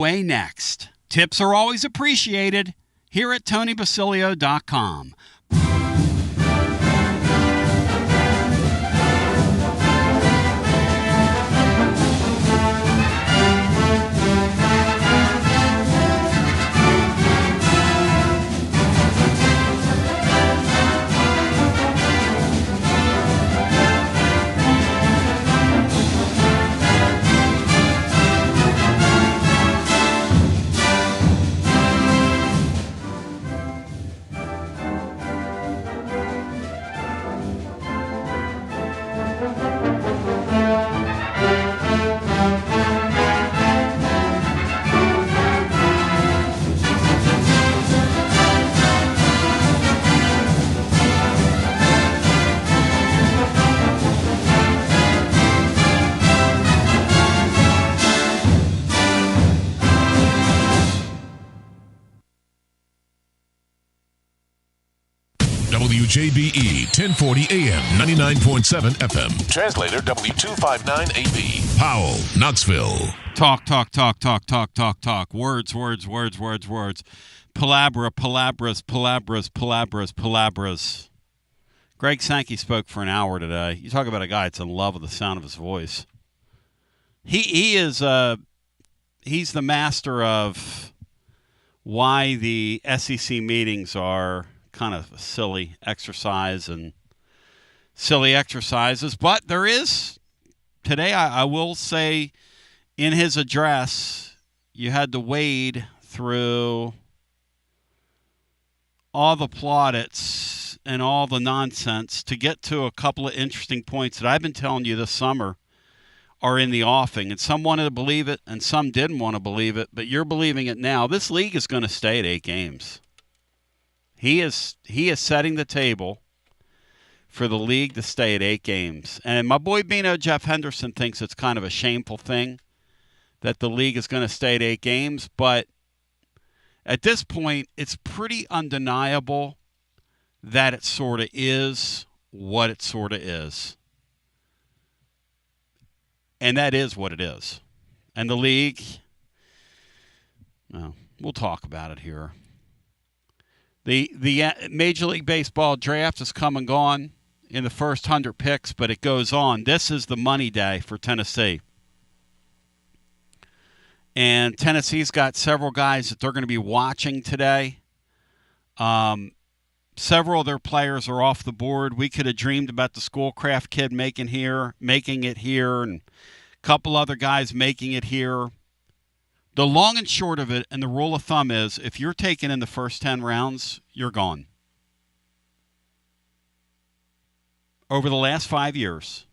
Way next. Tips are always appreciated here at TonyBasilio.com. WJBE 1040 AM, 99.7 FM. Translator W259AB. Powell, Knoxville. Talk. Words. Palabras. Greg Sankey spoke for an hour today. You talk about a guy that's in love with the sound of his voice. He's the master of why the SEC meetings are kind of a silly exercises, but there is today, I will say, in his address, you had to wade through all the plaudits and all the nonsense to get to a couple of interesting points that I've been telling you this summer are in the offing. And some wanted to believe it and some didn't want to believe it, but you're believing it now. This league is going to stay at 8 games. He is setting the table for the league to stay at 8 games. And my boy Bino Jeff Henderson thinks it's kind of a shameful thing that the league is going to stay at 8 games. But at this point, it's pretty undeniable that it sort of is what it sort of is. And that is what it is. And the league, well, we'll talk about it here. The Major League Baseball draft has come and gone in the first 100 picks, but it goes on. This is the money day for Tennessee. And Tennessee's got several guys that they're going to be watching today. Several of their players are off the board. We could have dreamed about the Schoolcraft kid making it here, and a couple other guys making it here. The long and short of it, and the rule of thumb is, if you're taken in the first 10 rounds, you're gone. Over the last 5 years,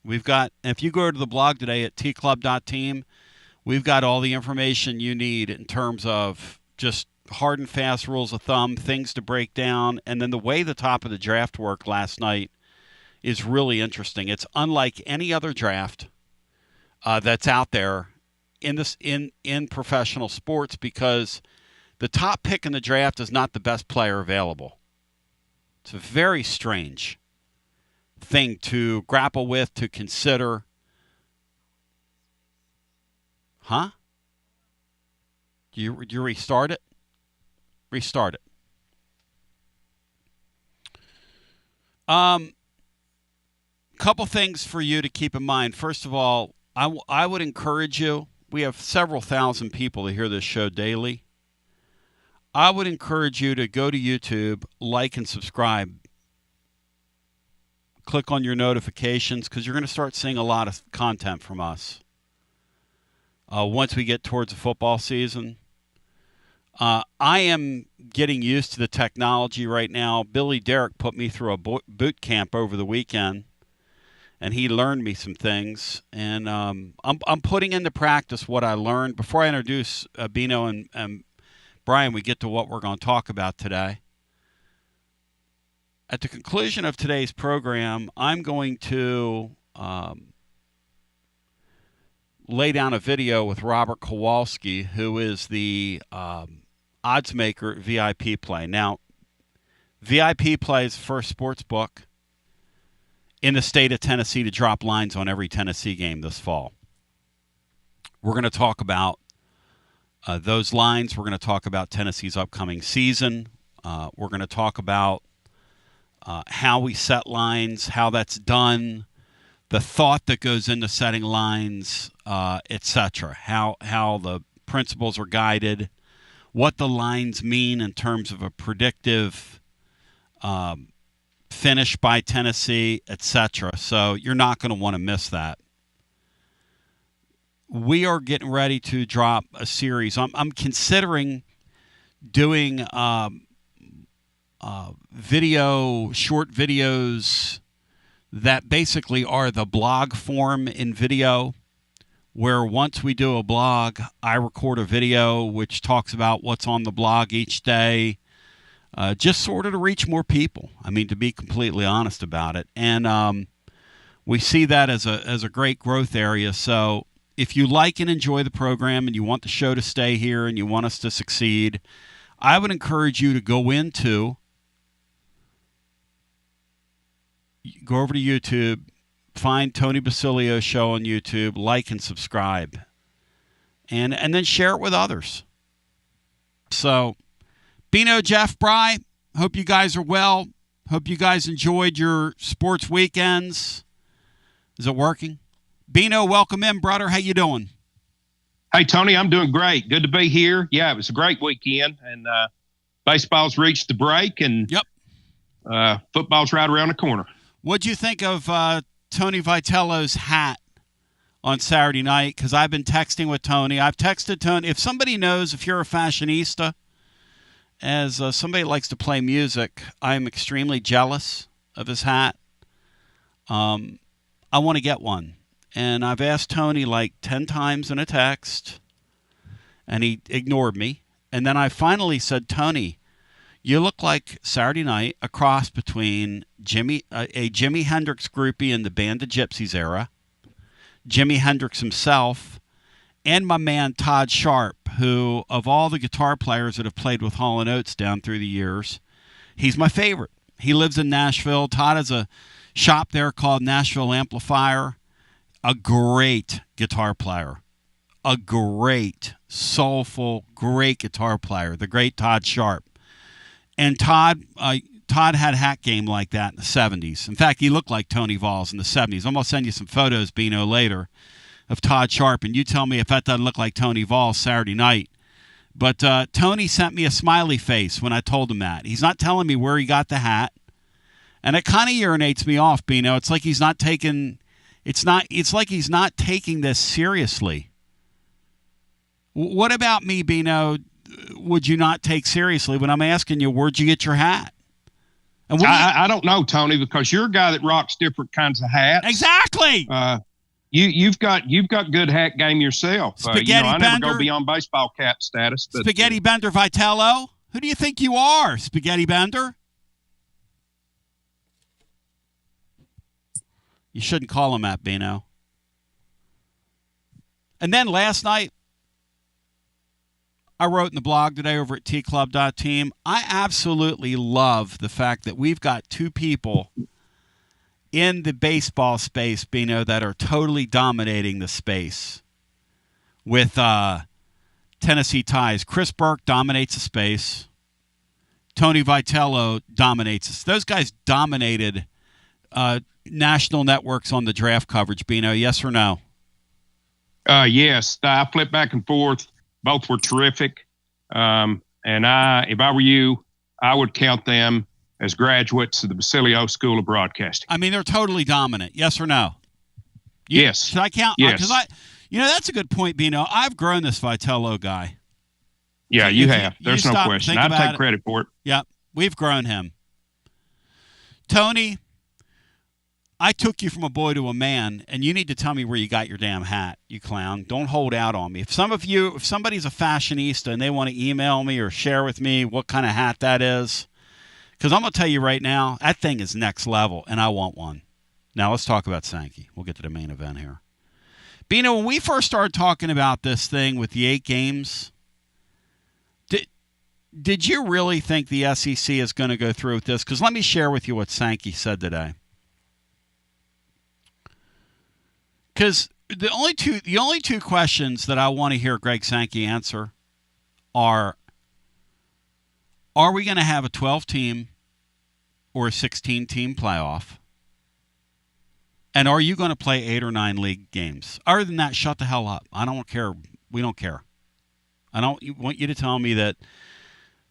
we've got, if you go to the blog today at tclub.team, we've got all the information you need in terms of just hard and fast rules of thumb, things to break down, and then the way the top of the draft worked last night is really interesting. It's unlike any other draft that's out there in professional sports, because the top pick in the draft is not the best player available. It's a very strange thing to grapple with, to consider. Huh? Do you restart it? Restart it. Couple things for you to keep in mind. First of all, I would encourage you. We have several thousand people that hear this show daily. I would encourage you to go to YouTube, like and subscribe. Click on your notifications, because you're going to start seeing a lot of content from us once we get towards the football season. I am getting used to the technology right now. Billy Derrick put me through a boot camp over the weekend, and he learned me some things. And I'm putting into practice what I learned. Before I introduce Bino and Brian, we get to what we're going to talk about today. At the conclusion of today's program, I'm going to lay down a video with Robert Kowalski, who is the odds maker at VIP Play. Now, VIP Play is the first sports book in the state of Tennessee to drop lines on every Tennessee game this fall. We're going to talk about those lines. We're going to talk about Tennessee's upcoming season. We're going to talk about how we set lines, how that's done, the thought that goes into setting lines, etc. How the principles are guided, what the lines mean in terms of a predictive finish by Tennessee, etc. So you're not going to want to miss that. We are getting ready to drop a series. I'm considering doing short videos that basically are the blog form in video, where once we do a blog, I record a video which talks about what's on the blog each day, just sort of to reach more people. I mean, to be completely honest about it. And we see that as a great growth area. So if you like and enjoy the program and you want the show to stay here and you want us to succeed, I would encourage you to go over to YouTube, find Tony Basilio's show on YouTube, like and subscribe, and then share it with others. So, Bino, Jeff, Bry, hope you guys are well. Hope you guys enjoyed your sports weekends. Is it working? Bino, welcome in, brother. How you doing? Hey, Tony, I'm doing great. Good to be here. Yeah, it was a great weekend, and baseball's reached the break, and football's right around the corner. What'd you think of Tony Vitello's hat on Saturday night? Because I've been texting with Tony. I've texted Tony. If somebody knows, if you're a fashionista, as somebody likes to play music, I'm extremely jealous of his hat. I want to get one. And I've asked Tony like 10 times in a text, and he ignored me. And then I finally said, Tony, you look like Saturday night a cross between a Jimi Hendrix groupie in the Band of Gypsies era, Jimi Hendrix himself, and my man Todd Sharp, who, of all the guitar players that have played with Hall & Oates down through the years, he's my favorite. He lives in Nashville. Todd has a shop there called Nashville Amplifier. A great guitar player. A great, soulful, great guitar player. The great Todd Sharp. And Todd had a hat game like that in the 70s. In fact, he looked like Tony Vols in the 70s. I'm going to send you some photos, Bino, later of Todd Sharp, and you tell me if that doesn't look like Tony Vols Saturday night. But Tony sent me a smiley face when I told him that. He's not telling me where he got the hat. And it kind of urinates me off, Bino. It's like he's not taking... It's like he's not taking this seriously. What about me, Bino, would you not take seriously when I'm asking you, where'd you get your hat? And I don't know, Tony, because you're a guy that rocks different kinds of hats. Exactly. You've got good hat game yourself. Spaghetti I Bender. never go beyond baseball cap status. But, Spaghetti Bender Vitello. Who do you think you are, Spaghetti Bender? You shouldn't call him that, Bino. And then last night, I wrote in the blog today over at tclub.team, I absolutely love the fact that we've got two people in the baseball space, Bino, that are totally dominating the space with Tennessee ties. Chris Burke dominates the space. Tony Vitello dominates us. Those guys dominated national networks on the draft coverage, Bino. Yes or no? Yes. I flipped back and forth. Both were terrific. And if I were you, I would count them as graduates of the Basilio School of Broadcasting. I mean, they're totally dominant. Yes or no? Yes. Should I count? Yes. Because that's a good point, Bino. I've grown this Vitello guy. Yeah, you have. There's no question. I take credit for it. Yep. We've grown him. Tony, I took you from a boy to a man, and you need to tell me where you got your damn hat, you clown. Don't hold out on me. If somebody's a fashionista and they want to email me or share with me what kind of hat that is, because I'm going to tell you right now, that thing is next level, and I want one. Now let's talk about Sankey. We'll get to the main event here. Bino, when we first started talking about this thing with the 8 games, did you really think the SEC is going to go through with this? Because let me share with you what Sankey said today. Because the only two questions that I want to hear Greg Sankey answer are we going to have a 12-team or a 16-team playoff? And are you going to play 8 or 9 league games? Other than that, shut the hell up. I don't care. We don't care. I don't want you to tell me that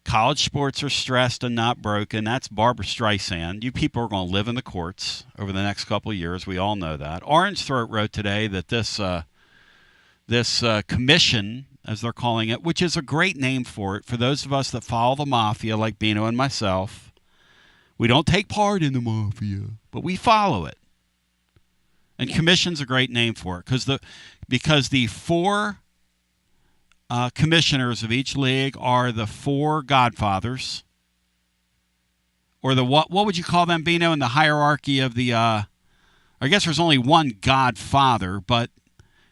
college sports are stressed and not broken. That's Barbara Streisand. You people are going to live in the courts over the next couple of years. We all know that. Orange Throat wrote today that this commission, as they're calling it, which is a great name for it, for those of us that follow the mafia like Bino and myself, we don't take part in the mafia, but we follow it. And commission's a great name for it because the 4 commissioners of each league are the 4 godfathers, or the what would you call them, Bino, in the hierarchy of the I guess there's only one godfather, but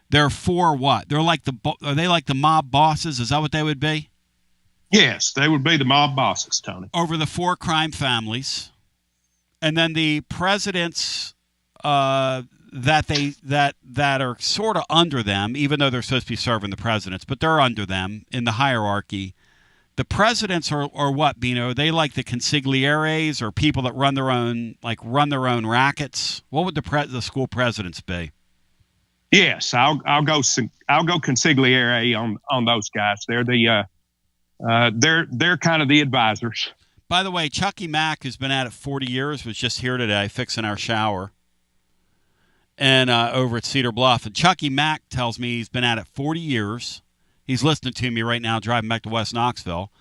there are 4 what? Are they like the mob bosses? Is that what they would be? Yes, they would be the mob bosses, Tony. Over the 4 crime families. And then the presidents that are sort of under them, even though they're supposed to be serving the presidents, but they're under them in the hierarchy. The presidents are what, Bino? Are they like the consiglieres, or people that run their own rackets? What would the school presidents be? Yes, I'll go consigliere on those guys. They're they're kind of the advisors. By the way, Chucky Mack, who's been at it 40 years, was just here today fixing our shower. And over at Cedar Bluff. And Chucky Mack tells me he's been at it 40 years. He's listening to me right now driving back to West Knoxville.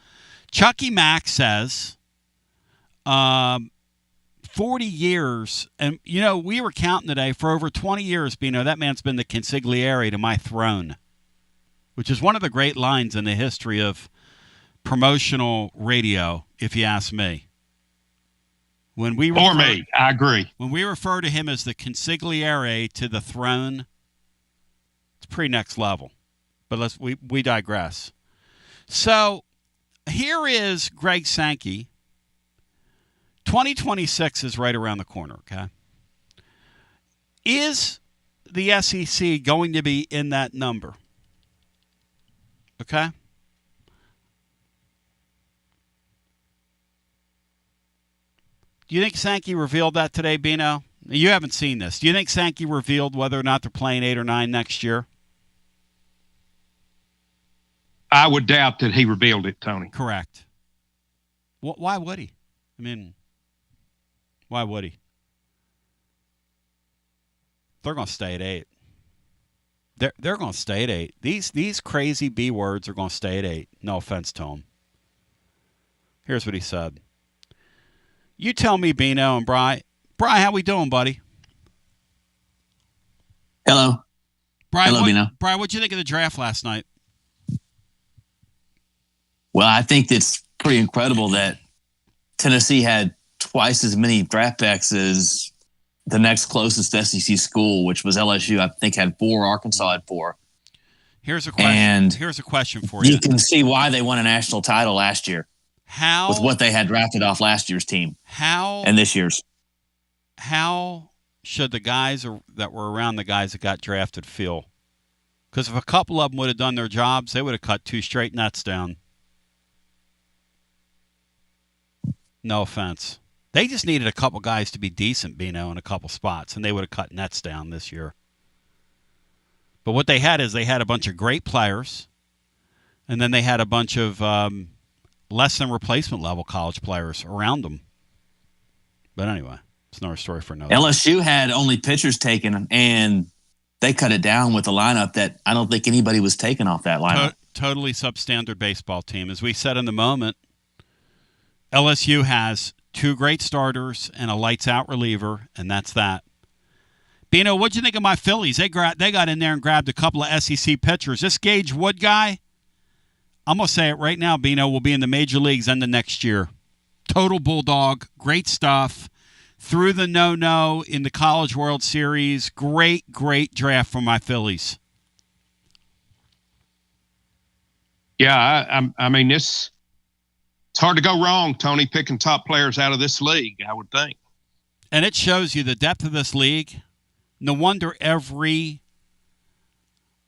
Chucky Mack says 40 years. And, we were counting today for over 20 years, Bino. That man's been the consigliere to my throne, which is one of the great lines in the history of promotional radio, if you ask me. I agree. When we refer to him as the consigliere to the throne, it's pretty next level. But we digress. So here is Greg Sankey. 2026 is right around the corner, okay? Is the SEC going to be in that number? Okay? Do you think Sankey revealed that today, Bino? You haven't seen this. Do you think Sankey revealed whether or not they're playing 8 or 9 next year? I would doubt that he revealed it, Tony. Correct. Why would he? I mean, why would he? They're going to stay at 8. They're going to stay at 8. These crazy B words are going to stay at 8. No offense to them. Here's what he said. You tell me, Bino and Bri. Bri, how we doing, buddy? Hello. Hello, Bino. Bri, what'd you think of the draft last night? Well, I think it's pretty incredible that Tennessee had twice as many draft picks as the next closest SEC school, which was LSU. I think had 4. Arkansas had 4. Here's a question for you. You can see why they won a national title last year. How? With what they had drafted off last year's team. How? And this year's. How should the guys that were around the guys that got drafted feel? Because if a couple of them would have done their jobs, they would have cut 2 straight nets down. No offense. They just needed a couple guys to be decent, Bino, in a couple spots, and they would have cut nets down this year. But what they had is they had a bunch of great players, and then they had a bunch of less than replacement level college players around them. But anyway, it's another story for another. LSU had only pitchers taken, and they cut it down with a lineup that I don't think anybody was taken off that lineup. Totally substandard baseball team. As we said in the moment, LSU has 2 great starters and a lights-out reliever, and that's that. Bino, what'd you think of my Phillies? They got in there and grabbed a couple of SEC pitchers. This Gage Wood guy, I'm going to say it right now, Bino, will be in the major leagues end of next year. Total bulldog, great stuff. Through the no-no in the College World Series. Great draft for my Phillies. Yeah, I mean, it's hard to go wrong, Tony, picking top players out of this league, I would think. And it shows you the depth of this league. No wonder every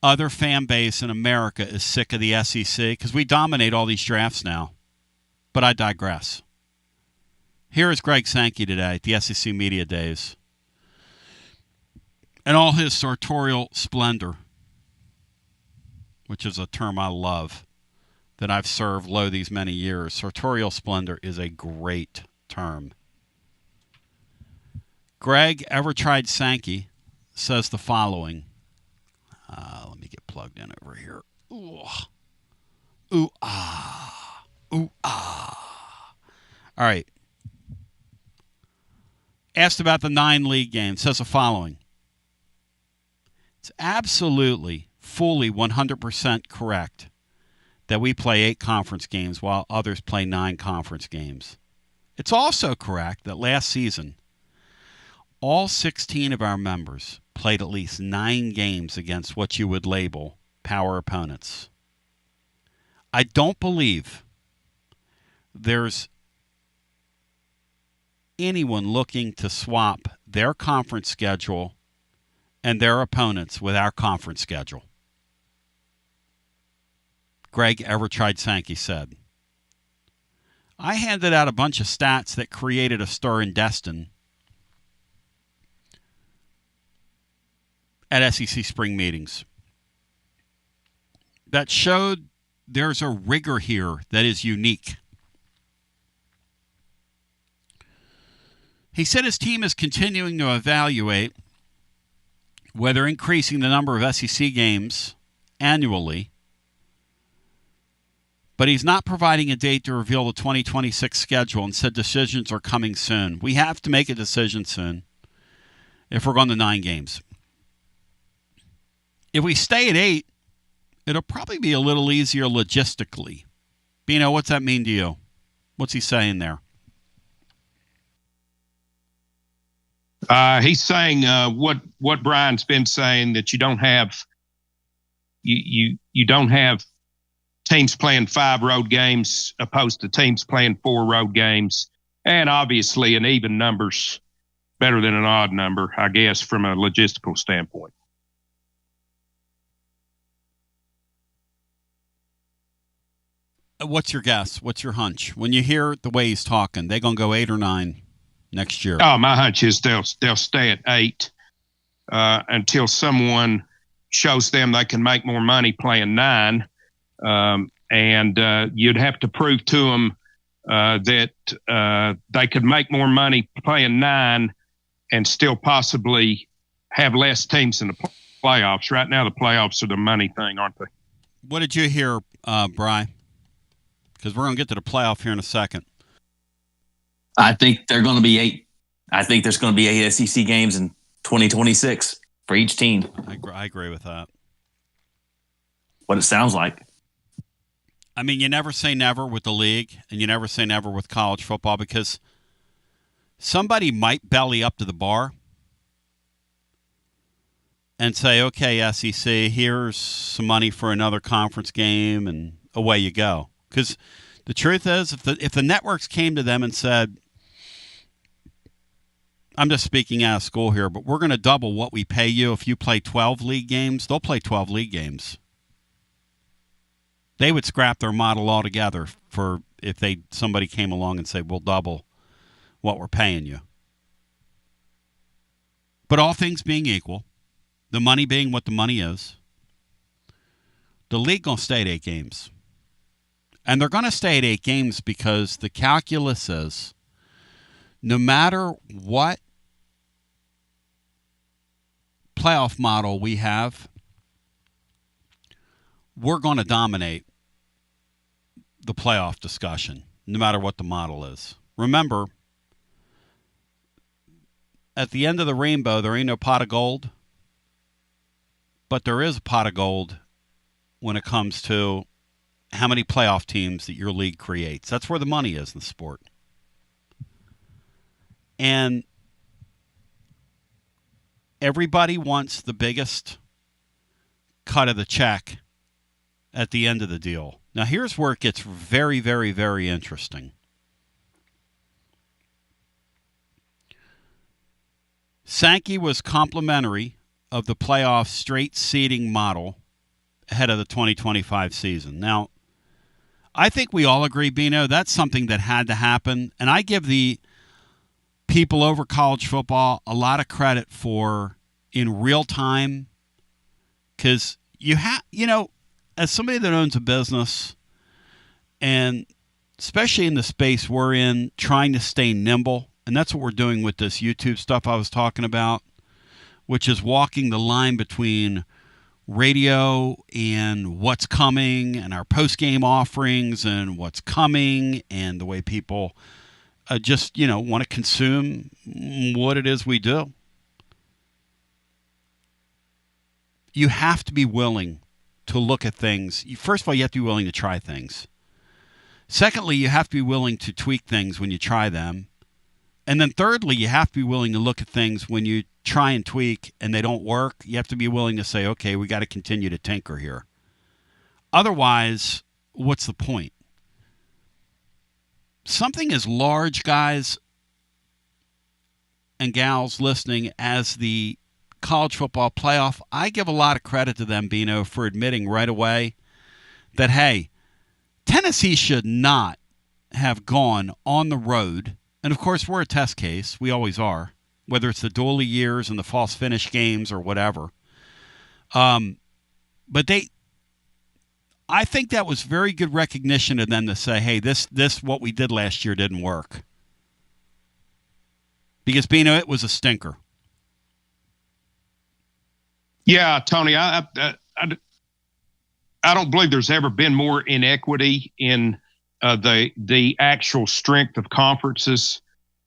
other fan base in America is sick of the SEC because we dominate all these drafts now. But I digress. Here is Greg Sankey today at the SEC Media Days. And all his sartorial splendor, which is a term I love, that I've served low these many years. Sartorial splendor is a great term. Greg Ever Tried Sankey says the following. Let me get plugged in over here. Ooh. Ooh, ah. Ooh, ah. All right. Asked about the 9 league games. Says the following. It's absolutely, fully, 100% correct that we play 8 conference games while others play 9 conference games. It's also correct that last season, all 16 of our members played at least 9 games against what you would label power opponents. I don't believe there's anyone looking to swap their conference schedule and their opponents with our conference schedule. Greg Ever Tried Sankey said. I handed out a bunch of stats that created a stir in Destin at SEC spring meetings that showed there's a rigor here that is unique. He said his team is continuing to evaluate whether increasing the number of SEC games annually, but he's not providing a date to reveal the 2026 schedule and said decisions are coming soon. We have to make a decision soon if we're going to 9 games. If we stay at 8, it'll probably be a little easier logistically. Bino, what's that mean to you? What's he saying there? He's saying what Brian's been saying, that you don't have you don't have teams playing 5 road games opposed to teams playing 4 road games, and obviously an even number's better than an odd number, I guess, from a logistical standpoint. What's your guess? What's your hunch? When you hear the way he's talking, they going to go 8 or 9 next year? Oh, my hunch is they'll stay at 8 until someone shows them they can make more money playing 9. And you'd have to prove to them that they could make more money playing 9 and still possibly have less teams in the playoffs. Right now, the playoffs are the money thing, aren't they? What did you hear, Bri? Because we're going to get to the playoff here in a second. I think they're going to be 8. I think there's going to be 8 SEC games in 2026 for each team. I agree with that. What it sounds like. I mean, you never say never with the league, and you never say never with college football, because somebody might belly up to the bar and say, okay, SEC, here's some money for another conference game, and away you go. Because the truth is, if the networks came to them and said, I'm just speaking out of school here, but we're going to double what we pay you if you play 12 league games, they'll play 12 league games. They would scrap their model altogether for if somebody came along and said, we'll double what we're paying you. But all things being equal, the money being what the money is, the league going to stay at 8 games. And they're going to stay at 8 games because the calculus is no matter what playoff model we have, we're going to dominate the playoff discussion, no matter what the model is. Remember, at the end of the rainbow, there ain't no pot of gold, but there is a pot of gold when it comes to how many playoff teams that your league creates. That's where the money is in the sport. And everybody wants the biggest cut of the check at the end of the deal. Now, here's where it gets very, very, very interesting. Sankey was complimentary of the playoff straight seeding model ahead of the 2025 season. Now, I think we all agree, Bino, that's something that had to happen. And I give the people over college football a lot of credit for in real time, because as somebody that owns a business, and especially in the space we're in, trying to stay nimble, and that's what we're doing with this YouTube stuff I was talking about, which is walking the line between radio and what's coming and our post-game offerings and what's coming and the way people just want to consume what it is we do. You have to be willing to look at things. First of all, you have to be willing to try things. Secondly, you have to be willing to tweak things when you try them. And then thirdly, you have to be willing to look at things when you try and tweak and they don't work. You have to be willing to say, okay, we got to continue to tinker here. Otherwise, what's the point? Something as large, guys and gals listening, as the college football playoff, I give a lot of credit to them, Bino, for admitting right away that, hey, Tennessee should not have gone on the road. And, of course, we're a test case. We always are, whether it's the Dooley years and the false finish games or whatever. But I think that was very good recognition of them to say, hey, this what we did last year didn't work. Because, Bino, it was a stinker. Yeah, Tony, I don't believe there's ever been more inequity in the actual strength of conferences,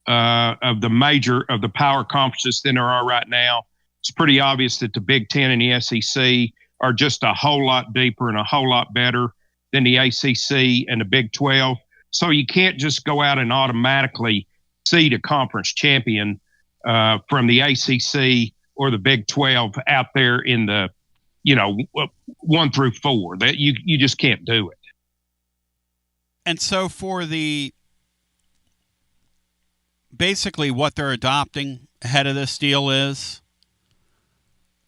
of the power conferences than there are right now. It's pretty obvious that the Big Ten and the SEC are just a whole lot deeper and a whole lot better than the ACC and the Big 12. So you can't just go out and automatically seed a conference champion from the ACC or the Big 12 out there in the 1 through 4. That you just can't do it. And so for basically what they're adopting ahead of this deal is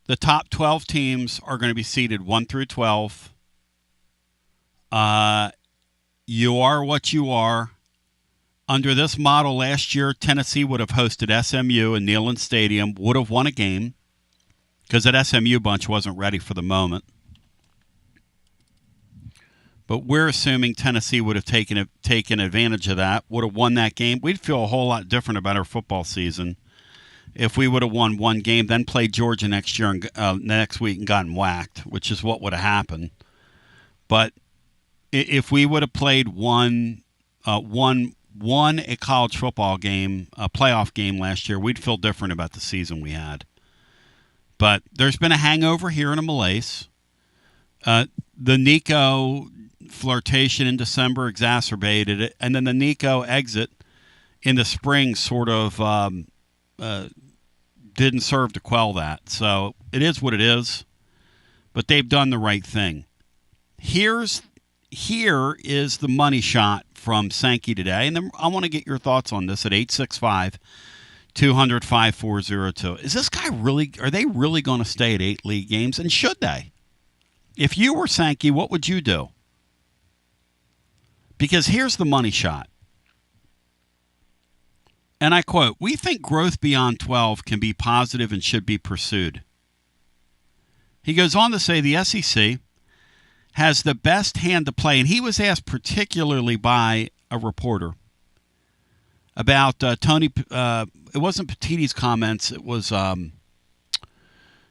the top 12 teams are going to be seeded 1 through 12. You are what you are. Under this model last year, Tennessee would have hosted SMU in Neyland Stadium, would have won a game because that SMU bunch wasn't ready for the moment. But we're assuming Tennessee would have taken advantage of that, would have won that game. We'd feel a whole lot different about our football season if we would have won one game, then played Georgia next year and next week and gotten whacked, which is what would have happened. But if we would have played won a college football game, a playoff game last year, we'd feel different about the season we had. But there's been a hangover here and a malaise. The Nico flirtation in December exacerbated it, and then the Nico exit in the spring sort of didn't serve to quell that. So it is what it is, but they've done the right thing. Here is the money shot from Sankey today, and then I want to get your thoughts on this at 865-200-5402. Is this guy are they really going to stay at 8 league games, and should they? If you were Sankey, what would you do? Because here's the money shot. And I quote, "We think growth beyond 12 can be positive and should be pursued." He goes on to say the SEC has the best hand to play. And he was asked particularly by a reporter about Tony. It wasn't Petitti's comments. It was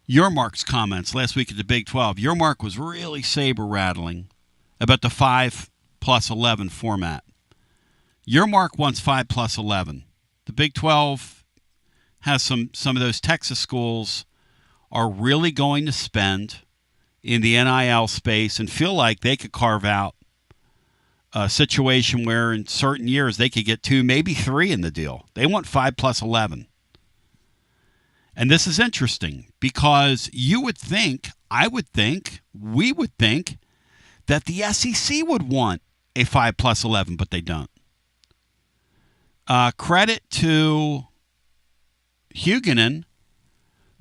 Yermark's comments last week at the Big 12. Yermark was really saber-rattling about the 5+11 format. Yermark wants 5+11. The Big 12 has some of those Texas schools are really going to spend in the NIL space and feel like they could carve out a situation where in certain years they could get 2, maybe 3 in the deal. They want 5+11. And this is interesting because you would think, I would think, we would think that the SEC would want a 5+11, but they don't. Credit to Huguenin,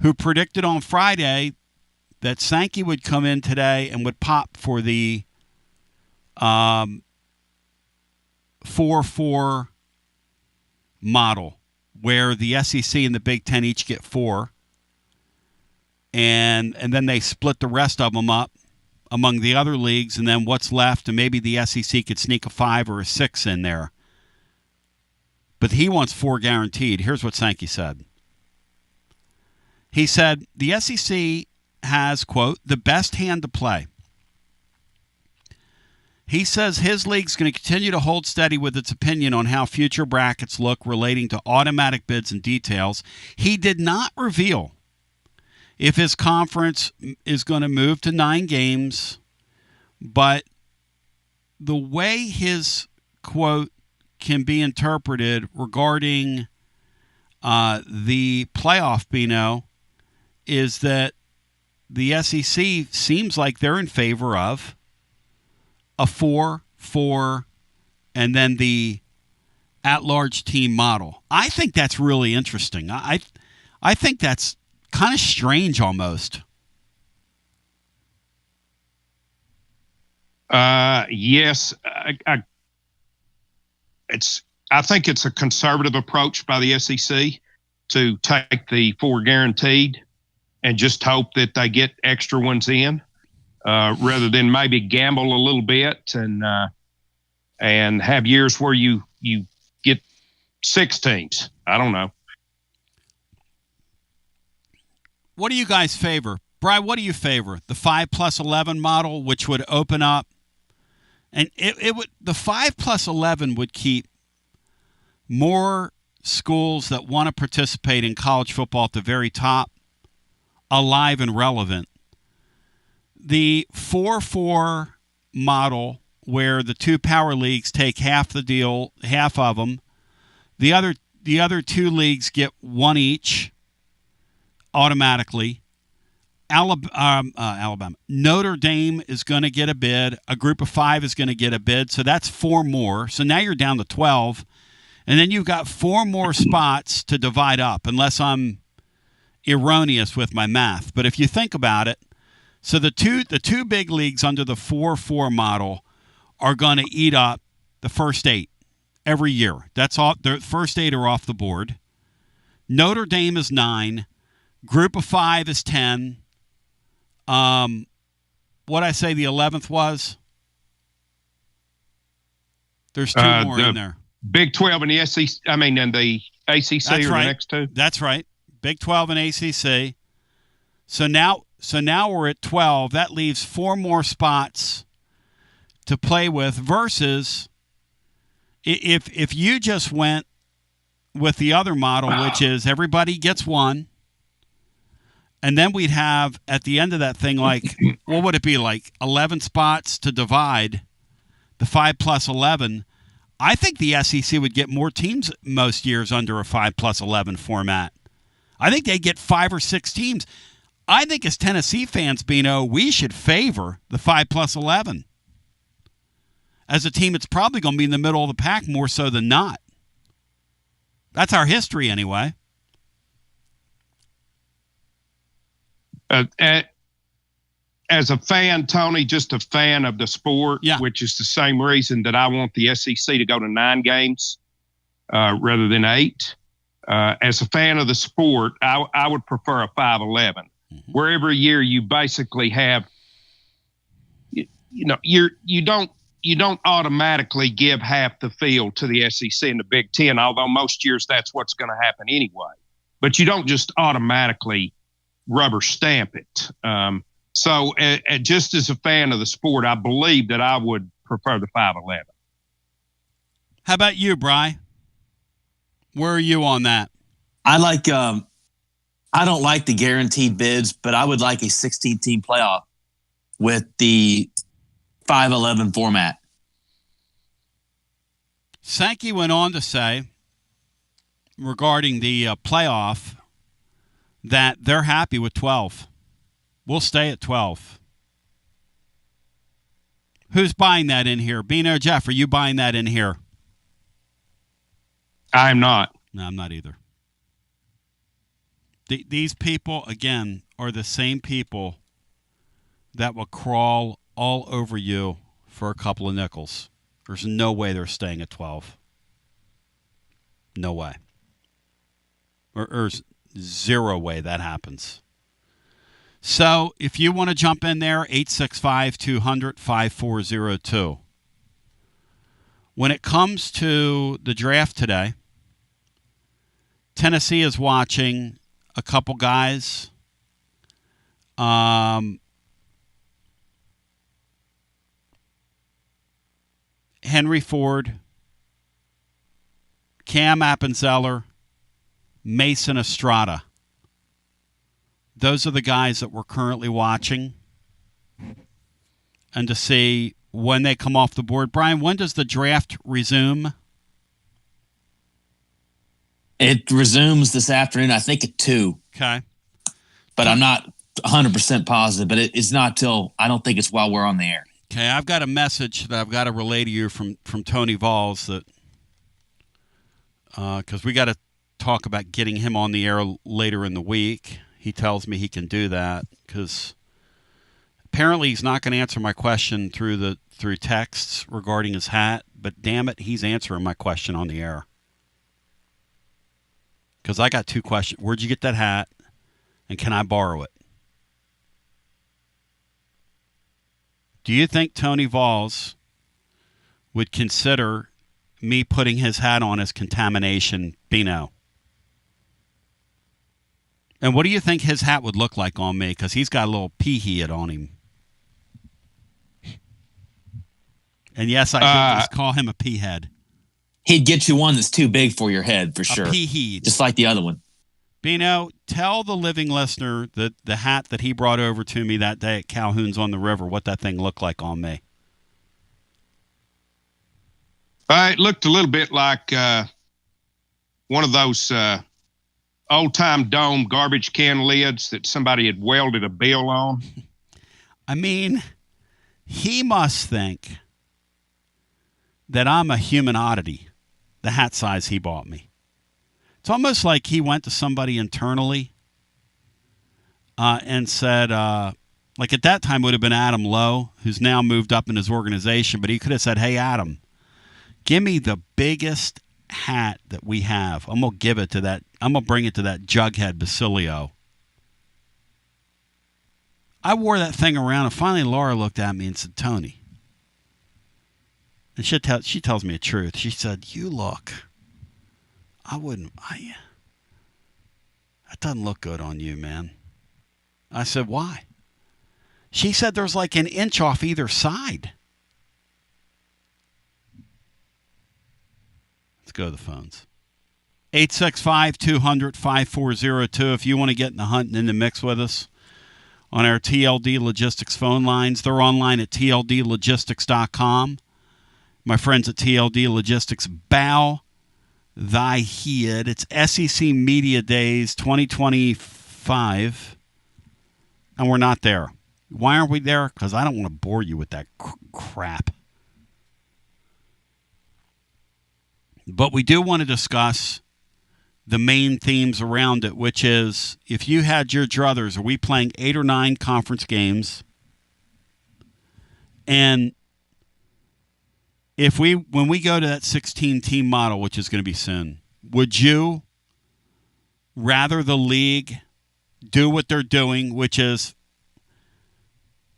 who predicted on Friday that Sankey would come in today and would pop for the 4-4 model, where the SEC and the Big Ten each get 4, and then they split the rest of them up among the other leagues, and then what's left, and maybe the SEC could sneak a 5 or a 6 in there. But he wants 4 guaranteed. Here's what Sankey said. He said, the SEC has, quote, the best hand to play. He says his league's going to continue to hold steady with its opinion on how future brackets look relating to automatic bids and details. He did not reveal if his conference is going to move to 9 games, but the way his quote can be interpreted regarding the playoff, Bino, is that the SEC seems like they're in favor of a 4-4 and then the at-large team model. I think that's really interesting. I think that's kind of strange almost. Yes, I think it's a conservative approach by the SEC to take the 4 guaranteed and just hope that they get extra ones in, rather than maybe gamble a little bit and have years where you get 6 teams. I don't know. What do you guys favor? Brian, what do you favor? The 5+11 model, which would open up, and it would, the 5+11 would keep more schools that want to participate in college football at the very top alive and relevant. The 4-4 model, where the 2 power leagues take half the deal, half of them, the other 2 leagues get 1 each automatically. Alabama. Notre Dame is going to get a bid. A group of 5 is going to get a bid. So that's 4 more. So now you're down to 12. And then you've got 4 more spots to divide up, unless I'm erroneous with my math. But if you think about it, so the two big leagues under the 4-4 model are going to eat up the first 8 every year. That's all. The first 8 are off the board. Notre Dame is 9. Group of 5 is 10. What I say the 11th was? There's 2 more in there. Big 12 and the SEC. I mean, and the ACC That's are right. the next 2. That's right. Big 12 and ACC. So now we're at 12. That leaves 4 more spots to play with. Versus if you just went with the other model, which is everybody gets 1. And then we'd have, at the end of that thing, like, what would it be, like 11 spots to divide the 5+11? I think the SEC would get more teams most years under a 5+11 format. I think they get 5 or 6 teams. I think as Tennessee fans, Bino, we should favor the 5+11. As a team, it's probably going to be in the middle of the pack more so than not. That's our history anyway. As a fan, Tony, just a fan of the sport, which is the same reason that I want the SEC to go to 9 games rather than 8. As a fan of the sport, I would prefer a 5-11, where every year you basically have, you don't automatically give half the field to the SEC and the Big Ten, although most years that's what's going to happen anyway. But you don't just automatically rubber stamp it. So just as a fan of the sport, I believe that I would prefer the 5-11. How about you, Bri? Where are you on that? I like. I don't like the guaranteed bids, but I would like a 16-team playoff with the 5-11 format. Sankey went on to say, regarding the playoff, that they're happy with 12. We'll stay at 12. Who's buying that in here? Bino, Jeff, are you buying that in here? I'm not. No, I'm not either. These people, again, are the same people that will crawl all over you for a couple of nickels. There's no way they're staying at 12. No way. Or zero way that happens. So if you want to jump in there, 865-200-5402. When it comes to the draft today, Tennessee is watching a couple guys. Henry Ford, Cam Appenzeller, Mason Estrada. Those are the guys that we're currently watching. And to see when they come off the board. Brian, when does the draft resume? It resumes this afternoon, I think at 2. Okay. But I'm not 100% positive. But it's not till, I don't think it's while we're on the air. Okay, I've got a message that I've got to relay to you from Tony Valls that because we got to talk about getting him on the air later in the week. He tells me he can do that because apparently he's not going to answer my question through texts regarding his hat, but damn it, he's answering my question on the air. Because I got 2 questions. Where'd you get that hat? And can I borrow it? Do you think Tony Valls would consider me putting his hat on as contamination, Bino? And what do you think his hat would look like on me? Because he's got a little pea-head on him. And yes, I did just call him a pea-head. He'd get you one that's too big for your head, for sure. A pea-head. Just like the other one. Bino, tell the living listener that the hat that he brought over to me that day at Calhoun's on the River, what that thing looked like on me. It looked a little bit like one of those old-time dome garbage can lids that somebody had welded a bill on. I mean, he must think that I'm a human oddity, the hat size he bought me. It's almost like he went to somebody internally and said, like at that time would have been Adam Lowe, who's now moved up in his organization, but he could have said, hey, Adam, give me the biggest hat that we have. I'm going to give it to that. I'm going to bring it to that jughead Basilio. I wore that thing around, and finally Laura looked at me and said, Tony. And she tells me the truth. She said, you look. That doesn't look good on you, man. I said, why? She said there's like an inch off either side. Let's go to the phones. 865-200-5402 if you want to get in the hunt and in the mix with us on our TLD Logistics phone lines. They're online at tldlogistics.com. My friends at TLD Logistics bow thy head. It's SEC Media Days 2025, and we're not there. Why aren't we there? Because I don't want to bore you with that crap. But we do want to discuss the main themes around it, which is if you had your druthers, are we playing 8 or 9 conference games? And when we go to that 16-team model, which is going to be soon, would you rather the league do what they're doing, which is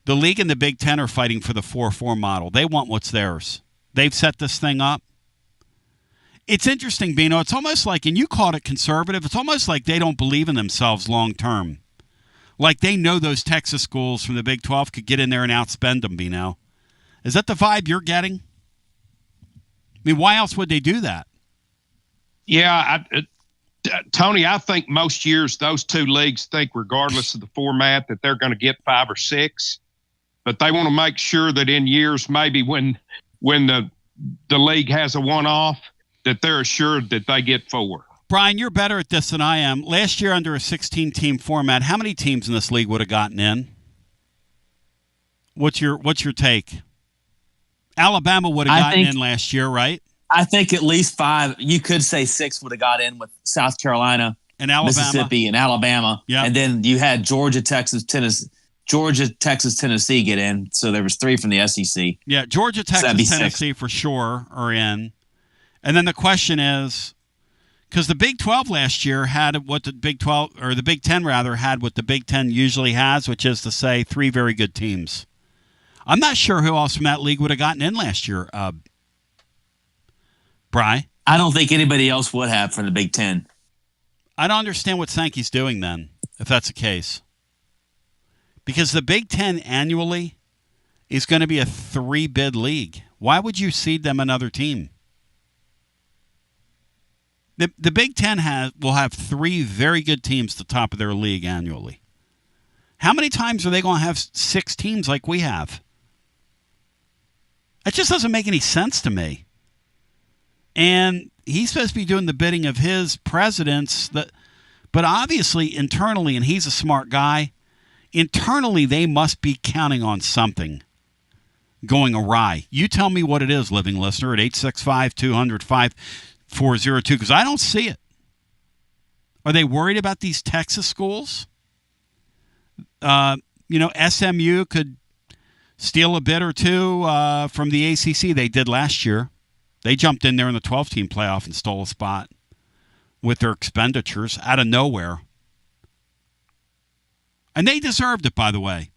the league and the Big Ten are fighting for the 4-4 model. They want what's theirs. They've set this thing up. It's interesting, Bino. It's almost like, and you called it conservative, it's almost like they don't believe in themselves long term. Like they know those Texas schools from the Big 12 could get in there and outspend them, Bino. Is that the vibe you're getting? I mean, why else would they do that? Yeah, Tony, I think most years those two leagues think, regardless of the format, that they're going to get 5 or 6. But they want to make sure that in years, maybe when the league has a one-off, that they're assured that they get 4. Brian, you're better at this than I am. Last year, under a 16-team format, how many teams in this league would have gotten in? What's your take? Alabama would have gotten in last year, right? I think at least 5. You could say 6 would have got in with South Carolina, and Alabama, Mississippi, and Alabama. Yeah. And then you had Georgia, Texas, Tennessee, Georgia, Texas, Tennessee get in. So there was 3 from the SEC. Yeah, Georgia, Texas, Tennessee for sure are in. And then the question is, because the Big 12 last year had what the Big 12, or the Big 10 rather, had what the Big 10 usually has, which is to say 3 very good teams. I'm not sure who else from that league would have gotten in last year. Bry? I don't think anybody else would have for the Big 10. I don't understand what Sankey's doing then, if that's the case. Because the Big 10 annually is going to be a 3-bid league. Why would you seed them another team? The Big 10 will have 3 very good teams at the top of their league annually. How many times are they going to have 6 teams like we have? That just doesn't make any sense to me. And he's supposed to be doing the bidding of his presidents, but obviously internally, and he's a smart guy, internally they must be counting on something going awry. You tell me what it is, living listener, at 865-200-5402, because I don't see it. Are they worried about these Texas schools? SMU could steal a bid or 2 from the ACC. They did last year. They jumped in there in the 12-team playoff and stole a spot with their expenditures out of nowhere. And they deserved it, by the way.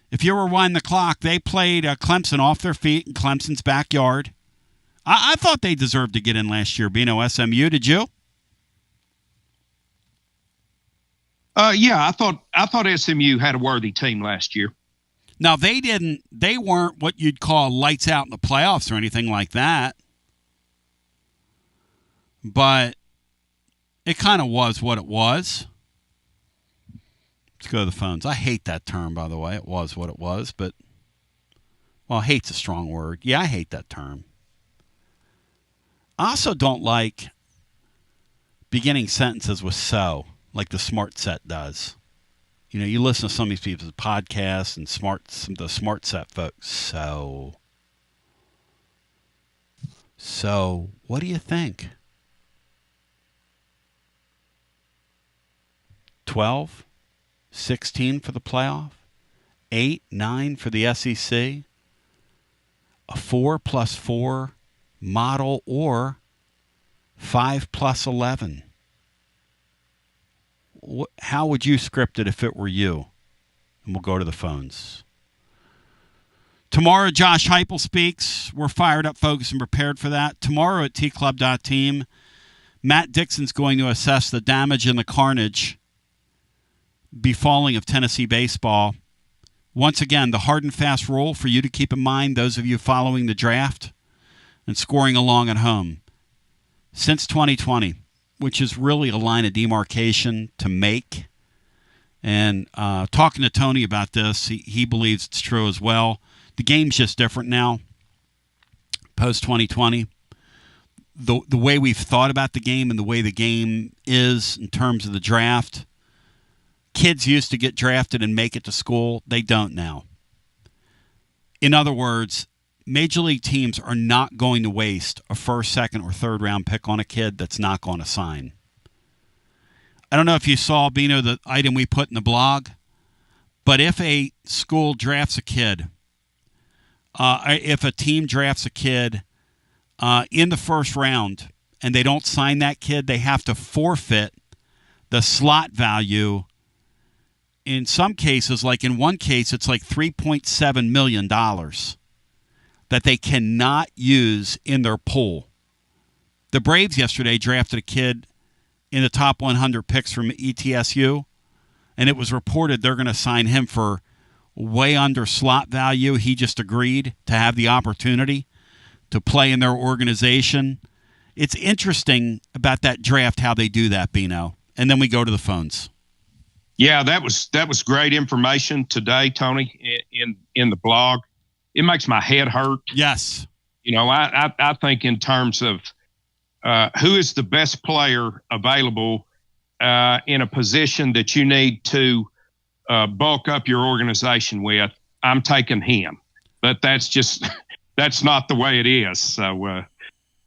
If you rewind the clock, they played Clemson off their feet in Clemson's backyard. I thought they deserved to get in last year, Bino. SMU, did you? Yeah, I thought SMU had a worthy team last year. Now, they weren't what you'd call lights out in the playoffs or anything like that. But it kind of was what it was. Let's go to the phones. I hate that term, by the way. It was what it was, but, well, hate's a strong word. Yeah, I hate that term. I also don't like beginning sentences with so, like the Smart Set does. You know, you listen to some of these people's podcasts and the Smart Set folks. So, what do you think? 12, 16 for the playoff, 8, 9 for the SEC, a 4+4 model, or 5+11. How would you script it if it were you? And we'll go to the phones. Tomorrow, Josh Heupel speaks. We're fired up, focused, and prepared for that. Tomorrow at tclub.team, Matt Dixon's going to assess the damage and the carnage befalling of Tennessee baseball. Once again, the hard and fast rule for you to keep in mind, those of you following the draft and scoring along at home. Since 2020, which is really a line of demarcation to make, and talking to Tony about this, he believes it's true as well. The game's just different now, post-2020. The way we've thought about the game and the way the game is in terms of the draft. Kids used to get drafted and make it to school. They don't now. In other words, major league teams are not going to waste a first, second, or third round pick on a kid that's not going to sign. I don't know if you saw, Bino, the item we put in the blog, but if a school drafts a kid, if a team drafts a kid in the first round and they don't sign that kid, they have to forfeit the slot value. In some cases, like in one case, it's like $3.7 million that they cannot use in their pool. The Braves yesterday drafted a kid in the top 100 picks from ETSU, and it was reported they're going to sign him for way under slot value. He just agreed to have the opportunity to play in their organization. It's interesting about that draft, how they do that, Bino. And then we go to the phones. Yeah, that was great information today, Tony, in the blog. It makes my head hurt. Yes. You know, I think in terms of who is the best player available in a position that you need to bulk up your organization with, I'm taking him. But that's not the way it is. So,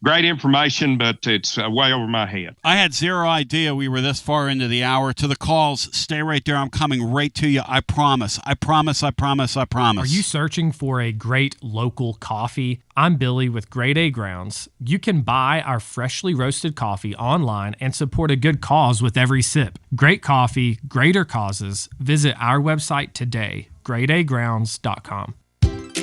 great information, but it's way over my head. I had zero idea we were this far into the hour. To the calls, stay right there. I'm coming right to you. I promise. I promise. I promise. I promise. Are you searching for a great local coffee? I'm Billy with Grade A Grounds. You can buy our freshly roasted coffee online and support a good cause with every sip. Great coffee, greater causes. Visit our website today, gradeagrounds.com.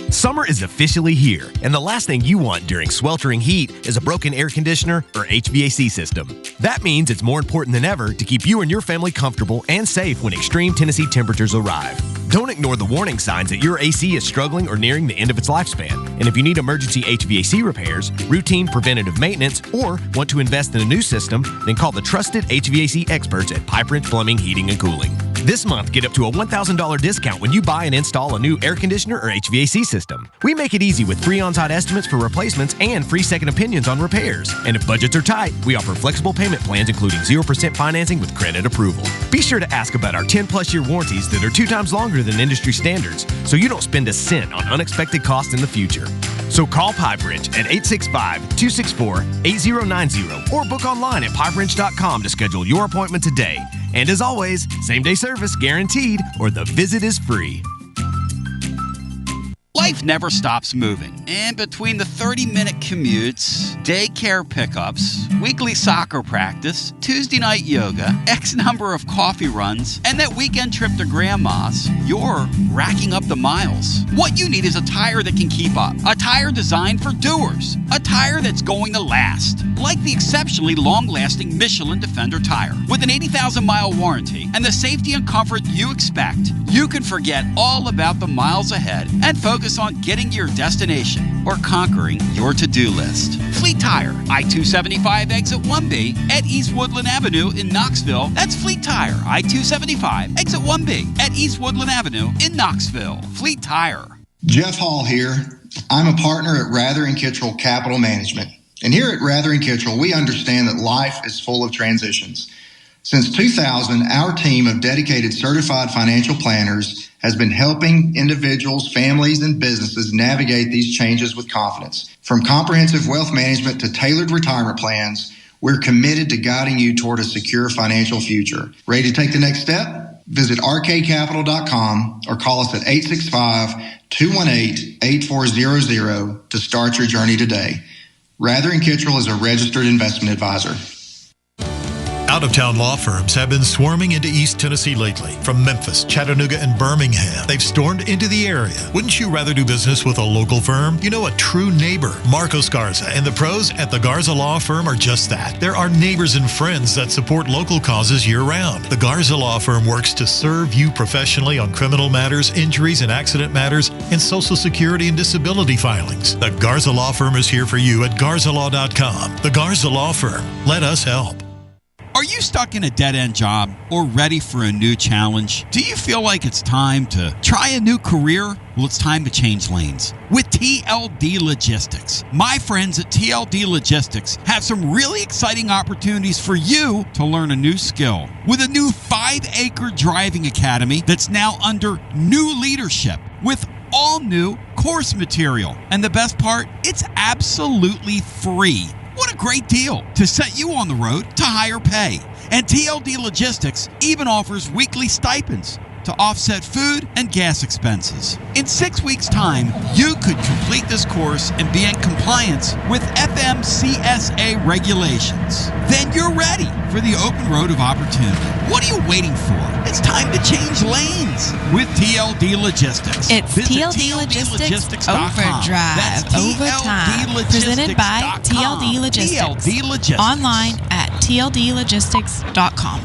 Summer is officially here, and the last thing you want during sweltering heat is a broken air conditioner or HVAC system. That means it's more important than ever to keep you and your family comfortable and safe when extreme Tennessee temperatures arrive. Don't ignore the warning signs that your AC is struggling or nearing the end of its lifespan. And if you need emergency HVAC repairs, routine preventative maintenance, or want to invest in a new system, then call the trusted HVAC experts at Pipe Wrench Plumbing, Heating, and Cooling. This month, get up to a $1,000 discount when you buy and install a new air conditioner or HVAC system. We make it easy with free on-site estimates for replacements and free second opinions on repairs. And if budgets are tight, we offer flexible payment plans including 0% financing with credit approval. Be sure to ask about our 10-plus year warranties that are 2 times longer than industry standards, so you don't spend a cent on unexpected costs in the future. So call Pipe Wrench at 865-264-8090 or book online at pipewrench.com to schedule your appointment today. And as always, same-day service guaranteed or the visit is free. Life never stops moving. And between the 30-minute commutes, daycare pickups, weekly soccer practice, Tuesday night yoga, X number of coffee runs, and that weekend trip to Grandma's, you're racking up the miles. What you need is a tire that can keep up. A tire designed for doers. A tire that's going to last. Like the exceptionally long-lasting Michelin Defender tire. With an 80,000-mile warranty and the safety and comfort you expect, you can forget all about the miles ahead and focus on getting to your destination or conquering your to-do list. Fleet Tire, I-275 exit 1B at East Woodland Avenue in Knoxville. That's Fleet Tire, I-275 exit 1B at East Woodland Avenue in Knoxville. Fleet Tire. Jeff Hall here. I'm a partner at Rather & Kittrell Capital Management. And here at Rather & Kittrell, we understand that life is full of transitions. Since 2000, our team of dedicated certified financial planners has been helping individuals, families, and businesses navigate these changes with confidence. From comprehensive wealth management to tailored retirement plans, we're committed to guiding you toward a secure financial future. Ready to take the next step? Visit rkcapital.com or call us at 865-218-8400 to start your journey today. Rather & Kittrell is a registered investment advisor. Out-of-town law firms have been swarming into East Tennessee lately. From Memphis, Chattanooga, and Birmingham, they've stormed into the area. Wouldn't you rather do business with a local firm? You know, a true neighbor. Marcos Garza and the pros at the Garza Law Firm are just that. There are neighbors and friends that support local causes year-round. The Garza Law Firm works to serve you professionally on criminal matters, injuries and accident matters, and Social Security and disability filings. The Garza Law Firm is here for you at garzalaw.com. The Garza Law Firm. Let us help. Are you stuck in a dead-end job or ready for a new challenge? Do you feel like it's time to try a new career? Well, it's time to change lanes with TLD Logistics. My friends at TLD Logistics have some really exciting opportunities for you to learn a new skill. With a new 5-acre driving academy that's now under new leadership with all new course material. And the best part, it's absolutely free. What a great deal to set you on the road to higher pay. And TLD Logistics even offers weekly stipends to offset food and gas expenses. In 6 weeks' time, you could complete this course and be in compliance with FMCSA regulations. Then you're ready for the open road of opportunity. What are you waiting for? It's time to change lanes with TLD Logistics. It's TLD Logistics Overdrive. That's Overtime. Presented by TLD Logistics. TLD Logistics. Online at tldlogistics.com.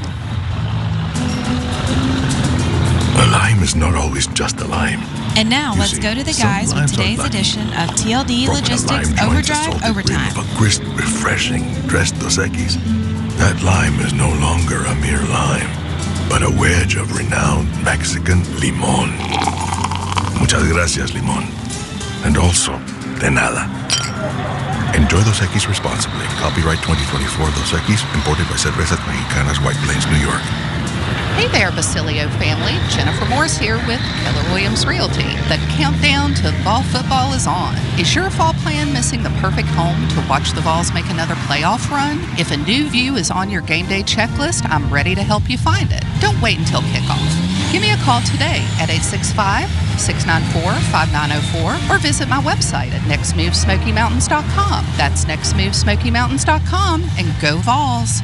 A lime is not always just a lime. And now let's go to the guys with today's edition of TLD Logistics Overdrive Overtime. Of a crisp, refreshing Tres Dos Equis. That lime is no longer a mere lime, but a wedge of renowned Mexican limón. Muchas gracias, limón. And also, de nada. Enjoy Dos Equis responsibly. Copyright 2024 Dos Equis, imported by Cervezas Mexicanas, White Plains, New York. Hey there, Basilio family. Jennifer Morris here with Keller Williams Realty. The countdown to fall football is on. Is your fall plan missing the perfect home to watch the Vols make another playoff run? If a new view is on your game day checklist, I'm ready to help you find it. Don't wait until kickoff. Give me a call today at 865-694-5904 or visit my website at nextmovesmokymountains.com. That's nextmovesmokymountains.com, and go Vols.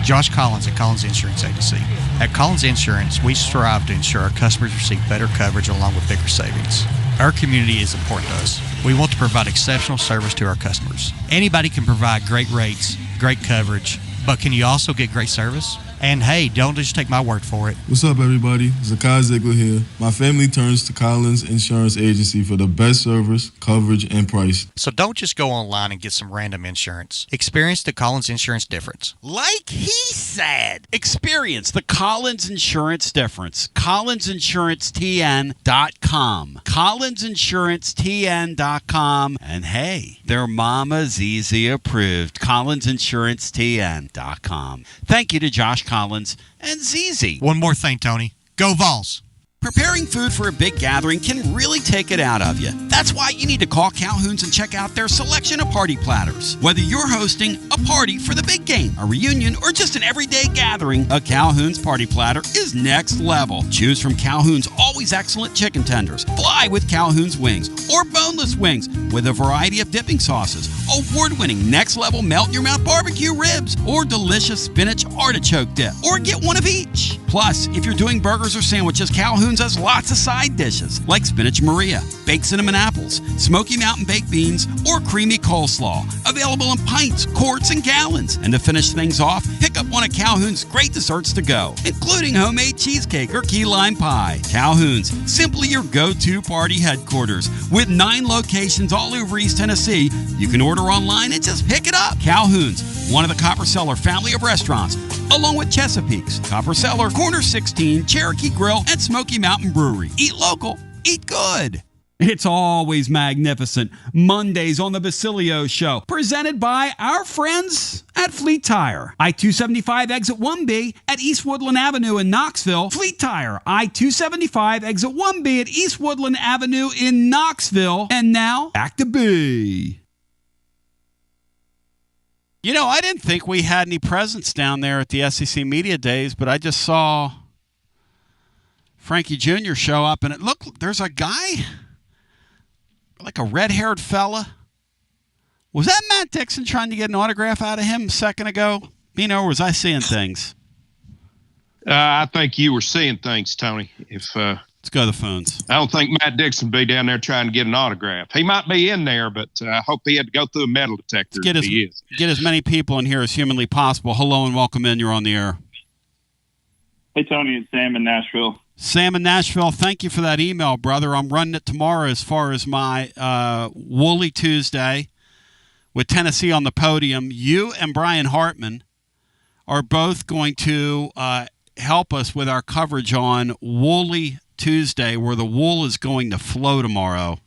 Josh Collins at Collins Insurance Agency. At Collins Insurance, we strive to ensure our customers receive better coverage along with bigger savings. Our community is important to us. We want to provide exceptional service to our customers. Anybody can provide great rates, great coverage, but can you also get great service? And hey, don't just take my word for it. What's up, everybody? Zakai Ziegler here. My family turns to Collins Insurance Agency for the best service, coverage, and price. So don't just go online and get some random insurance. Experience the Collins Insurance difference. Like he said, experience the Collins Insurance difference. CollinsInsuranceTN.com. CollinsInsuranceTN.com. And hey, their Mama Zizi approved. CollinsInsuranceTN.com. Thank you to Josh Collins and Zizi. One more thing, Tony. Go Vols. Preparing food for a big gathering can really take it out of you. That's why you need to call Calhoun's and check out their selection of party platters. Whether you're hosting a party for the big game, a reunion, or just an everyday gathering, a Calhoun's party platter is next level. Choose from Calhoun's always excellent chicken tenders, fly with Calhoun's wings, or boneless wings with a variety of dipping sauces, award-winning next-level melt-in-your-mouth barbecue ribs, or delicious spinach artichoke dip, or get one of each. Plus, if you're doing burgers or sandwiches, Calhoun's has lots of side dishes like spinach Maria, baked cinnamon apples, Smoky Mountain baked beans, or creamy coleslaw. Available in pints, quarts, and gallons. And to finish things off, pick up one of Calhoun's great desserts to go, including homemade cheesecake or key lime pie. Calhoun's, simply your go-to party headquarters. With 9 locations all over East Tennessee, you can order online and just pick it up. Calhoun's, one of the Copper Cellar family of restaurants, along with Chesapeake's, Copper Cellar, Corner 16, Cherokee Grill, and Smoky Mountain Brewery. Eat local, eat good. It's always magnificent. Mondays on the Basilio Show, presented by our friends at Fleet Tire. I-275 exit 1B at East Woodland Avenue in Knoxville. Fleet Tire, I-275 exit 1B at East Woodland Avenue in Knoxville. And now, back to B. You know, I didn't think we had any presence down there at the SEC Media Days, but I just saw Frankie Jr. show up, and it looked, there's a guy, like a red-haired fella. Was that Matt Dixon trying to get an autograph out of him a second ago? Bino, or was I seeing things? I think you were seeing things, Tony. Let's go to the phones. I don't think Matt Dixon be down there trying to get an autograph. He might be in there, but I hope he had to go through a metal detector. Get as many people in here as humanly possible. Hello and welcome in. You're on the air. Hey, Tony. It's Sam in Nashville. Sam in Nashville, thank you for that email, brother. I'm running it tomorrow as far as my Woolly Tuesday with Tennessee on the podium. You and Brian Hartman are both going to help us with our coverage on Woolly Tuesday, where the wool is going to flow tomorrow.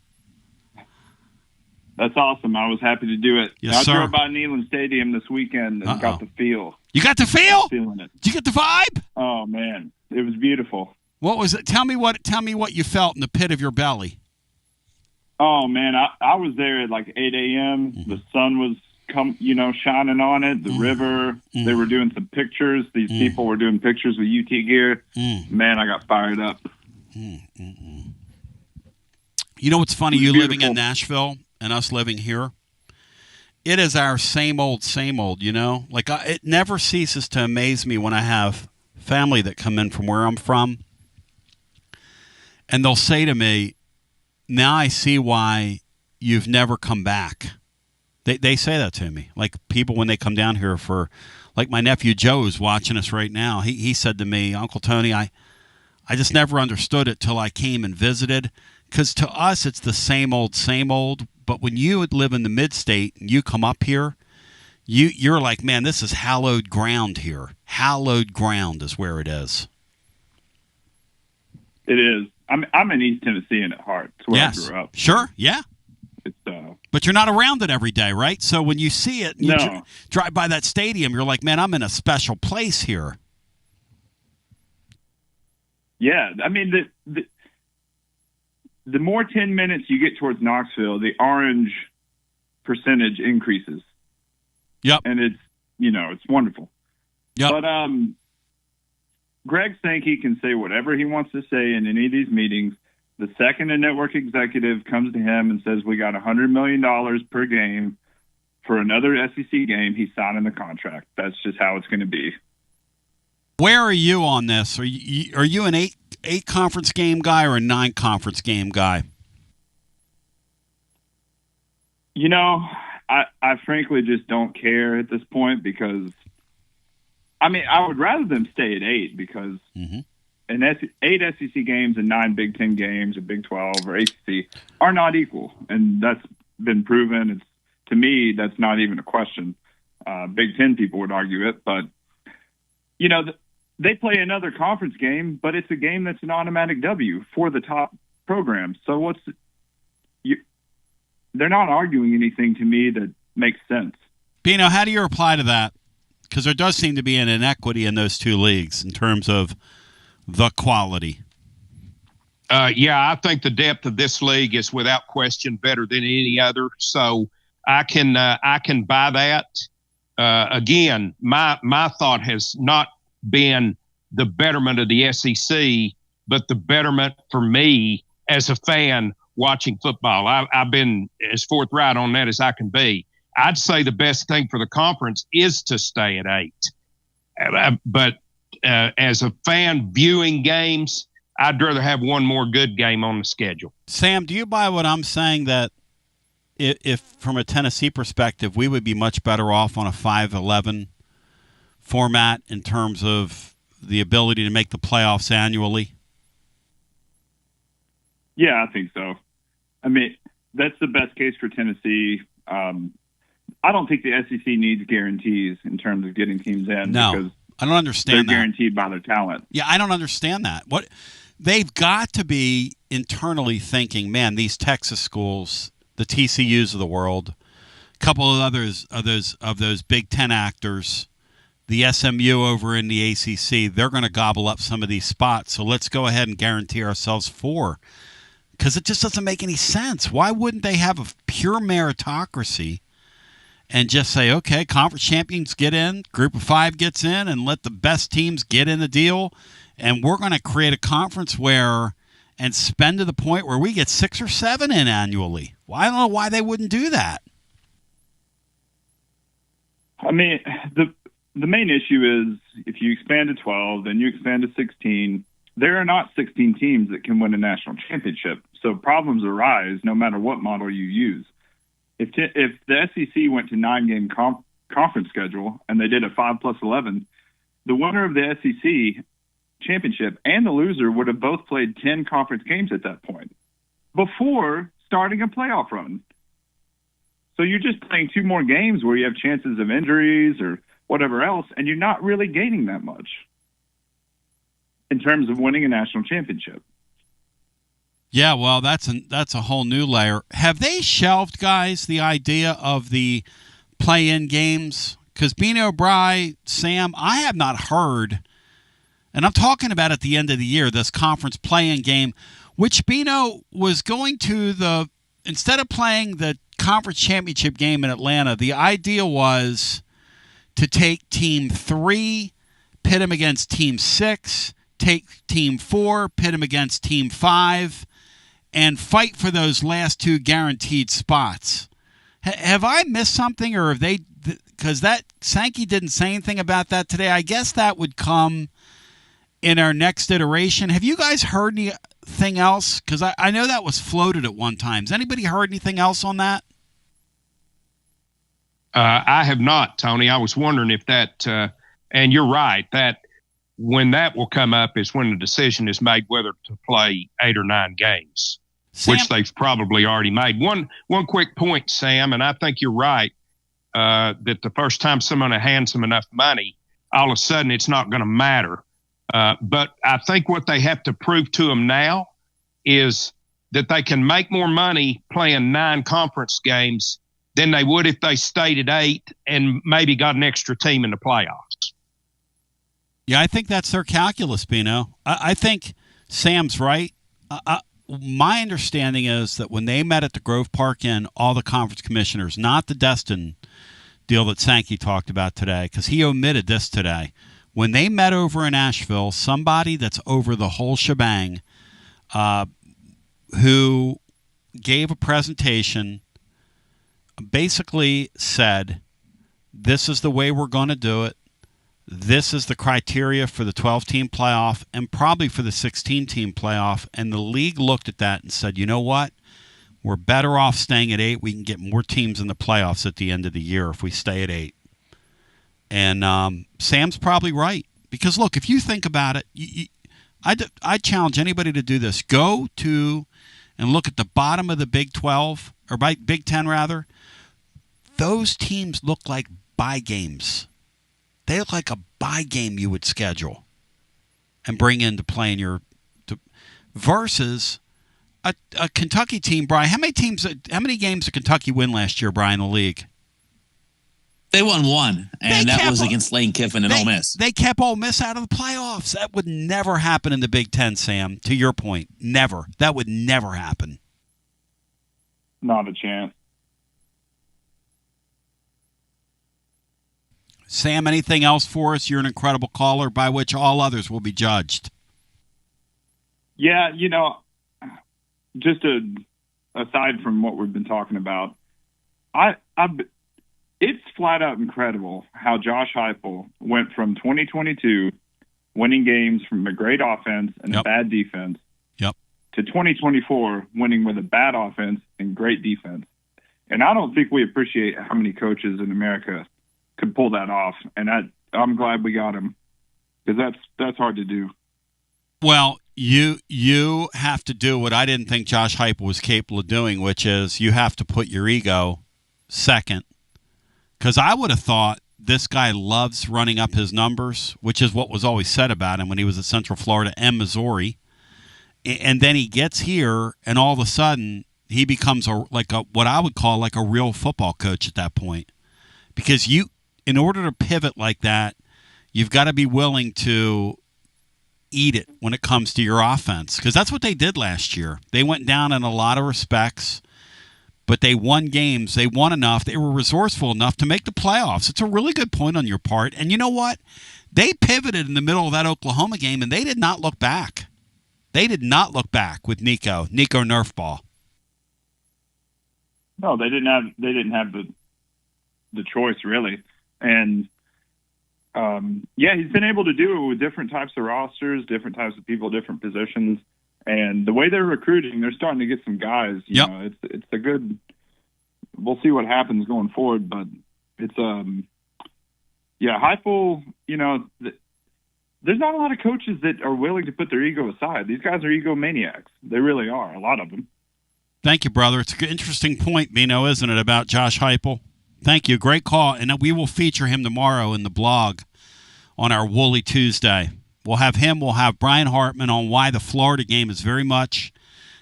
That's awesome. I was happy to do it. Yes, sir. I drove by Neyland Stadium this weekend and got the feel. You got the feel? Feeling it. Did you get the vibe? Oh, man. It was beautiful. What was it? Tell me what you felt in the pit of your belly. Oh, man. I was there at like 8 a.m. Mm-hmm. The sun was shining on it. The river. They were doing some pictures. These people were doing pictures with UT gear. Man, I got fired up. You know what's funny? You living in Nashville and us living here, it is our same old, you know? Like, it never ceases to amaze me when I have family that come in from where I'm from, and they'll say to me, now I see why you've never come back. They say that to me. Like, people when they come down here for, like my nephew Joe is watching us right now. He said to me, Uncle Tony, I just never understood it till I came and visited. Because to us, it's the same old. But when you live in the mid-state and you come up here, you're like, man, this is hallowed ground here. Hallowed ground is where it is. It is. I'm an East Tennessean at heart. It's where I grew up. Sure, yeah. It's, but you're not around it every day, right? So when you see it, and you drive by that stadium, you're like, man, I'm in a special place here. Yeah, I mean, the more 10 minutes you get towards Knoxville, the orange percentage increases. Yep. And it's wonderful. Yep. But Greg Sankey can say whatever he wants to say in any of these meetings. The second a network executive comes to him and says, we got $100 million per game for another SEC game, he's signing the contract. That's just how it's going to be. Where are you on this? Are you an eight conference game guy or a 9 conference game guy? I frankly just don't care at this point because, I mean, I would rather them stay at 8 because 8 SEC games and 9 Big Ten games or Big 12 or ACC are not equal. And that's been proven. To me, that's not even a question. Big Ten people would argue it, but, they play another conference game, but it's a game that's an automatic W for the top programs. So they're not arguing anything to me that makes sense. Bino, how do you reply to that? Because there does seem to be an inequity in those two leagues in terms of the quality. Yeah, I think the depth of this league is without question better than any other. So I can buy that. Again, my thought has not been the betterment of the SEC, but the betterment for me as a fan watching football. I've been as forthright on that as I can be. I'd say the best thing for the conference is to stay at 8. But as a fan viewing games, I'd rather have one more good game on the schedule. Sam, do you buy what I'm saying that if from a Tennessee perspective, we would be much better off on a 5-11 format in terms of the ability to make the playoffs annually? Yeah, I think so. I mean, that's the best case for Tennessee. I don't think the SEC needs guarantees in terms of getting teams in. No, because I don't understand that. They're guaranteed by their talent. Yeah, I don't understand that. What they've got to be internally thinking, man, these Texas schools, the TCUs of the world, a couple of others of those Big Ten actors, the SMU over in the ACC, they're going to gobble up some of these spots. So let's go ahead and guarantee ourselves 4. Because it just doesn't make any sense. Why wouldn't they have a pure meritocracy and just say, okay, conference champions get in, group of 5 gets in, and let the best teams get in the deal, and we're going to create a conference and spend to the point where we get 6 or 7 in annually. Well, I don't know why they wouldn't do that. I mean, the main issue is if you expand to 12, then you expand to 16, there are not 16 teams that can win a national championship. So problems arise no matter what model you use. If the SEC went to 9-game conference schedule and they did a 5+11, the winner of the SEC championship and the loser would have both played 10 conference games at that point before starting a playoff run. So you're just playing 2 more games where you have chances of injuries or whatever else, and you're not really gaining that much in terms of winning a national championship. Yeah, well, that's a whole new layer. Have they shelved, guys, the idea of the play-in games? Because Bino, Bry, Sam, I have not heard, and I'm talking about at the end of the year, this conference play-in game, which Bino was going to instead of playing the conference championship game in Atlanta, the idea was to take Team 3, pit them against Team 6, take Team 4, pit them against Team 5, and fight for those last 2 guaranteed spots. Have I missed something, or have they? Because Sankey didn't say anything about that today. I guess that would come in our next iteration. Have you guys heard anything else? Because I know that was floated at one time. Has anybody heard anything else on that? I have not, Tony. I was wondering if that, and you're right, that when that will come up is when the decision is made whether to play 8 or 9 games, Sam, which they've probably already made. One quick point, Sam, and I think you're right, that the first time someone hands them enough money, all of a sudden it's not going to matter. But I think what they have to prove to them now is that they can make more money playing 9 conference games than they would if they stayed at 8 and maybe got an extra team in the playoffs. Yeah, I think that's their calculus, Bino. I think Sam's right. My understanding is that when they met at the Grove Park Inn, all the conference commissioners, not the Destin deal that Sankey talked about today, because he omitted this today. When they met over in Asheville, somebody that's over the whole shebang who gave a presentation basically said, this is the way we're going to do it. This is the criteria for the 12-team playoff and probably for the 16-team playoff. And the league looked at that and said, you know what? We're better off staying at 8. We can get more teams in the playoffs at the end of the year if we stay at 8. And Sam's probably right. Because, look, if you think about it, I challenge anybody to do this. Go to and look at the bottom of the Big 12, or Big 10 rather. Those teams look like bye games. They look like a bye game you would schedule and bring in to play in your versus a Kentucky team. Brian, how many games did Kentucky win last year, Brian, in the league? They won one, and that was against Lane Kiffin and Ole Miss. They kept Ole Miss out of the playoffs. That would never happen in the Big Ten, Sam, to your point. Never. That would never happen. Not a chance. Sam, anything else for us? You're an incredible caller by which all others will be judged. Yeah, just aside from what we've been talking about, it's flat out incredible how Josh Heupel went from 2022 winning games from a great offense and a bad defense to 2024 winning with a bad offense and great defense. And I don't think we appreciate how many coaches in America could pull that off, and I'm glad we got him, because that's hard to do. Well, you have to do what I didn't think Josh Heupel was capable of doing, which is you have to put your ego second, because I would have thought this guy loves running up his numbers, which is what was always said about him when he was at Central Florida and Missouri, and then he gets here, and all of a sudden he becomes what I would call like a real football coach at that point, because in order to pivot like that, you've got to be willing to eat it when it comes to your offense, because that's what they did last year. They went down in a lot of respects, but they won games. They won enough. They were resourceful enough to make the playoffs. It's a really good point on your part. And you know what? They pivoted in the middle of that Oklahoma game, and they did not look back. They did not look back with Nico Nerfball. No, they didn't have the choice, really. And he's been able to do it with different types of rosters, different types of people, different positions. And the way they're recruiting, they're starting to get some guys. You know, it's a good. We'll see what happens going forward, but it's Heupel. There's not a lot of coaches that are willing to put their ego aside. These guys are egomaniacs. They really are. A lot of them. Thank you, brother. It's an interesting point, Bino, isn't it, about Josh Heupel? Thank you. Great call. And we will feature him tomorrow in the blog on our Woolly Tuesday. We'll have him. We'll have Brian Hartman on why the Florida game is very much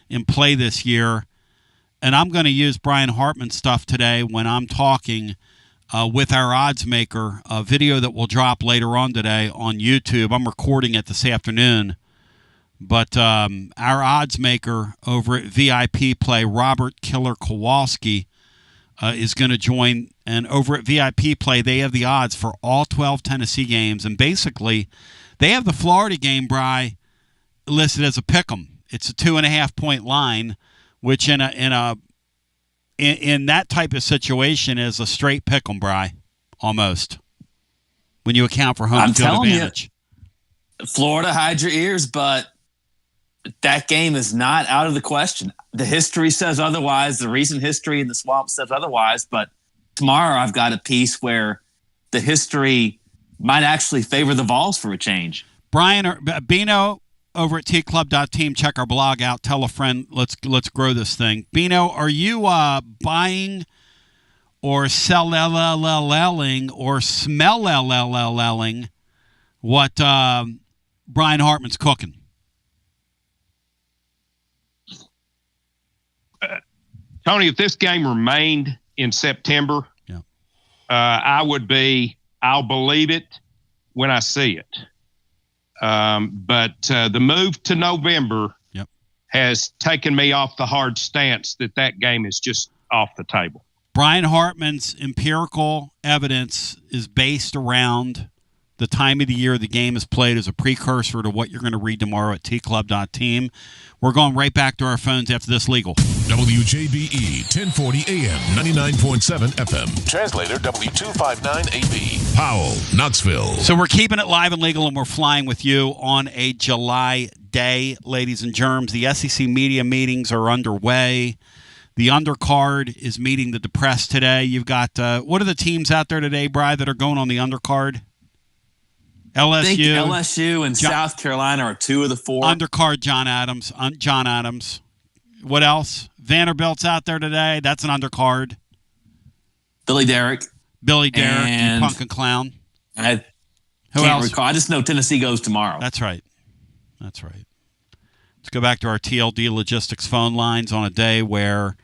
in play this year. And I'm going to use Brian Hartman's stuff today when I'm talking with our odds maker, a video that will drop later on today on YouTube. I'm recording it this afternoon. But our odds maker over at VIP Play, Robert Killer Kowalski, is going to join. And over at VIP Play, they have the odds for all 12 Tennessee games. And basically, they have the Florida game, Bri, listed as a pick'em. It's a 2.5-point line, which in that type of situation is a straight pick'em, Bri, almost, when you account for home field advantage. Florida, hide your ears, but that game is not out of the question. The history says otherwise. The recent history in the swamp says otherwise. But tomorrow I've got a piece where the history might actually favor the Vols for a change. Brian or Bino over at tclub.team. Check our blog out. Tell a friend. Let's grow this thing. Bino, are you buying or sell-ing or smell-ing what Brian Hartman's cooking? Tony, if this game remained in September, I'll believe it when I see it. But the move to November has taken me off the hard stance that game is just off the table. Brian Hartman's empirical evidence is based around the time of the year the game is played as a precursor to what you're going to read tomorrow at tclub.team. We're going right back to our phones after this legal. WJBE 1040 AM, 99.7 FM. Translator W259AB. Powell, Knoxville. So we're keeping it live and legal, and we're flying with you on a July day, ladies and germs. The SEC media meetings are underway. The undercard is meeting the depressed today. You've got, what are the teams out there today, Bri, that are going on the undercard? LSU. I think LSU and South Carolina are two of the four. Undercard, John Adams. What else? Vanderbilt's out there today. That's an undercard. Billy Derrick, you punk and clown. I can't recall. I just know Tennessee goes tomorrow. That's right. Let's go back to our TLD Logistics phone lines on a day where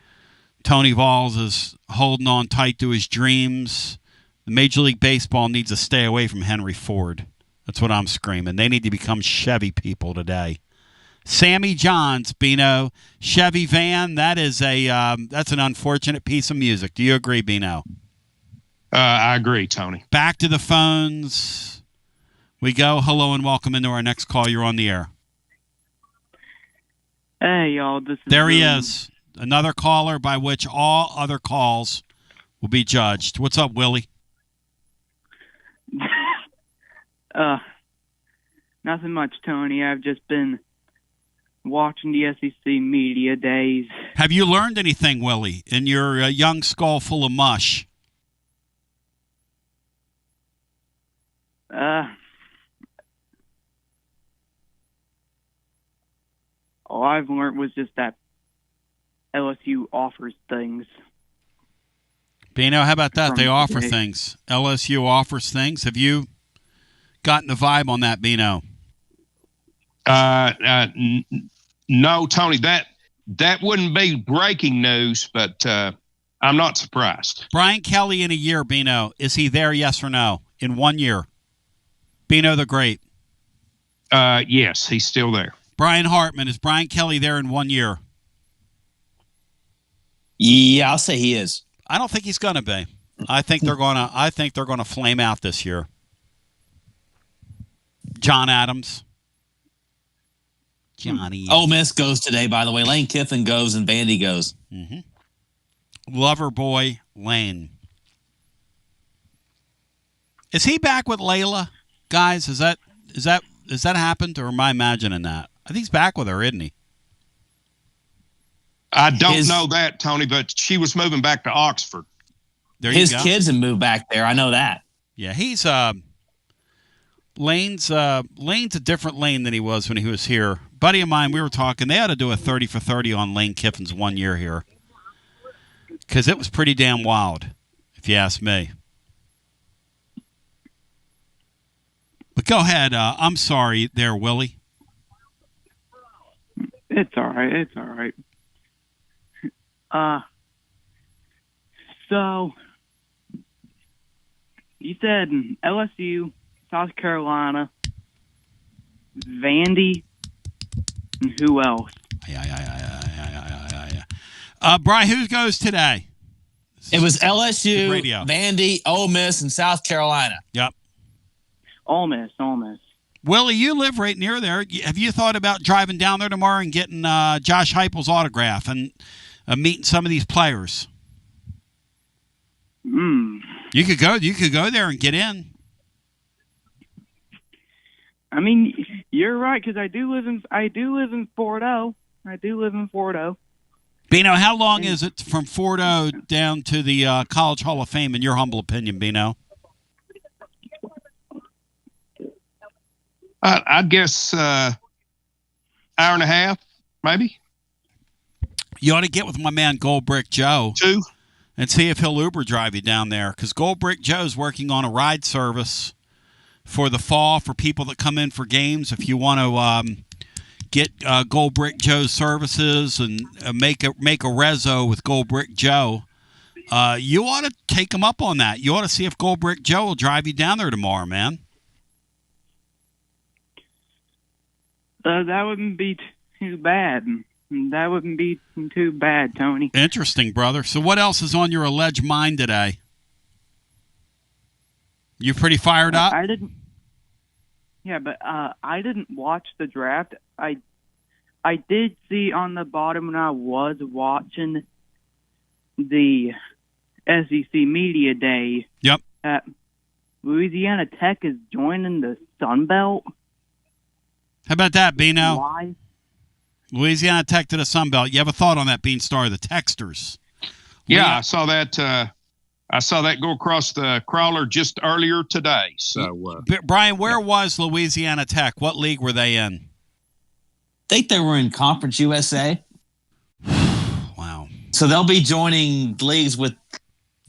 Tony Valls is holding on tight to his dreams. The Major League Baseball needs to stay away from Henry Ford. That's what I'm screaming. They need to become Chevy people today. Sammy Johns, Bino, Chevy van. That's an unfortunate piece of music. Do you agree, Bino? I agree, Tony. Back to the phones we go. Hello and welcome into our next call. You're on the air. Hey, y'all. There he is. Another caller by which all other calls will be judged. What's up, Willie? Nothing much, Tony. I've just been watching the SEC media days. Have you learned anything, Willie, in your young skull full of mush? All I've learned was just that LSU offers things. Bino, how about that? They offer things. LSU offers things. Have you gotten the vibe on that, Bino? No, Tony, that wouldn't be breaking news, but I'm not surprised. Brian Kelly in a year, Bino, is he there, yes or no? In 1 year? Bino the Great. Yes, he's still there. Brian Hartman, is Brian Kelly there in 1 year? Yeah, I'll say he is. I don't think he's going to be. I think they're going to flame out this year. John Adams. Johnny. Ole Miss goes today, by the way. Lane Kiffin goes and Vandy goes. Mm-hmm. Lover boy Lane. Is he back with Layla? Guys, has that happened, or am I imagining that? I think he's back with her, isn't he? I don't know that, Tony, but she was moving back to Oxford. His kids have moved back there. I know that. Yeah, he's Lane's a different Lane than he was when he was here. Buddy of mine, we were talking, they ought to do a 30 for 30 on Lane Kiffin's 1 year here. Because it was pretty damn wild, if you ask me. But go ahead. I'm sorry there, Willie. It's all right. So, you said LSU, South Carolina, Vandy, and who else? Brian, who goes today? It was LSU, Vandy, Ole Miss, and South Carolina. Yep. Ole Miss. Willie, you live right near there. Have you thought about driving down there tomorrow and getting Josh Heupel's autograph and meeting some of these players? You could go there and get in. I mean, you're right, because I do live in Fordo. Bino, how long is it from Fordo down to the College Hall of Fame, in your humble opinion, Bino? I'd guess hour and a half, maybe. You ought to get with my man Gold Brick Joe. 2. And see if he'll Uber drive you down there, because Gold Brick Joe's working on a ride service for the fall for people that come in for games. If you want to get Gold Brick Joe's services and make a rezo with Gold Brick Joe, you ought to take him up on that. You ought to see if Gold Brick Joe will drive you down there tomorrow, man. That wouldn't be too bad. That wouldn't be too bad, Tony. Interesting, brother. So what else is on your alleged mind today? You pretty fired up? I didn't. Yeah, but I didn't watch the draft. I did see on the bottom when I was watching the SEC Media Day. Yep. That Louisiana Tech is joining the Sun Belt. How about that, Bino? Why? Louisiana Tech to the Sun Belt. You have a thought on that, Beanstar? The Texters. Yeah, I saw that. I saw that go across the crawler just earlier today. So, Brian, where was Louisiana Tech? What league were they in? I think they were in Conference USA. Wow. So they'll be joining leagues with,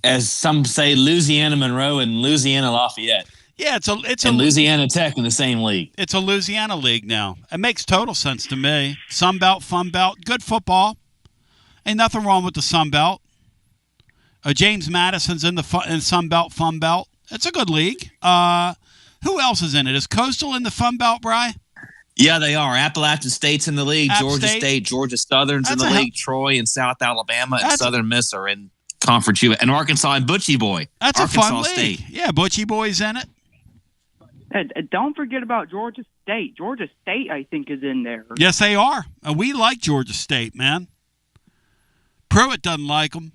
as some say, Louisiana Monroe and Louisiana Lafayette. Yeah, it's and Louisiana Tech in the same league. It's a Louisiana league now. It makes total sense to me. Sun Belt, Fun Belt, good football. Ain't nothing wrong with the Sun Belt. James Madison's in the Sun Belt, Fun Belt. It's a good league. Who else is in it? Is Coastal in the Fun Belt, Bri? Yeah, they are. Appalachian State's in the league. App Georgia State, Georgia Southern's in the league. Troy and South Alabama and Southern Miss are in Conference U. And Arkansas and Butchie Boy. That's Arkansas a fun league. State. Yeah, Butchie Boy's in it. Don't forget about Georgia State. Georgia State, I think, is in there. Yes, they are. We like Georgia State, man. Pruitt doesn't like them.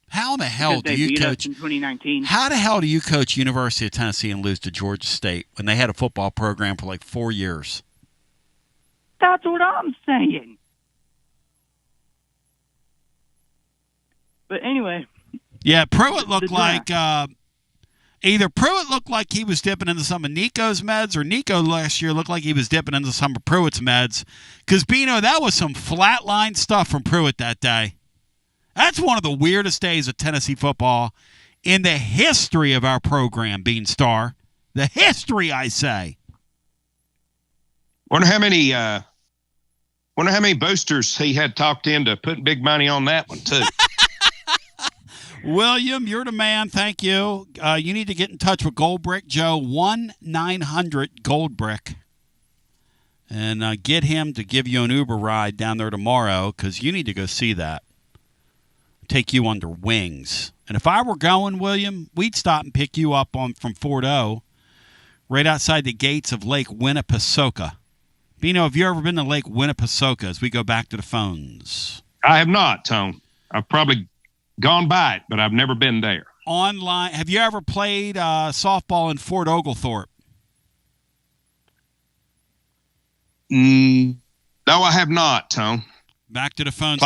How the hell do you coach? In 2019. How the hell do you coach University of Tennessee and lose to Georgia State when they had a football program for like 4 years? That's what I'm saying. But anyway. Yeah, Pruitt looked like either Pruitt looked like he was dipping into some of Nico's meds, or Nico last year looked like he was dipping into some of Pruitt's meds. Because, Bino, that was some flatline stuff from Pruitt that day. That's one of the weirdest days of Tennessee football in the history of our program, Beanstar. The history, I say. Wonder how many boosters he had talked into putting big money on that one, too. William, you're the man. Thank you. You need to get in touch with Goldbrick Joe, 1-900-GOLDBRICK, and get him to give you an Uber ride down there tomorrow, because you need to go see that. Take you under wings. And if I were going, William, we'd stop and pick you up from Fort O, right outside the gates of Lake Winnipesaukee. Bino, have you ever been to Lake Winnipesaukee as we go back to the phones? I have not, Tone. I've probably gone by it, but I've never been there. Online, have you ever played softball in Fort Oglethorpe? No, I have not, Tone. Back to the phones.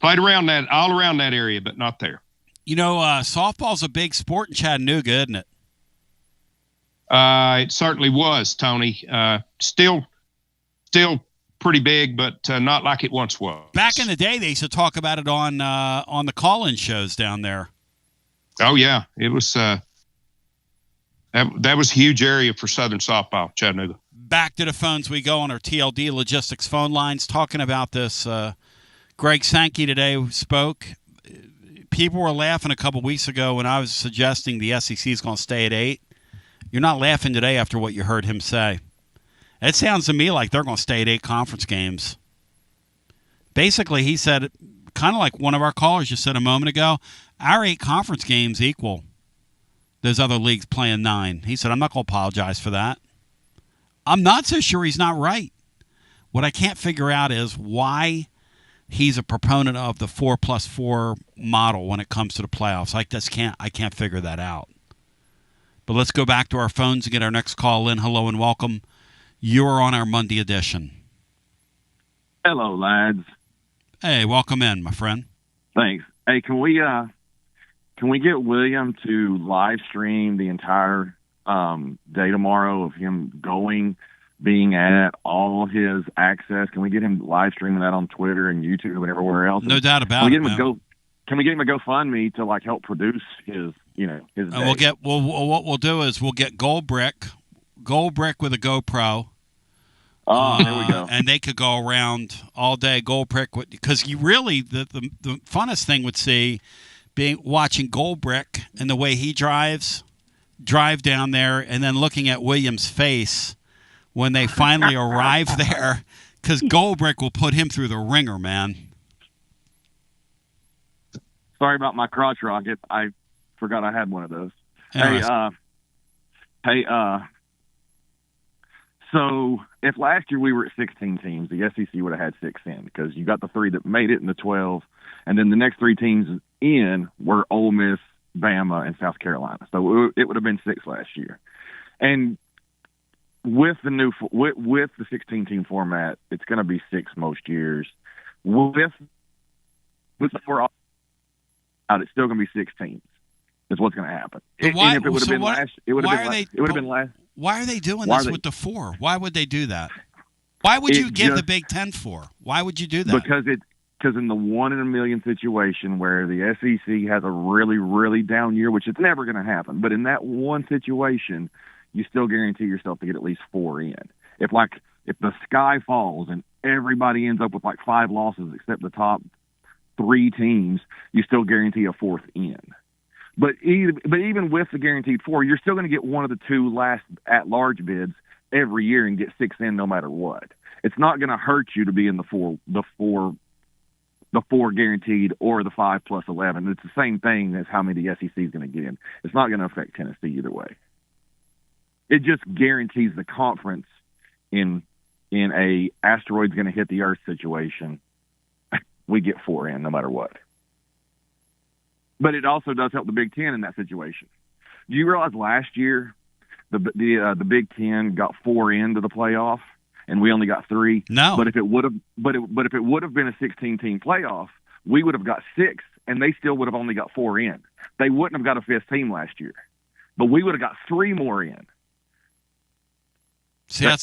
Played around that, all around that area, but not there. You know, softball's a big sport in Chattanooga, isn't it? It certainly was, Tony. Still pretty big, but not like it once was. Back in the day, they used to talk about it on the call-in shows down there. Oh yeah, it was. That was a huge area for Southern softball, Chattanooga. Back to the phones we go on our TLD Logistics phone lines, talking about this. Greg Sankey today spoke. People were laughing a couple weeks ago when I was suggesting the SEC is going to stay at 8. You're not laughing today after what you heard him say. It sounds to me like they're going to stay at 8 conference games. Basically, he said, kind of like one of our callers just said a moment ago, our 8 conference games equal those other leagues playing 9. He said, I'm not going to apologize for that. I'm not so sure he's not right. What I can't figure out is why he's a proponent of the 4+4 model when it comes to the playoffs. I can't figure that out. But let's go back to our phones and get our next call in. Hello and welcome. You're on our Monday edition. Hello, lads. Hey, welcome in, my friend. Thanks. Hey, can we get William to live stream the entire day tomorrow of him being at all his access? Can we get him live streaming that on Twitter and YouTube and everywhere else? No doubt about it. Can we get him a GoFundMe to help produce his day? What we'll do is we'll get Goldbrick with a GoPro. Oh, there we go. And they could go around all day, Goldbrick, because you really the funnest thing would see being watching Goldbrick and the way he drive down there, and then looking at William's face when they finally arrive there, because Goldbrick will put him through the ringer, man. Sorry about my crotch rocket. I forgot I had one of those. So if last year we were at 16 teams, the SEC would have had 6 in, because you got the 3 that made it in the 12, and then the next 3 teams in were Ole Miss, Bama, and South Carolina. So it would have been 6 last year. And with the with the 16-team format, it's going to be 6 most years. With the 4 out, it's still going to be 6 teams. Is what's going to happen. And if it would have been last, it would have been last. Why are they doing this with the 4? Why would they do that? Why would you give the Big Ten 4? Why would you do that? Because in the 1 in a million situation where the SEC has a really, really down year, which it's never going to happen, but in that one situation, you still guarantee yourself to get at least 4 in. If the sky falls and everybody ends up with 5 losses except the top 3 teams, you still guarantee a 4th in. But even with the guaranteed 4, you're still going to get one of the 2 last at-large bids every year and get 6 in no matter what. It's not going to hurt you to be in the 4 guaranteed or the 5 plus 11. It's the same thing as how many the SEC is going to get in. It's not going to affect Tennessee either way. It just guarantees the conference in a asteroid's going to hit the Earth situation. We get 4 in no matter what. But it also does help the Big Ten in that situation. Do you realize last year the Big Ten got 4 into the playoff and we only got 3? No. But if it would have been a 16-team playoff, we would have got 6, and they still would have only got 4 in. They wouldn't have got a 5th team last year, but we would have got 3 more in. See, I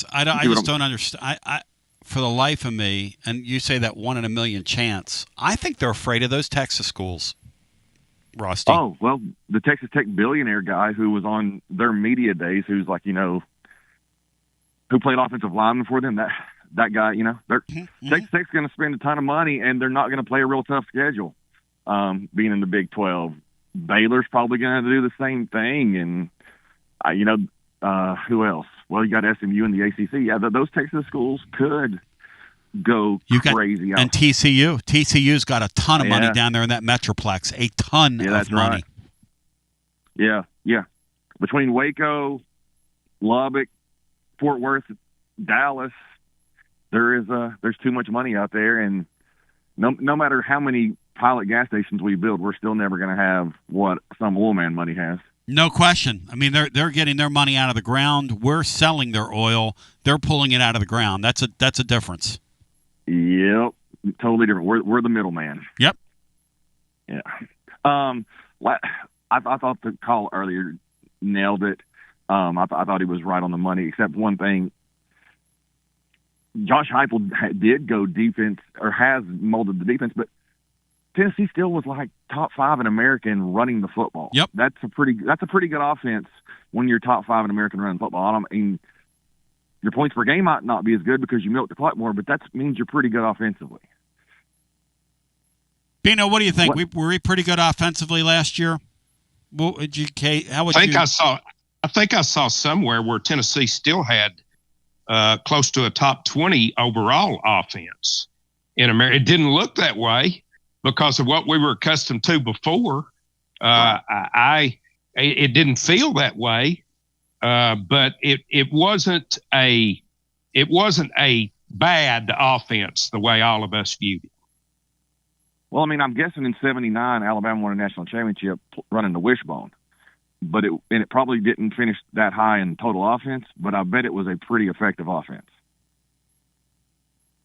just don't understand. I for the life of me, and you say that 1 in a million chance, I think they're afraid of those Texas schools. Rusty. Oh, well, the Texas Tech billionaire guy who was on their media days, who's who played offensive lineman for them, that guy, Texas Tech's going to spend a ton of money, and they're not going to play a real tough schedule, being in the Big 12. Baylor's probably going to do the same thing, and, who else? Well, you got SMU and the ACC. Yeah, those Texas schools could go crazy. And TCU. TCU's got a ton of money down there in that Metroplex. A ton of money. Right. Yeah. Between Waco, Lubbock, Fort Worth, Dallas, there's too much money out there, and no matter how many pilot gas stations we build, we're still never going to have what some oil man money has. No question. I mean, they're getting their money out of the ground. We're selling their oil. They're pulling it out of the ground. That's a difference. Yep, totally different. We're the middleman. Yep. Yeah. I thought the call earlier nailed it. I thought he was right on the money, except one thing. Josh Heupel did go defense, or has molded the defense, but Tennessee still was top 5 in America in running the football. Yep. That's a pretty good offense when you're top 5 in American running football. Your points per game might not be as good because you milk the clock more, but that means you're pretty good offensively. Bino, what do you think? Were we pretty good offensively last year? I think I saw somewhere where Tennessee still had close to a top 20 overall offense in America. It didn't look that way because of what we were accustomed to before. It didn't feel that way. But it wasn't a bad offense the way all of us viewed it. Well, I'm guessing in '79 Alabama won a national championship running the wishbone, but it probably didn't finish that high in total offense. But I bet it was a pretty effective offense.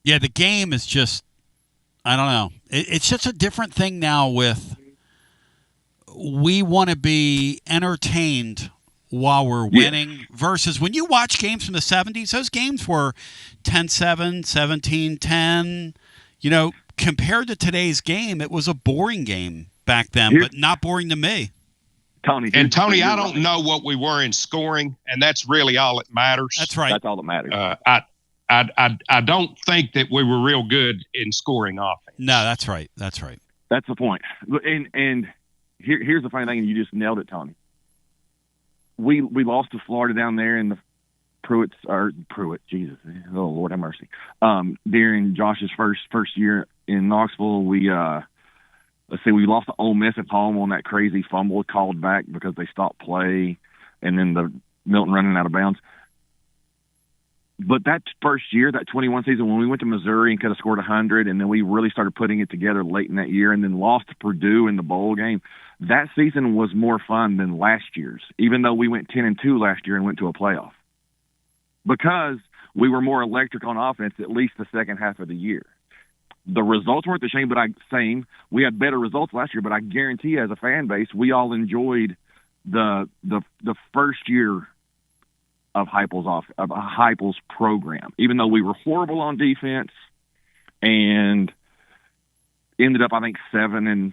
Yeah, the game is just, I don't know. It's just a different thing now. We want to be entertained while we're winning versus when you watch games from the 70s, those games were 10-7, 17-10. Compared to today's game, it was a boring game back then, but not boring to me. Tony, I don't know what we were in scoring, and that's really all that matters. That's right. That's all that matters. I don't think that we were real good in scoring offense. No, that's right. That's the point. And here's the funny thing, and you just nailed it, Tony. We lost to Florida down there in the Jesus, oh Lord have mercy. During Josh's first year in Knoxville, we lost to Ole Miss at home on that crazy fumble called back because they stopped play, and then the Milton running out of bounds. But that first year, that 21 season, when we went to Missouri and could have scored 100, and then we really started putting it together late in that year, and then lost to Purdue in the bowl game, that season was more fun than last year's, even though we went 10-2 last year and went to a playoff, because we were more electric on offense at least the second half of the year. The results weren't the same. We had better results last year, but I guarantee you, as a fan base, we all enjoyed the first year of Heupel's program, even though we were horrible on defense and ended up, I think, 7-6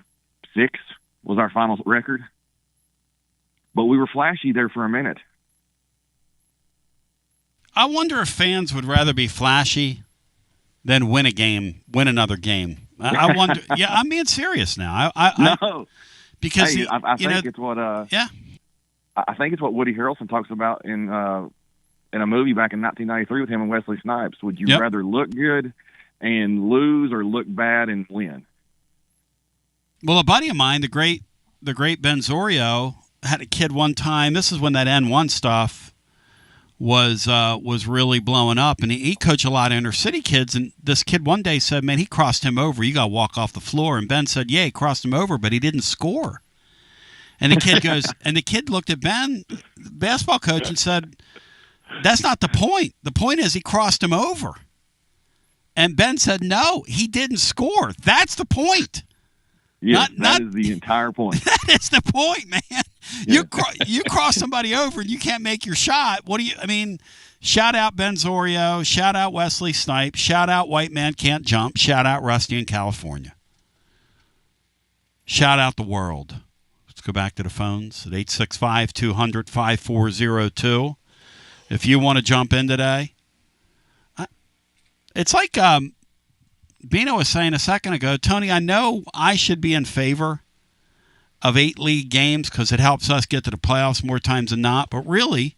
was our final record. But we were flashy there for a minute. I wonder if fans would rather be flashy than win another game. I wonder. Yeah, I'm being serious now. No, because I think it's what. Yeah, I think it's what Woody Harrelson talks about in a movie back in 1993 with him and Wesley Snipes. Would you rather look good and lose, or look bad and win? Well, a buddy of mine, the great Ben Zorio, had a kid one time. This is when that N1 stuff was really blowing up, and he coached a lot of inner city kids, and this kid one day said, man, he crossed him over, you got to walk off the floor. And Ben said, yeah, he crossed him over, but he didn't score. And the kid goes, and the kid looked at Ben, the basketball coach, and said, that's not the point. The point is he crossed him over. And Ben said, no, he didn't score. That's the point. Yes, that is the entire point. That is the point, man. You cross somebody over and you can't make your shot. Shout out Ben Zorio. Shout out Wesley Snipes. Shout out White Man Can't Jump. Shout out Rusty in California. Shout out the world. Let's go back to the phones at 865-200-5402. If you want to jump in today. It's like Bino was saying a second ago, Tony, I know I should be in favor of 8 league games because it helps us get to the playoffs more times than not. But really,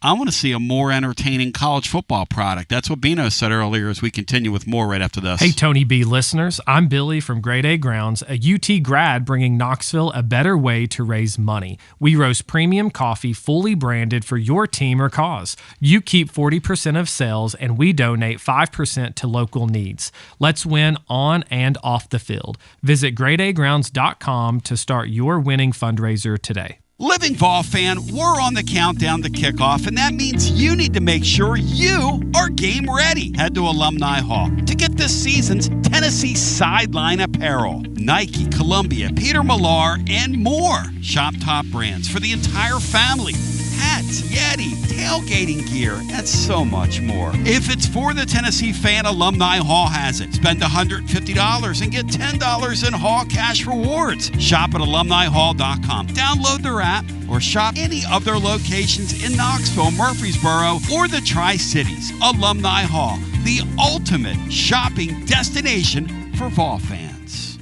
I want to see a more entertaining college football product. That's what Bino said earlier as we continue with more right after this. Hey, Tony B listeners. I'm Billy from Grade A Grounds, a UT grad bringing Knoxville a better way to raise money. We roast premium coffee fully branded for your team or cause. You keep 40% of sales, and we donate 5% to local needs. Let's win on and off the field. Visit gradeagrounds.com to start your winning fundraiser today. Living Vol fan, we're on the countdown to kickoff, and that means you need to make sure you are game ready. Head to Alumni Hall to get this season's Tennessee sideline apparel. Nike, Columbia, Peter Millar, and more. Shop top brands for the entire family. Hats, Yeti, tailgating gear, and so much more. If it's for the Tennessee fan, Alumni Hall has it. Spend $150 and get $10 in Hall cash rewards. Shop at alumnihall.com. Download their app or shop any of their locations in Knoxville, Murfreesboro, or the Tri-Cities. Alumni Hall, the ultimate shopping destination for Vol fans.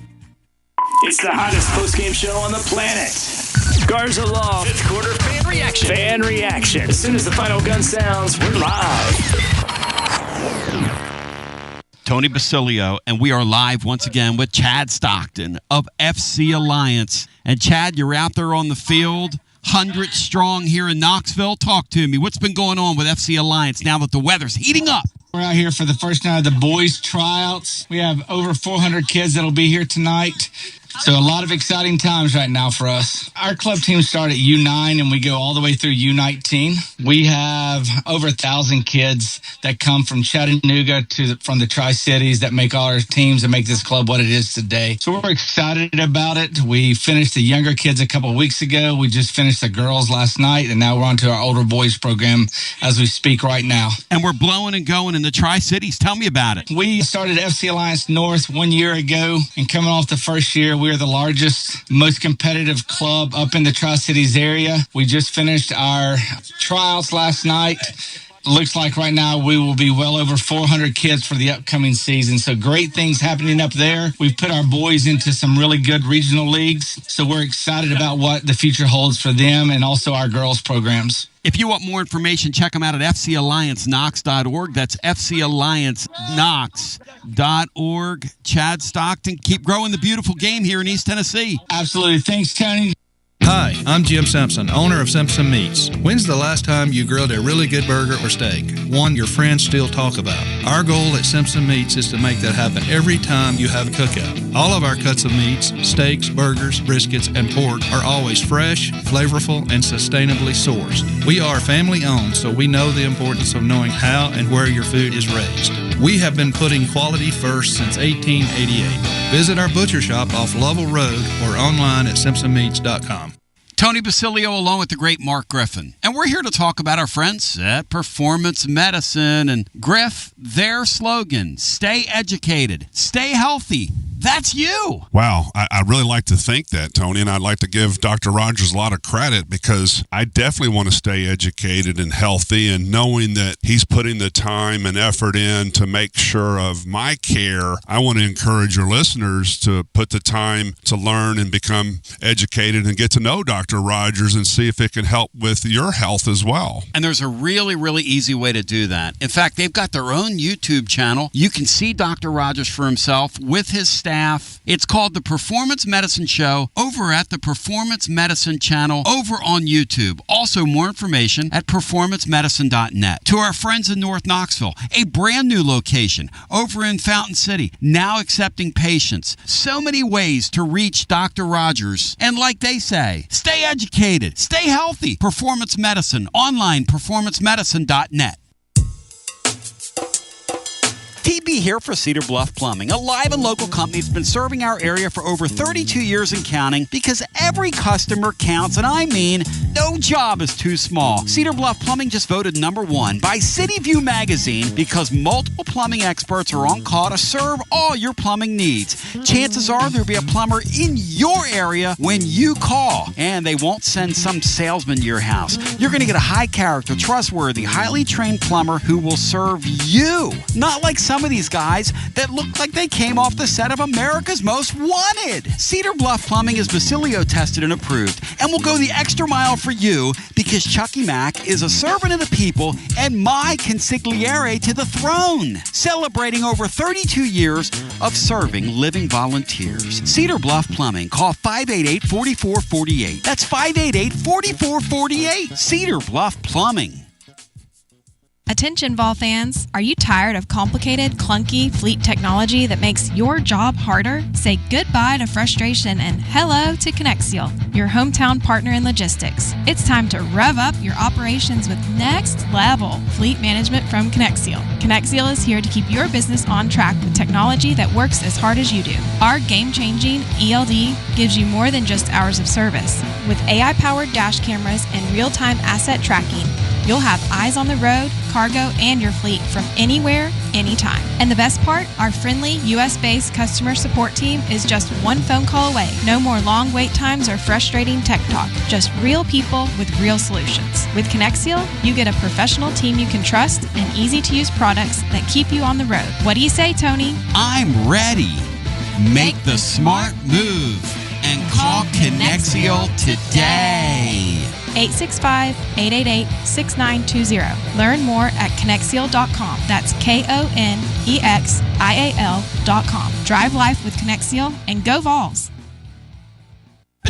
It's the hottest post-game show on the planet. Garza Law. Fifth quarter fan reaction. Fan reaction. As soon as the final gun sounds, we're live. Tony Basilio, and we are live once again with Chad Stockton of FC Alliance. And Chad, you're out there on the field, 100 strong here in Knoxville. Talk to me. What's been going on with FC Alliance now that the weather's heating up? We're out here for the first night of the boys' tryouts. We have over 400 kids that'll be here tonight. So a lot of exciting times right now for us. Our club team start at U9 and we go all the way through U19. We have over 1,000 kids that come from Chattanooga from the Tri-Cities that make all our teams and make this club what it is today. So we're excited about it. We finished the younger kids a couple of weeks ago. We just finished the girls last night, and now we're on to our older boys program as we speak right now. And we're blowing and going in the Tri-Cities. Tell me about it. We started FC Alliance North 1 year ago, and coming off the first year, we are the largest, most competitive club up in the Tri-Cities area. We just finished our tryouts last night, looks like right now we will be well over 400 kids for the upcoming season. So great things happening up there. We've put our boys into some really good regional leagues. So we're excited about what the future holds for them and also our girls programs. If you want more information, check them out at fcallianceknox.org. That's fcallianceknox.org. Chad Stockton, keep growing the beautiful game here in East Tennessee. Absolutely. Thanks, Tony. Hi, I'm Jim Simpson, owner of Simpson Meats. When's the last time you grilled a really good burger or steak? One your friends still talk about. Our goal at Simpson Meats is to make that happen every time you have a cookout. All of our cuts of meats, steaks, burgers, briskets, and pork are always fresh, flavorful, and sustainably sourced. We are family owned, so we know the importance of knowing how and where your food is raised. We have been putting quality first since 1888. Visit our butcher shop off Lovell Road or online at simpsonmeats.com. Tony Basilio along with the great Mark Griffin. And we're here to talk about our friends at Performance Medicine. And Griff, their slogan, stay educated, stay healthy. That's you. Wow. I really like to think that, Tony, and I'd like to give Dr. Rogers a lot of credit because I definitely want to stay educated and healthy, and knowing that he's putting the time and effort in to make sure of my care, I want to encourage your listeners to put the time to learn and become educated and get to know Dr. Rogers and see if it can help with your health as well. And there's a really, really easy way to do that. In fact, they've got their own YouTube channel. You can see Dr. Rogers for himself with his staff. It's called The Performance Medicine Show over at the Performance Medicine channel over on YouTube. Also, more information at performancemedicine.net. To our friends in North Knoxville, a brand new location over in Fountain City, now accepting patients. So many ways to reach Dr. Rogers. And like they say, stay educated, stay healthy. Performance Medicine, online, performancemedicine.net. TB here for Cedar Bluff Plumbing, a live and local company that's been serving our area for over 32 years and counting, because every customer counts, and I mean no job is too small. Cedar Bluff Plumbing just voted #1 by City View magazine because multiple plumbing experts are on call to serve all your plumbing needs. Chances are there'll be a plumber in your area when you call, and they won't send some salesman to your house. You're going to get a high character, trustworthy, highly trained plumber who will serve you. Not like some of these guys that look like they came off the set of America's Most Wanted. Cedar Bluff Plumbing is Basilio tested and approved and will go the extra mile for you because Chucky Mack is a servant of the people and my consigliere to the throne, celebrating over 32 years of serving living volunteers. Cedar Bluff Plumbing. Call 588-4448. That's 588-4448. Cedar Bluff Plumbing. Attention Vol fans, are you tired of complicated, clunky fleet technology that makes your job harder? Say goodbye to frustration and hello to Connexial, your hometown partner in logistics. It's time to rev up your operations with next level fleet management from Connexial. Connexial is here to keep your business on track with technology that works as hard as you do. Our game-changing ELD gives you more than just hours of service. With AI-powered dash cameras and real-time asset tracking, you'll have eyes on the road, cargo, and your fleet from anywhere, anytime. And the best part, our friendly US-based customer support team is just one phone call away. No more long wait times or frustrating tech talk. Just real people with real solutions. With Connexial, you get a professional team you can trust and easy-to-use products that keep you on the road. What do you say, Tony? I'm ready. Make the smart move and call Connexial today. 865-888-6920. Learn more at Connexial.com. That's Konexial.com. Drive life with Connexial and go Vols.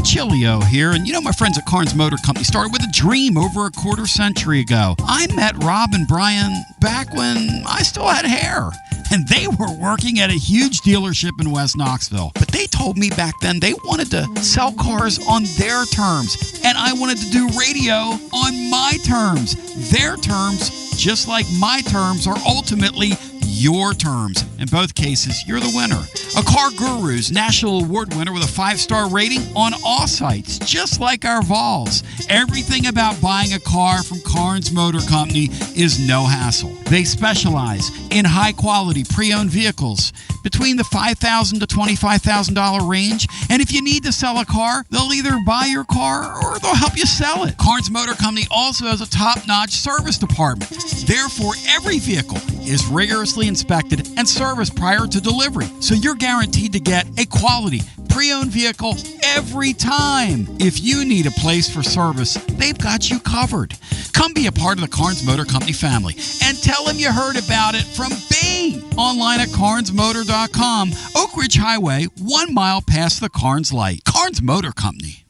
Chilio here, and you know my friends at Carnes Motor Company started with a dream over a quarter century ago. I met Rob and Brian back when I still had hair, and they were working at a huge dealership in West Knoxville. But they told me back then they wanted to sell cars on their terms, and I wanted to do radio on my terms. Their terms, just like my terms, are ultimately your terms. In both cases, you're the winner. A Car Guru's National Award winner with a 5-star rating on all sites, just like our Vols. Everything about buying a car from Carnes Motor Company is no hassle. They specialize in high-quality pre-owned vehicles between the $5,000 to $25,000 range. And if you need to sell a car, they'll either buy your car or they'll help you sell it. Carnes Motor Company also has a top-notch service department. Therefore, every vehicle is rigorously inspected and serviced prior to delivery. So you're guaranteed to get a quality pre-owned vehicle every time. If you need a place for service, they've got you covered. Come be a part of the Carnes Motor Company family and tell them you heard about it from me. Online at carnesmotor.com, Oak Ridge Highway, 1 mile past the Carnes light. Carnes Motor Company.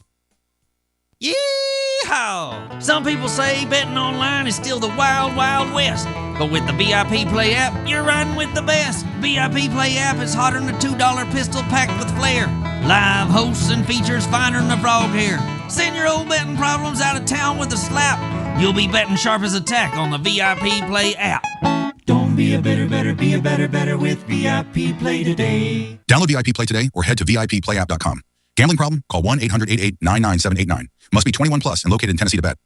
Yeehaw! Some people say betting online is still the wild, wild west. But with the VIP Play app, you're riding with the best. VIP Play app is hotter than a $2 pistol packed with flair. Live hosts and features finer than a frog hair. Send your old betting problems out of town with a slap. You'll be betting sharp as a tack on the VIP Play app. Don't be a better, be a better with VIP Play today. Download VIP Play today or head to VIPPlayApp.com. Gambling problem? Call 1-800-88-99789. Must be 21 plus and located in Tennessee to bet.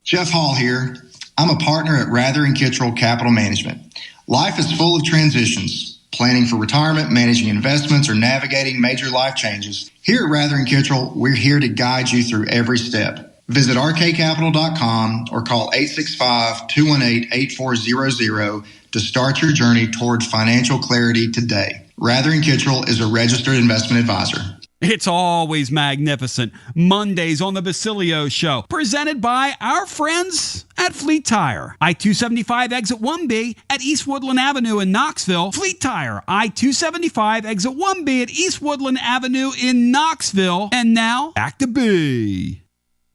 Jeff Hall here. I'm a partner at Rather & Kittrell Capital Management. Life is full of transitions. Planning for retirement, managing investments, or navigating major life changes. Here at Rather & Kittrell, we're here to guide you through every step. Visit rkcapital.com or call 865-218-8400 to start your journey toward financial clarity today. Rather & Kittrell is a registered investment advisor. It's always magnificent. Mondays on the Basilio Show, presented by our friends at Fleet Tire. I-275 exit 1B at East Woodland Avenue in Knoxville. Fleet Tire, I-275 exit 1B at East Woodland Avenue in Knoxville. And now, back to B.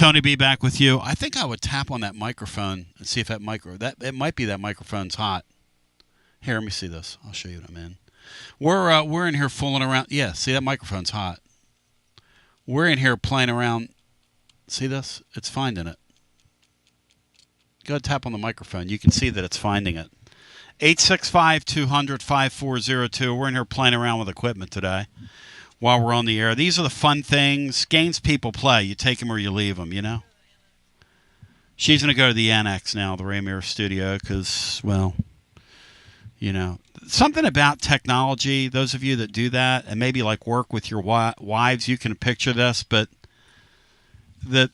Tony B back with you. I think I would tap on that microphone and see if it might be that microphone's hot. Here, let me see this. I'll show you what I'm in. We're in here fooling around. Yeah, see that microphone's hot. We're in here playing around. See this? It's finding it. Go tap on the microphone. You can see that it's finding it. 865-200-5402. We're in here playing around with equipment today while we're on the air. These are the fun things, games people play. You take them or you leave them, you know? She's going to go to the Annex now, the Raymere studio, because, well, you know, something about technology, those of you that do that, and maybe like work with your wives, you can picture this, but the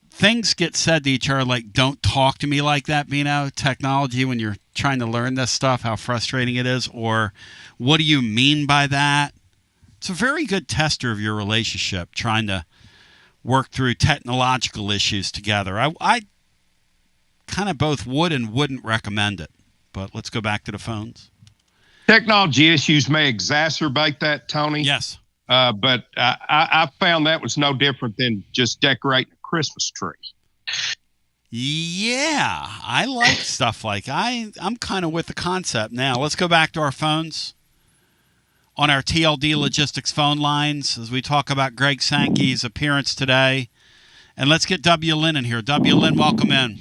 things get said to each other like, don't talk to me like that, you know, technology when you're trying to learn this stuff, how frustrating it is, or what do you mean by that? It's a very good tester of your relationship, trying to work through technological issues together. I kind of both would and wouldn't recommend it, but let's go back to the phones. Technology issues may exacerbate that, Tony. Yes. But I found that was no different than just decorating a Christmas tree. Yeah, I like stuff like I'm kind of with the concept now. Let's go back to our phones. On our TLD Logistics phone lines as we talk about Greg Sankey's appearance today. And let's get W. Lynn in here. W. Lynn, welcome in.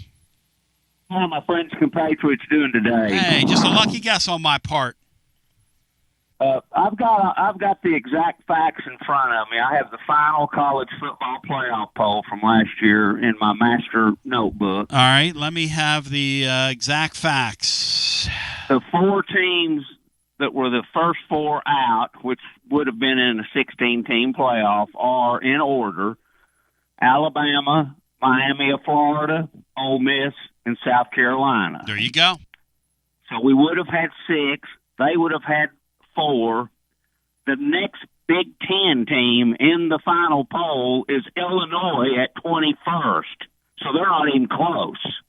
How are my French compatriots doing today? Hey, just a lucky guess on my part. I've got the exact facts in front of me. I have the final college football playoff poll from last year in my master notebook. All right, let me have the exact facts. The 4 teams that were the first 4 out, which would have been in a 16-team playoff, are in order: Alabama, Miami of Florida, Ole Miss, and South Carolina. There you go. So we would have had 6. They would have had 4. The next Big Ten team in the final poll is Illinois at 21st. So they're not even close.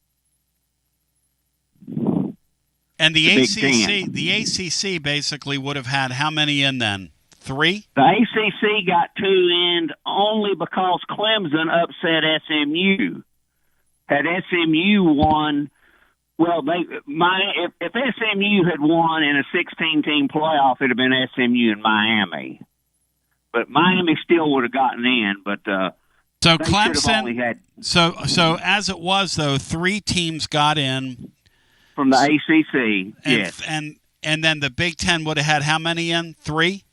And the ACC basically would have had how many in then? 3? The ACC got 2 in only because Clemson upset SMU. Had SMU won, well, if SMU had won in a 16-team playoff, it'd have been SMU and Miami. But Miami still would have gotten in. But so Clemson. So as it was though, 3 teams got in. from the ACC. And, yes, and then the Big Ten would have had how many in? 3?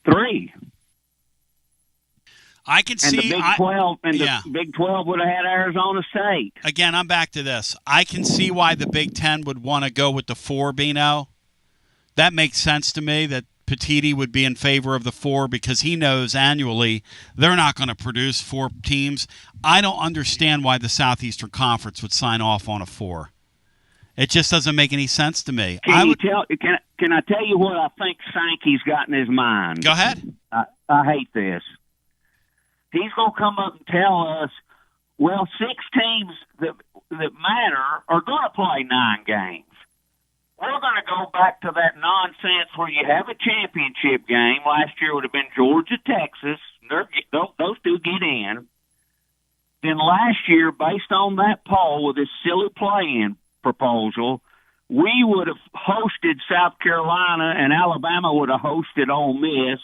3. I can see. And the Big 12 the Big 12 would have had Arizona State. Again, I'm back to this. I can see why the Big Ten would want to go with the 4, Bino. That makes sense to me that Petiti would be in favor of the 4 because he knows annually they're not going to produce 4 teams. I don't understand why the Southeastern Conference would sign off on a 4. It just doesn't make any sense to me. Can I tell you what I think Sankey's got in his mind? Go ahead. I hate this. He's going to come up and tell us, well, 6 teams that matter are going to play 9 games. We're going to go back to that nonsense where you have a championship game. Last year would have been Georgia, Texas. Those 2 get in. Then last year, based on that poll with this silly play-in proposal, we would have hosted South Carolina and Alabama would have hosted Ole Miss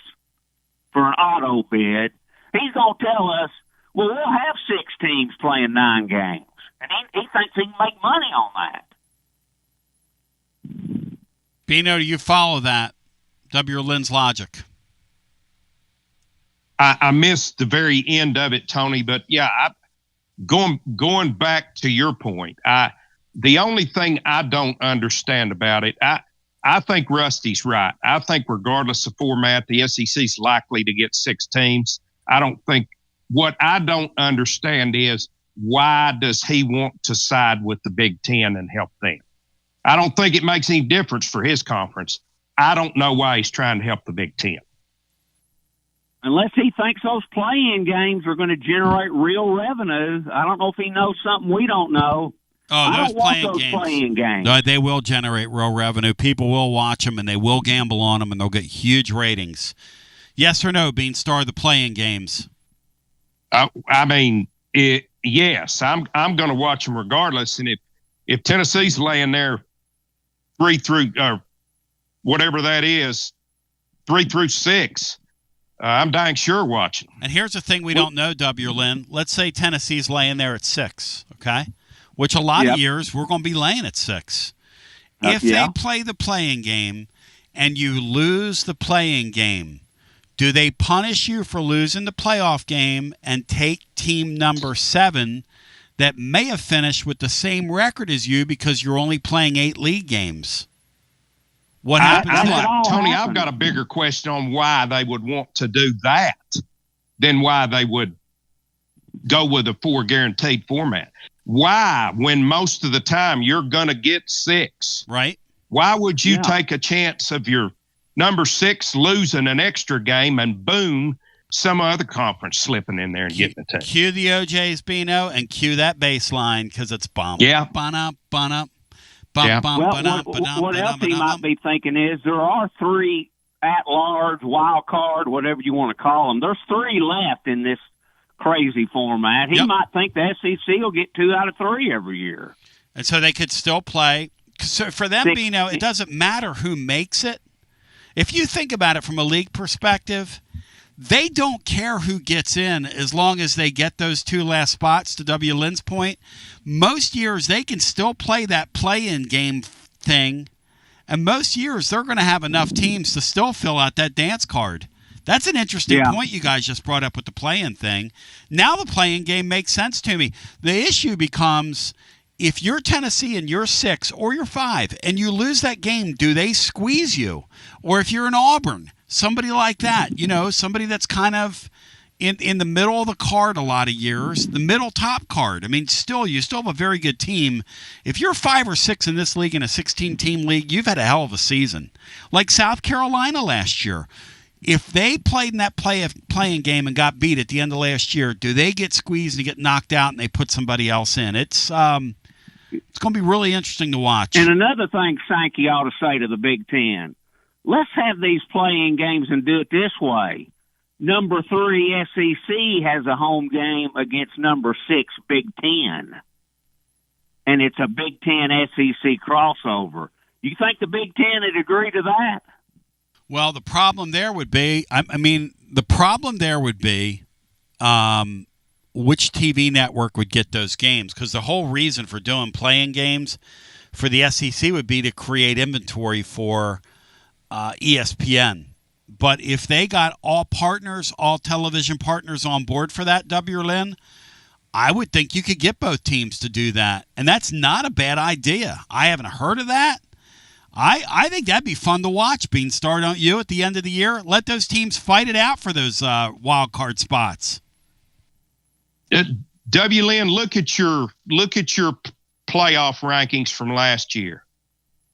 for an auto bid. He's going to tell us, well, we'll have 6 teams playing 9 games. And he thinks he can make money on that. Bino, do you follow that? W. Lynn's logic. I missed the very end of it, Tony, but yeah, going back to your point, the only thing I don't understand about it, I think Rusty's right. I think regardless of format, the SEC's likely to get 6 teams. What I don't understand is why does he want to side with the Big Ten and help them? I don't think it makes any difference for his conference. I don't know why he's trying to help the Big Ten. Unless he thinks those play-in games are going to generate real revenue. I don't know if he knows something we don't know. Oh, those playing games. No, they will generate real revenue. People will watch them, and they will gamble on them, and they'll get huge ratings. Yes or no, Beanstar, the playing games? I mean, yes. I'm going to watch them regardless. And if Tennessee's laying there 3 through whatever that is, 3 through 6, I'm dang sure watching. And here's the thing we don't know, W. Lynn. Let's say Tennessee's laying there at 6, okay? Which a lot of years we're going to be laying at 6. If they play the playing game and you lose the playing game, do they punish you for losing the playoff game and take team number 7 that may have finished with the same record as you because you're only playing 8 league games? What happens then? Tony, I've got a bigger question on why they would want to do that than why they would go with a 4 guaranteed format. Why, when most of the time you're going to get 6? Right. Why would you take a chance of your number 6 losing an extra game and boom, some other conference slipping in there and getting the team? Cue the OJ's, Bino, and cue that bass line because it's bump. Yeah. Bun up. What else he might be thinking is there are 3 at-large, wild card, whatever you want to call them. There's 3 left in this crazy format. He might think the SEC will get 2 out of 3 every year. And so they could still play. So for them, Bino, it doesn't matter who makes it. If you think about it from a league perspective, they don't care who gets in as long as they get those 2 last spots, to W. Lynn's point. Most years they can still play that play-in game thing, and most years they're going to have enough teams to still fill out that dance card. That's an interesting point you guys just brought up with the play-in thing. Now the play-in game makes sense to me. The issue becomes if you're Tennessee and you're 6 or you're 5 and you lose that game, do they squeeze you? Or if you're in Auburn, somebody like that, somebody that's kind of in the middle of the card a lot of years, the middle top card. I mean, you still have a very good team. If you're 5 or 6 in this league, in a 16-team league, you've had a hell of a season. Like South Carolina last year. If they played in that playing game and got beat at the end of last year, do they get squeezed and get knocked out and they put somebody else in? It's going to be really interesting to watch. And another thing Sankey ought to say to the Big Ten, let's have these playing games and do it this way. Number 3 SEC has a home game against number 6 Big Ten. And it's a Big Ten SEC crossover. You think the Big Ten would agree to that? Well, the problem there would be, which TV network would get those games? Because the whole reason for doing playing games for the SEC would be to create inventory for ESPN. But if they got all partners, all television partners on board for that, W. Lynn, I would think you could get both teams to do that. And that's not a bad idea. I haven't heard of that. I think that'd be fun to watch, Beanstar, don't you, at the end of the year? Let those teams fight it out for those wild card spots. W. Lynn, look at your playoff rankings from last year.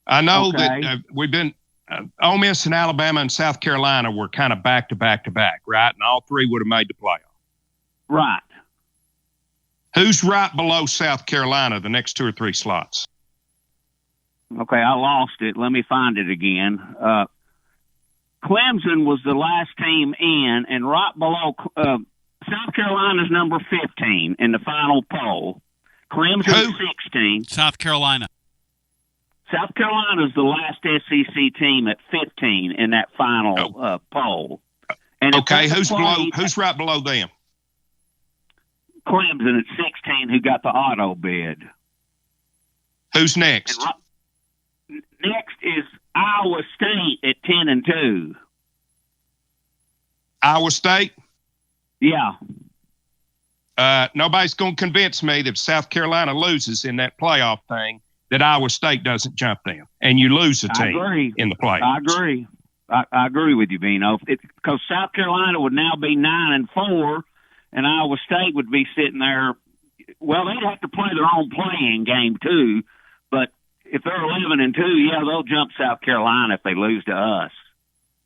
I know that we've been Ole Miss and Alabama and South Carolina were kind of back to back to back, right? And all three would have made the playoff. Right. Who's right below South Carolina, the next 2 or 3 slots? Okay, I lost it. Let me find it again. Clemson was the last team in, and right below South Carolina's number 15 in the final poll. Clemson 16. South Carolina. South Carolina's the last SEC team at 15 in that final poll. And who's right below them? Clemson at 16, who got the auto bid. Who's next? Next is Iowa State at 10-2. Iowa State? Yeah. Nobody's going to convince me that if South Carolina loses in that playoff thing, that Iowa State doesn't jump them, and you lose a team in the playoffs. I agree. I agree with you, Vino. Because South Carolina would now be 9-4, and Iowa State would be sitting there. Well, they'd have to play their own playing game too, but if they're 11-2, yeah, they'll jump South Carolina if they lose to us.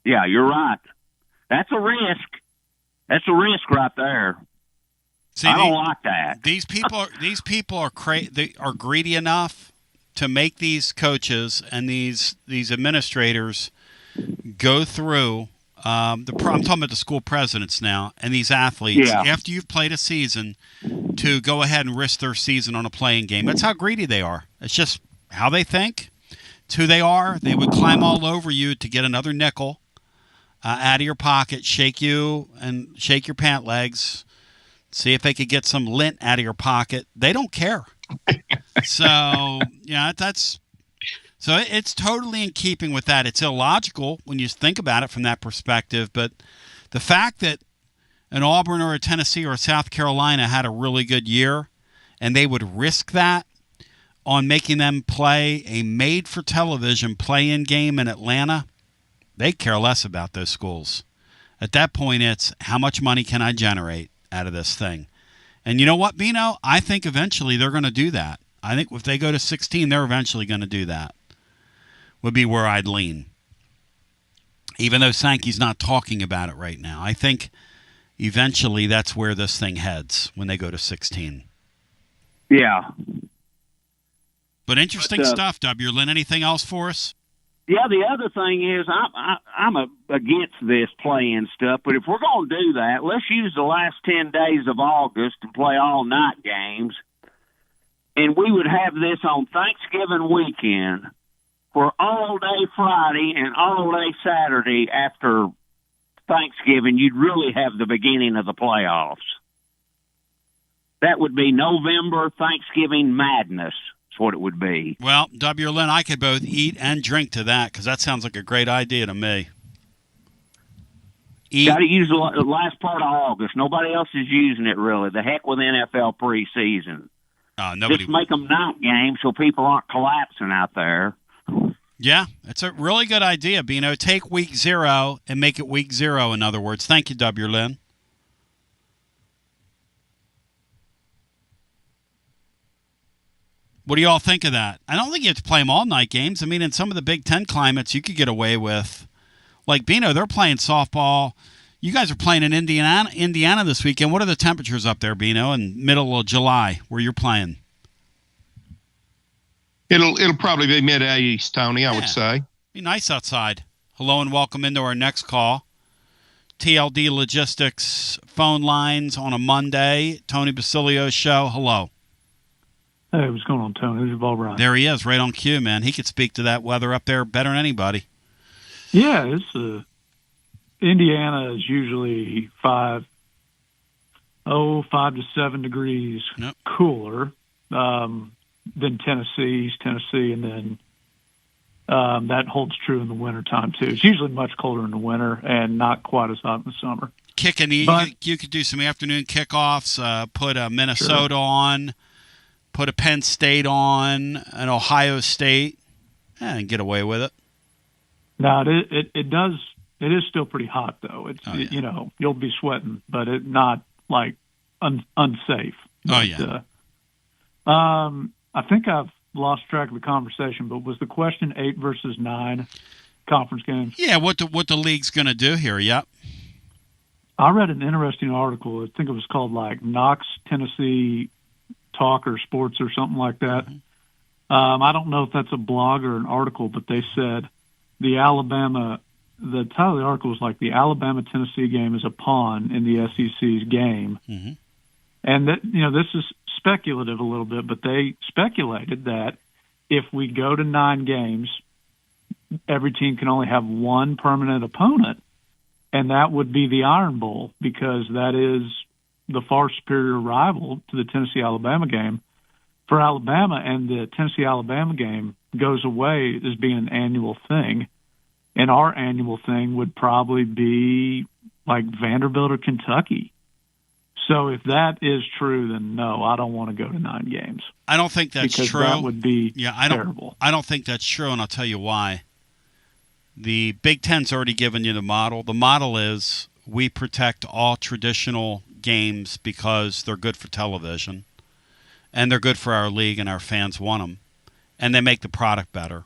Yeah, you're right. That's a risk. That's a risk right there. See, I don't like that. These people are they are greedy enough to make these coaches and these administrators go through. I'm talking about the school presidents now and these athletes after you've played a season to go ahead and risk their season on a playing game. That's how greedy they are. It's just how they think. It's who they are. They would climb all over you to get another nickel out of your pocket, shake you and shake your pant legs, see if they could get some lint out of your pocket. They don't care. So, yeah, it's totally in keeping with that. It's illogical when you think about it from that perspective, but the fact that an Auburn or a Tennessee or a South Carolina had a really good year and they would risk that on making them play a made-for-television play-in game in Atlanta, they care less about those schools. At that point, it's how much money can I generate out of this thing? And you know what, Bino? I think eventually they're going to do that. I think if they go to 16, they're eventually going to do that. Would be where I'd lean. Even though Sankey's not talking about it right now. I think eventually that's where this thing heads when they go to 16. Yeah. But interesting stuff, W. Lynn. Anything else for us? Yeah, the other thing is I'm against this playing stuff, but if we're going to do that, let's use the last 10 days of August to play all-night games, and we would have this on Thanksgiving weekend for all-day Friday and all-day Saturday after Thanksgiving. You'd really have the beginning of the playoffs. That would be November Thanksgiving madness. That's what it would be. Well, W. Lynn, I could both eat and drink to that because that sounds like a great idea to me. Got to use the last part of August. Nobody else is using it, really. The heck with NFL preseason. Just make them night games so people aren't collapsing out there. Yeah, it's a really good idea, Bino. Take week 0 and make it week 0, in other words. Thank you, W. Lynn. What do you all think of that? I don't think you have to play them all-night games. I mean, in some of the Big Ten climates, you could get away with, like Bino, they're playing softball. You guys are playing in Indiana this weekend. What are the temperatures up there, Bino, in middle of July where you're playing? It'll probably be mid-80s, Tony, I would say. Be nice outside. Hello and welcome into our next call. TLD Logistics phone lines on a Monday. Tony Basilio's show. Hello. Hey, what's going on, Tony? Who's your ball, Brian? There he is, right on cue, man. He could speak to that weather up there better than anybody. Yeah, it's Indiana is usually 5 to 7 degrees cooler. then Tennessee's Tennessee, and then that holds true in the wintertime too. It's usually much colder in the winter and not quite as hot in the summer. Kicking, you could do some afternoon kickoffs, put a Minnesota on, put a Penn State on, an Ohio State, and get away with it. No, it does. It is still pretty hot though. It's you know, you'll be sweating, but it not like unsafe. But, I think I've lost track of the conversation, but was the question 8 versus 9 conference games? Yeah, what the league's going to do here? Yep. I read an interesting article. I think it was called like Knox, Tennessee Talk or Sports or something like that. Mm-hmm. I don't know if that's a blog or an article, but they said the title of the article was like the Alabama-Tennessee game is a pawn in the SEC's game. Mm-hmm. And that, you know, this is speculative a little bit, but they speculated that if we go to 9 games, every team can only have one permanent opponent, and that would be the Iron Bowl, because that is the far superior rival to the Tennessee-Alabama game. For Alabama, and the Tennessee-Alabama game goes away as being an annual thing, and our annual thing would probably be like Vanderbilt or Kentucky. So if that is true, then no, I don't want to go to 9 games. I don't think that's because true. That would be terrible. I don't think that's true, and I'll tell you why. The Big Ten's already given you the model. The model is we protect all traditional games because they're good for television, and they're good for our league, and our fans want them, and they make the product better.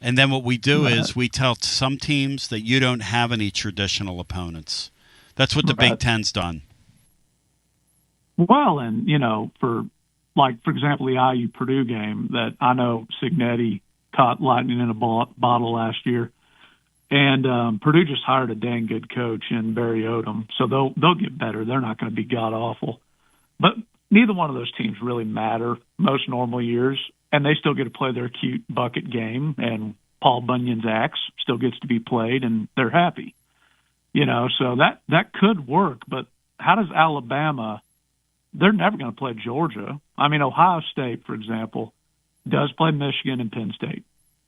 And then what we do is we tell some teams that you don't have any traditional opponents. That's what the Big Ten's done. Well, and, you know, for example, the IU-Purdue game that I know Signetti caught lightning in a bottle last year, and Purdue just hired a dang good coach in Barry Odom, so they'll get better. They're not going to be god-awful. But neither one of those teams really matter most normal years, and they still get to play their cute bucket game, and Paul Bunyan's axe still gets to be played, and they're happy. You know, so that could work, but how does Alabama – they're never going to play Georgia. I mean, Ohio State, for example, does play Michigan and Penn State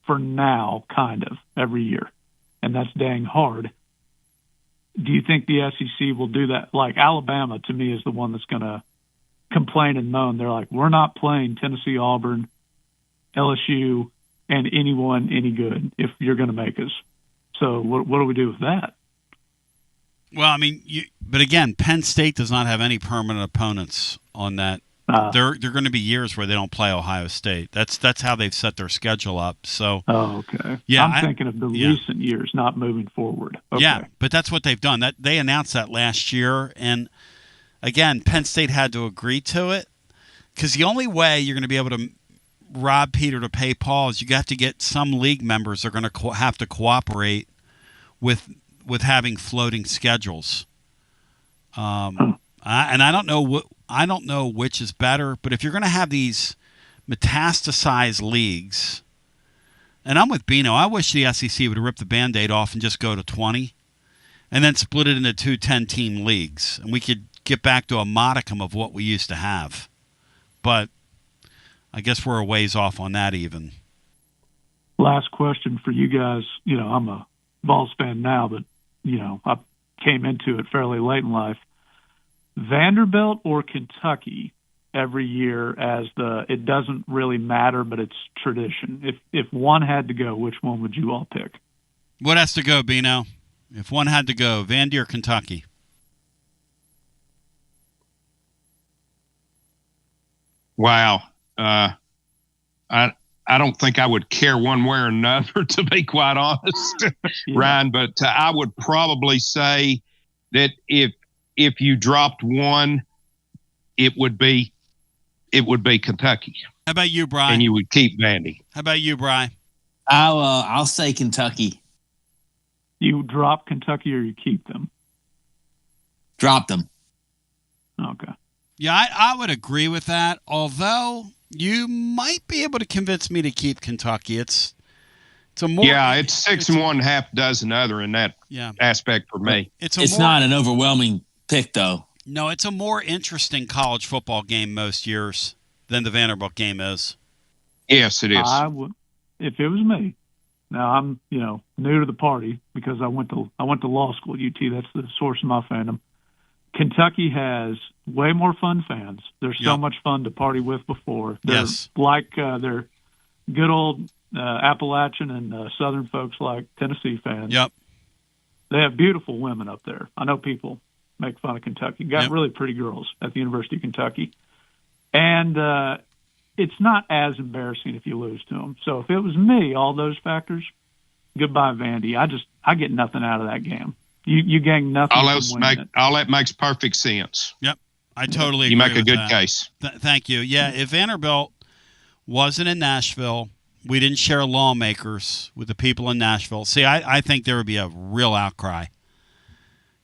for now, kind of, every year, and that's dang hard. Do you think the SEC will do that? Like, Alabama, to me, is the one that's going to complain and moan. They're like, we're not playing Tennessee, Auburn, LSU, and anyone any good if you're going to make us. So what do we do with that? Well, I mean, but again, Penn State does not have any permanent opponents on that. There are going to be years where they don't play Ohio State. That's how they've set their schedule up. So, okay. Yeah, I'm thinking of the recent years, not moving forward. Okay. Yeah, but that's what they've done. That they announced that last year, and again, Penn State had to agree to it, because the only way you're going to be able to rob Peter to pay Paul is you have to get some league members are going to have to cooperate with having floating schedules. And I don't know which is better, but if you're going to have these metastasized leagues, and I'm with Bino, I wish the SEC would rip the Band-Aid off and just go to 20 and then split it into 2 10-team leagues, and we could get back to a modicum of what we used to have. But I guess we're a ways off on that even. Last question for you guys. You know, I'm a Vols fan now, but you know, I came into it fairly late in life. Vanderbilt or Kentucky every year it doesn't really matter, but it's tradition. If one had to go, which one would you all pick? What has to go, Bino? If one had to go, Vandy or Kentucky? Wow. I don't think I would care one way or another, to be quite honest, Ryan. But I would probably say that if you dropped one, it would be Kentucky. How about you, Brian? And you would keep Vandy. How about you, Brian? I'll say Kentucky. You drop Kentucky or you keep them? Drop them. Okay. Yeah, I would agree with that, although you might be able to convince me to keep Kentucky. It's a more it's 6 and 1/2 dozen other in that aspect for me. It's not an overwhelming pick, though. No, it's a more interesting college football game most years. than the Vanderbilt game is. Yes, it is. I would, if it was me. Now I'm, new to the party because I went to law school at UT. That's the source of my fandom. Kentucky has way more fun fans. They're so much fun to party with before. They're like they're good old Appalachian and Southern folks like Tennessee fans. Yep. They have beautiful women up there. I know people make fun of Kentucky. Got really pretty girls at the University of Kentucky. And it's not as embarrassing if you lose to them. So if it was me, all those factors, goodbye, Vandy. I get nothing out of that game. You gain nothing. All that makes perfect sense. Yep. I totally agree. You make a good that. case. Thank you. Yeah, if Vanderbilt wasn't in Nashville, we didn't share lawmakers with the people in Nashville. See, I think there would be a real outcry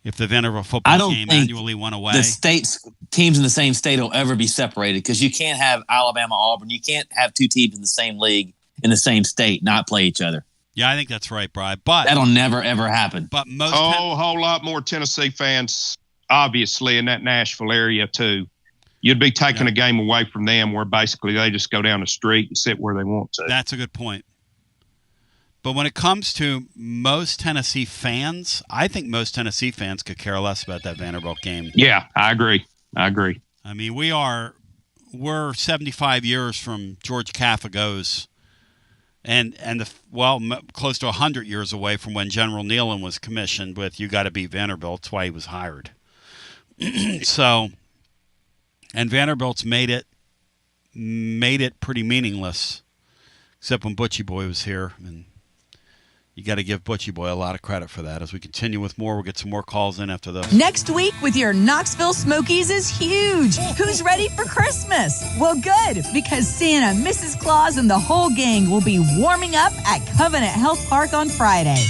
if the Vanderbilt football game annually went away. The teams in the same state will ever be separated because you can't have Alabama, Auburn. You can't have two teams in the same league in the same state not play each other. Yeah, I think that's right, Bri. But that'll never, ever happen. But whole lot more Tennessee fans, obviously, in that Nashville area, too. You'd be taking a game away from them where basically they just go down the street and sit where they want to. That's a good point. But when it comes to most Tennessee fans, I think most Tennessee fans could care less about that Vanderbilt game. Yeah, I agree. I mean, we're 75 years from George Caffago's and close to 100 years away from when General Nealon was commissioned with "You got to beat Vanderbilt." That's why he was hired. So, and Vanderbilt's made it pretty meaningless, except when Butchie Boy was here, and you got to give Butchie Boy a lot of credit for that. As we continue with more, we'll get some more calls in after this. Next week with your Knoxville Smokies is huge. Who's ready for Christmas? Well, good, because Santa, Mrs. Claus, and the whole gang will be warming up at Covenant Health Park on Friday.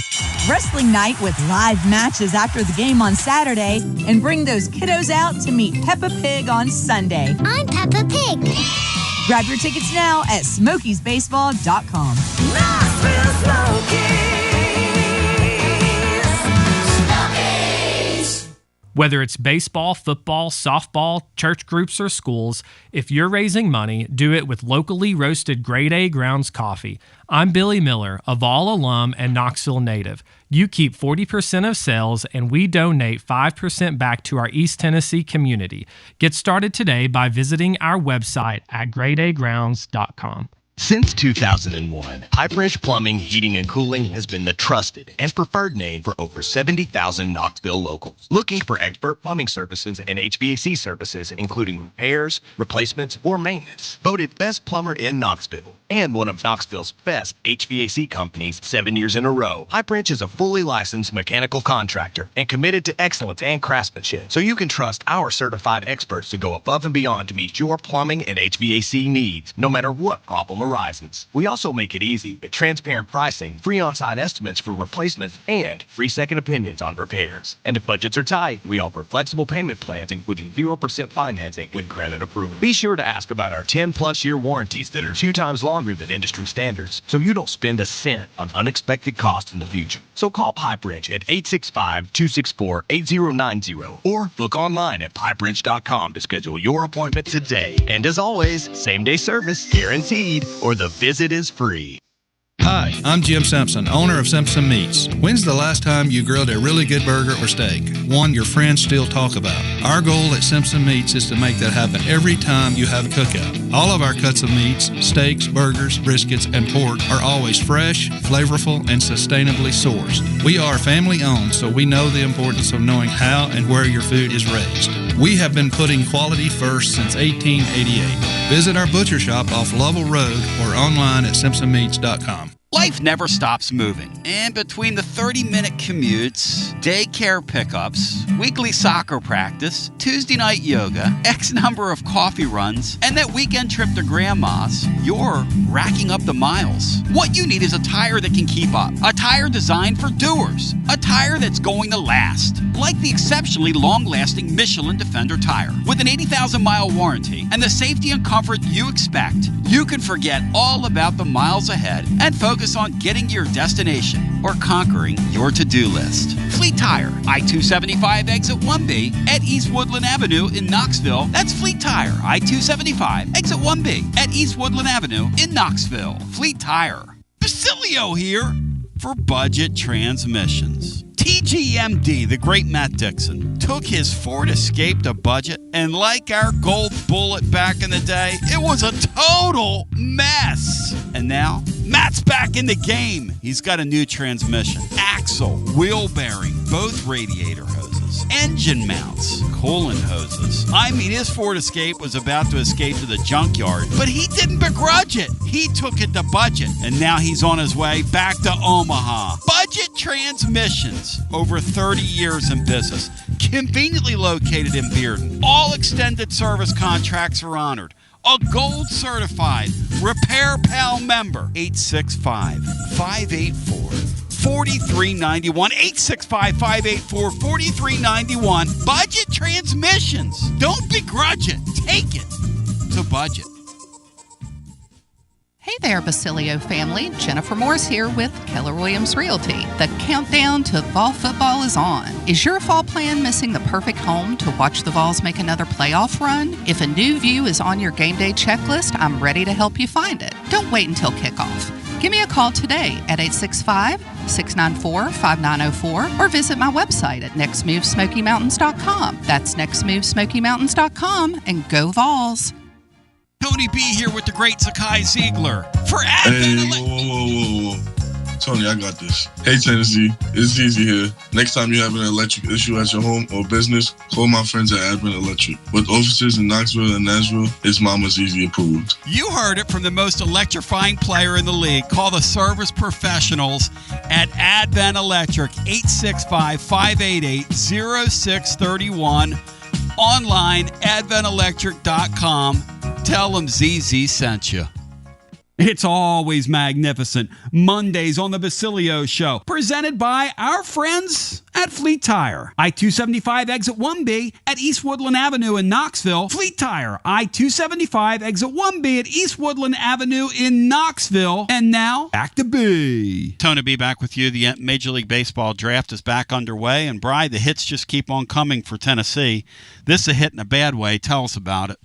Wrestling night with live matches after the game on Saturday, and bring those kiddos out to meet Peppa Pig on Sunday. I'm Peppa Pig. Grab your tickets now at SmokiesBaseball.com. Knoxville Smokies. Whether it's baseball, football, softball, church groups, or schools, if you're raising money, do it with locally roasted Grade A Grounds coffee. I'm Billy Miller, a Vol alum and Knoxville native. You keep 40% of sales, and we donate 5% back to our East Tennessee community. Get started today by visiting our website at gradeagrounds.com. Since 2001, Pipe Wrench Plumbing, Heating, and Cooling has been the trusted and preferred name for over 70,000 Knoxville locals. Looking for expert plumbing services and HVAC services, including repairs, replacements, or maintenance. Voted best plumber in Knoxville and one of Knoxville's best HVAC companies 7 years in a row. Pipe Wrench is a fully licensed mechanical contractor and committed to excellence and craftsmanship, so you can trust our certified experts to go above and beyond to meet your plumbing and HVAC needs, no matter what problem arises. We also make it easy with transparent pricing, free on-site estimates for replacements, and free second opinions on repairs. And if budgets are tight, we offer flexible payment plans including 0% financing with credit approval. Be sure to ask about our 10-plus year warranties that are 2 times longer than industry standards, so you don't spend a cent on unexpected costs in the future. So call Pipe Wrench at 865-264-8090 or look online at pipewrench.com to schedule your appointment today. And as always, same-day service guaranteed, or the visit is free. Hi, I'm Jim Simpson, owner of Simpson Meats. When's the last time you grilled a really good burger or steak? One your friends still talk about. Our goal at Simpson Meats is to make that happen every time you have a cookout. All of our cuts of meats, steaks, burgers, briskets, and pork are always fresh, flavorful, and sustainably sourced. We are family owned, so we know the importance of knowing how and where your food is raised. We have been putting quality first since 1888. Visit our butcher shop off Lovell Road or online at simpsonmeats.com. Life never stops moving. And between the 30-minute commutes, daycare pickups, weekly soccer practice, Tuesday night yoga, X number of coffee runs, and that weekend trip to Grandma's, you're racking up the miles. What you need is a tire that can keep up. A tire designed for doers. A tire that's going to last. Like the exceptionally long-lasting Michelin Defender tire. With an 80,000-mile warranty and the safety and comfort you expect, you can forget all about the miles ahead and focus on getting to your destination or conquering your to-do list. Fleet Tire, I-275 exit 1B at East Woodland Avenue in Knoxville. That's Fleet Tire, I-275 exit 1B at East Woodland Avenue in Knoxville. Fleet Tire. Basilio here for Budget Transmissions. TGMD, the great Matt Dixon, took his Ford Escape to budget, and like our Gold Bullet back in the day, it was a total mess. And now, Matt's back in the game. He's got a new transmission, axle, wheel bearing, both radiator hoses, engine mounts, coolant hoses. I mean, his Ford Escape was about to escape to the junkyard, but he didn't begrudge it. He took it to budget, and now he's on his way back to Omaha. Budget Transmissions, over 30 years in business, conveniently located in Bearden. All extended service contracts are honored. A gold certified Repair Pal member. 865-584-4391. 865-584-4391. Budget Transmissions. Don't begrudge it. Take it to budget. Hey there, Basilio family. Jennifer Morris here with Keller Williams Realty. The countdown to fall football is on. Is your fall plan missing the perfect home to watch the Vols make another playoff run? If a new view is on your game day checklist, I'm ready to help you find it. Don't wait until kickoff. Give me a call today at 865-694-5904 or visit my website at nextmovesmokymountains.com. That's nextmovesmokymountains.com, and go Vols. Tony B here with the great Zakai Ziegler for Advent. Hey, whoa. Tony, I got this. Hey, Tennessee, it's Easy here. Next time you have an electric issue at your home or business, call my friends at Advent Electric. With offices in Knoxville and Nashville, it's Mama's Easy approved. You heard it from the most electrifying player in the league. Call the service professionals at Advent Electric, 865-588-0631. Online, adventelectric.com. Tell them ZZ sent you. It's always magnificent. Mondays on the Basilio Show, presented by our friends at Fleet Tire. I-275 exit 1B at East Woodland Avenue in Knoxville. Fleet Tire, I-275 exit 1B at East Woodland Avenue in Knoxville. And now, back to B. Tony B back with you. The Major League Baseball draft is back underway. And Bri, the hits just keep on coming for Tennessee. This is a hit in a bad way. Tell us about it.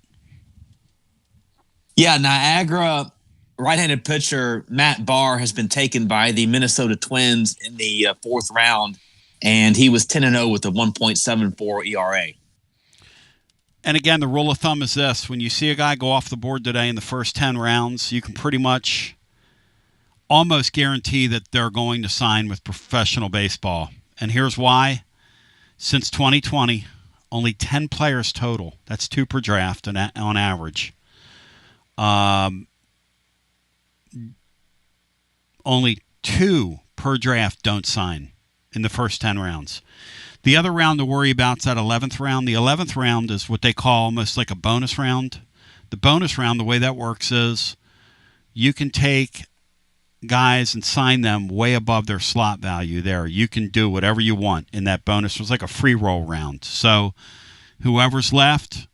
Yeah, Niagara right-handed pitcher Matt Barr has been taken by the Minnesota Twins in the fourth round, and he was 10-0 with a 1.74 ERA. And again, the rule of thumb is this. When you see a guy go off the board today in the first 10 rounds, you can pretty much almost guarantee that they're going to sign with professional baseball. And here's why. Since 2020, only 10 players total. That's 2 per draft on average. Only 2 per draft don't sign in the first 10 rounds. The other round to worry about is that 11th round. The 11th round is what they call almost like a bonus round. The bonus round, the way that works is you can take guys and sign them way above their slot value there. You can do whatever you want in that bonus. It was like a free roll round. So whoever's left.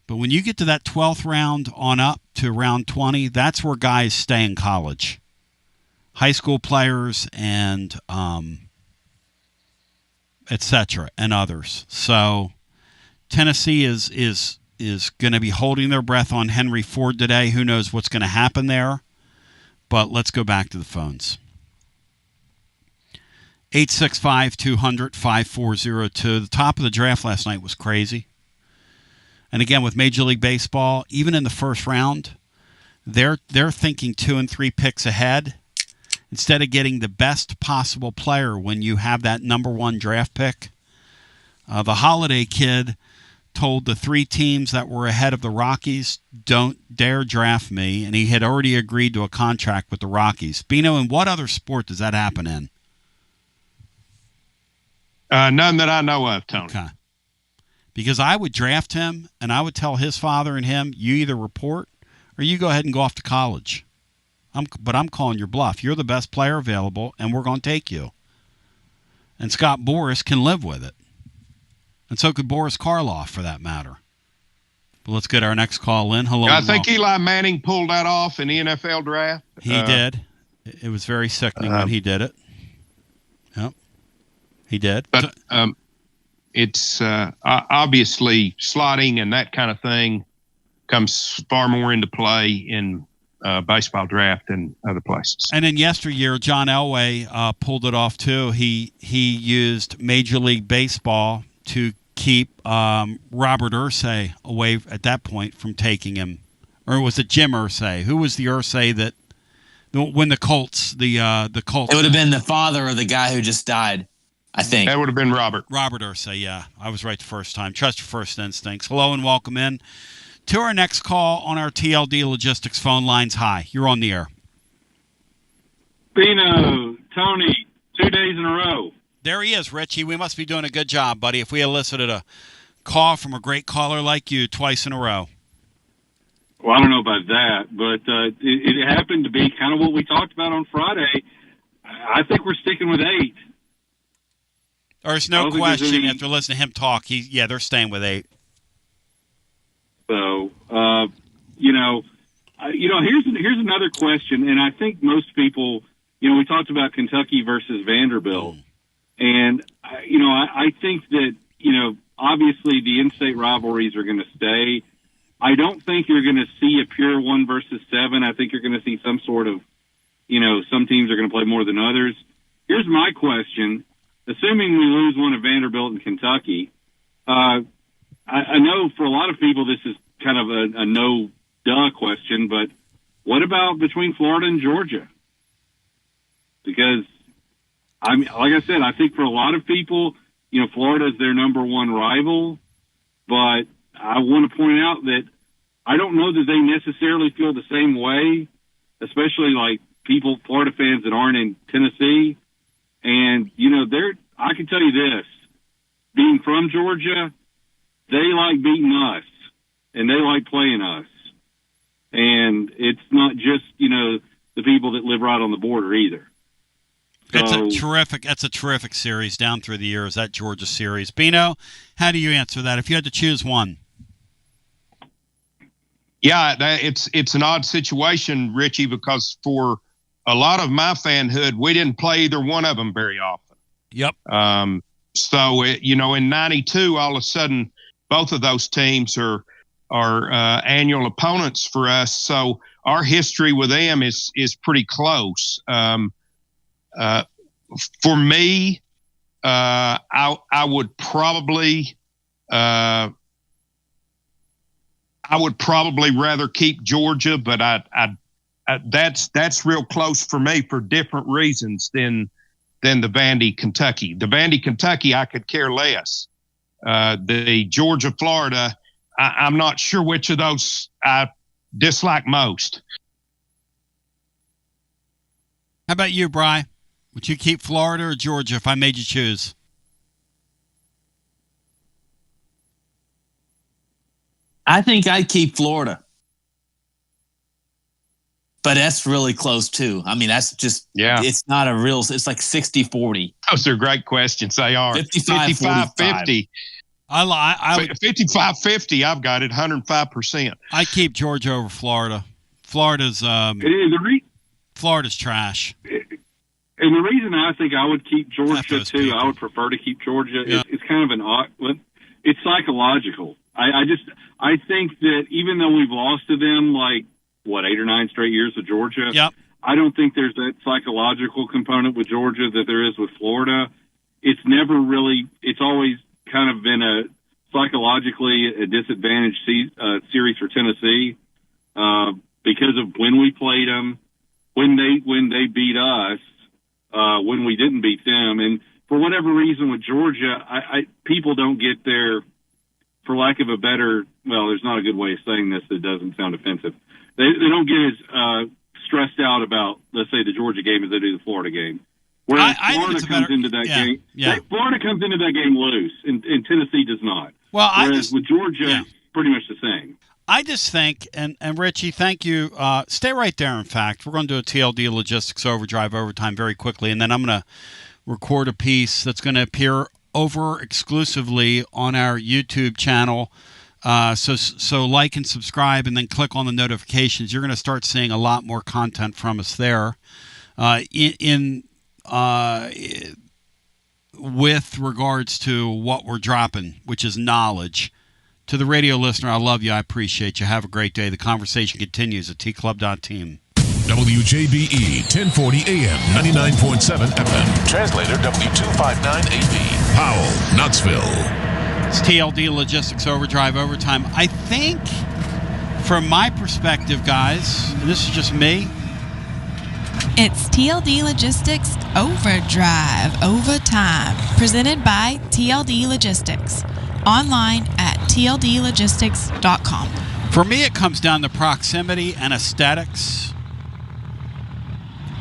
But when you get to that 12th round on up to round 20, that's where guys stay in college. High school players and etc. and others. So Tennessee is going to be holding their breath on Henry Ford today. Who knows what's going to happen there? But let's go back to the phones. 865-200-5402. The top of the draft last night was crazy. And again, with Major League Baseball, even in the first round, they're thinking 2 and 3 picks ahead. Instead of getting the best possible player when you have that number 1 draft pick. The Holiday kid told the 3 teams that were ahead of the Rockies, don't dare draft me. And he had already agreed to a contract with the Rockies. Bino, in what other sport does that happen in? None that I know of, Tony. Okay. Because I would draft him, and I would tell his father and him, you either report or you go ahead and go off to college. But I'm calling your bluff. You're the best player available, and we're going to take you. And Scott Boras can live with it. And so could Boris Karloff, for that matter. But let's get our next call in. Hello. I think Eli Manning pulled that off in the NFL draft. He did. It was very sickening when he did it. Yep. He did. But it's obviously slotting and that kind of thing comes far more into play in baseball draft than other places. And in yesteryear, John Elway pulled it off too. He used Major League Baseball to keep Robert Irsay away at that point from taking him. Or was it Jim Irsay? Who was the Irsay that when the Colts the Colts? It would have been the father of the guy who just died, I think. That would have been Robert. Robert Irsay, yeah. I was right the first time. Trust your first instincts. Hello and welcome in to our next call on our TLD Logistics phone lines. Hi, you're on the air. Bino, Tony, 2 days in a row. There he is, Richie. We must be doing a good job, buddy, if we elicited a call from a great caller like you twice in a row. Well, I don't know about that, but it happened to be kind of what we talked about on Friday. I think we're sticking with 8. There's no question after listening to him talk, they're staying with 8. So, here's another question, and I think most people, we talked about Kentucky versus Vanderbilt, and I think that obviously the in-state rivalries are going to stay. I don't think you're going to see a pure 1 versus 7. I think you're going to see some sort of, some teams are going to play more than others. Here's my question: assuming we lose one at Vanderbilt and Kentucky, I know for a lot of people this is kind of a no-duh question, but what about between Florida and Georgia? Because, like I said, I think for a lot of people, Florida is their number one rival, but I want to point out that I don't know that they necessarily feel the same way, especially like Florida fans that aren't in Tennessee. And, I can tell you this, being from Georgia, they like beating us, and they like playing us. And it's not just, the people that live right on the border either. That's a terrific series down through the years, that Georgia series. Bino, how do you answer that if you had to choose one? Yeah, it's an odd situation, Richie, because for a lot of my fanhood, we didn't play either one of them very often. Yep. So, in 92, all of a sudden, both of those teams are annual opponents for us. So our history with them is pretty close. For me, I would probably rather keep Georgia, but that's real close for me for different reasons than the Vandy Kentucky. The Vandy Kentucky, I could care less. The Georgia Florida, I'm not sure which of those I dislike most. How about you, Bri? Would you keep Florida or Georgia if I made you choose? I think I'd keep Florida. But that's really close, too. I mean, that's just, it's not a real, it's like 60-40. Those are great questions. They are. 55-50. 55-50, I've got it, 105%. I keep Georgia over Florida. Florida's trash. And the reason I think I would keep Georgia, too, I would prefer to keep Georgia, it's kind of it's psychological. I think that even though we've lost to them, 8 or 9 straight years with Georgia, I don't think there's that psychological component with Georgia that there is with Florida. It's always kind of been a psychologically a disadvantaged series for Tennessee because of when we played them, when they beat us, when we didn't beat them. And for whatever reason with Georgia, people don't get their, for lack of a better, there's not a good way of saying this that doesn't sound offensive. They don't get as stressed out about, let's say, the Georgia game as they do the Florida game. Whereas Florida comes into that game, Florida comes into that game loose, and Tennessee does not. Whereas with Georgia, it's pretty much the same. I just think, and Richie, thank you. Stay right there, in fact. We're going to do a TLD Logistics Overdrive overtime very quickly, and then I'm going to record a piece that's going to appear over exclusively on our YouTube channel So like and subscribe, and then click on the notifications. You're going to start seeing a lot more content from us there. With regards to what we're dropping, which is knowledge. To the radio listener, I love you. I appreciate you. Have a great day. The conversation continues at tclub.team. WJBE 1040 AM, 99.7 FM. Translator W259AB. Powell, Knoxville. It's TLD Logistics Overdrive Overtime. I think, from my perspective, guys, and this is just me, it's TLD Logistics Overdrive Overtime, presented by TLD Logistics. Online at tldlogistics.com. For me, it comes down to proximity and aesthetics.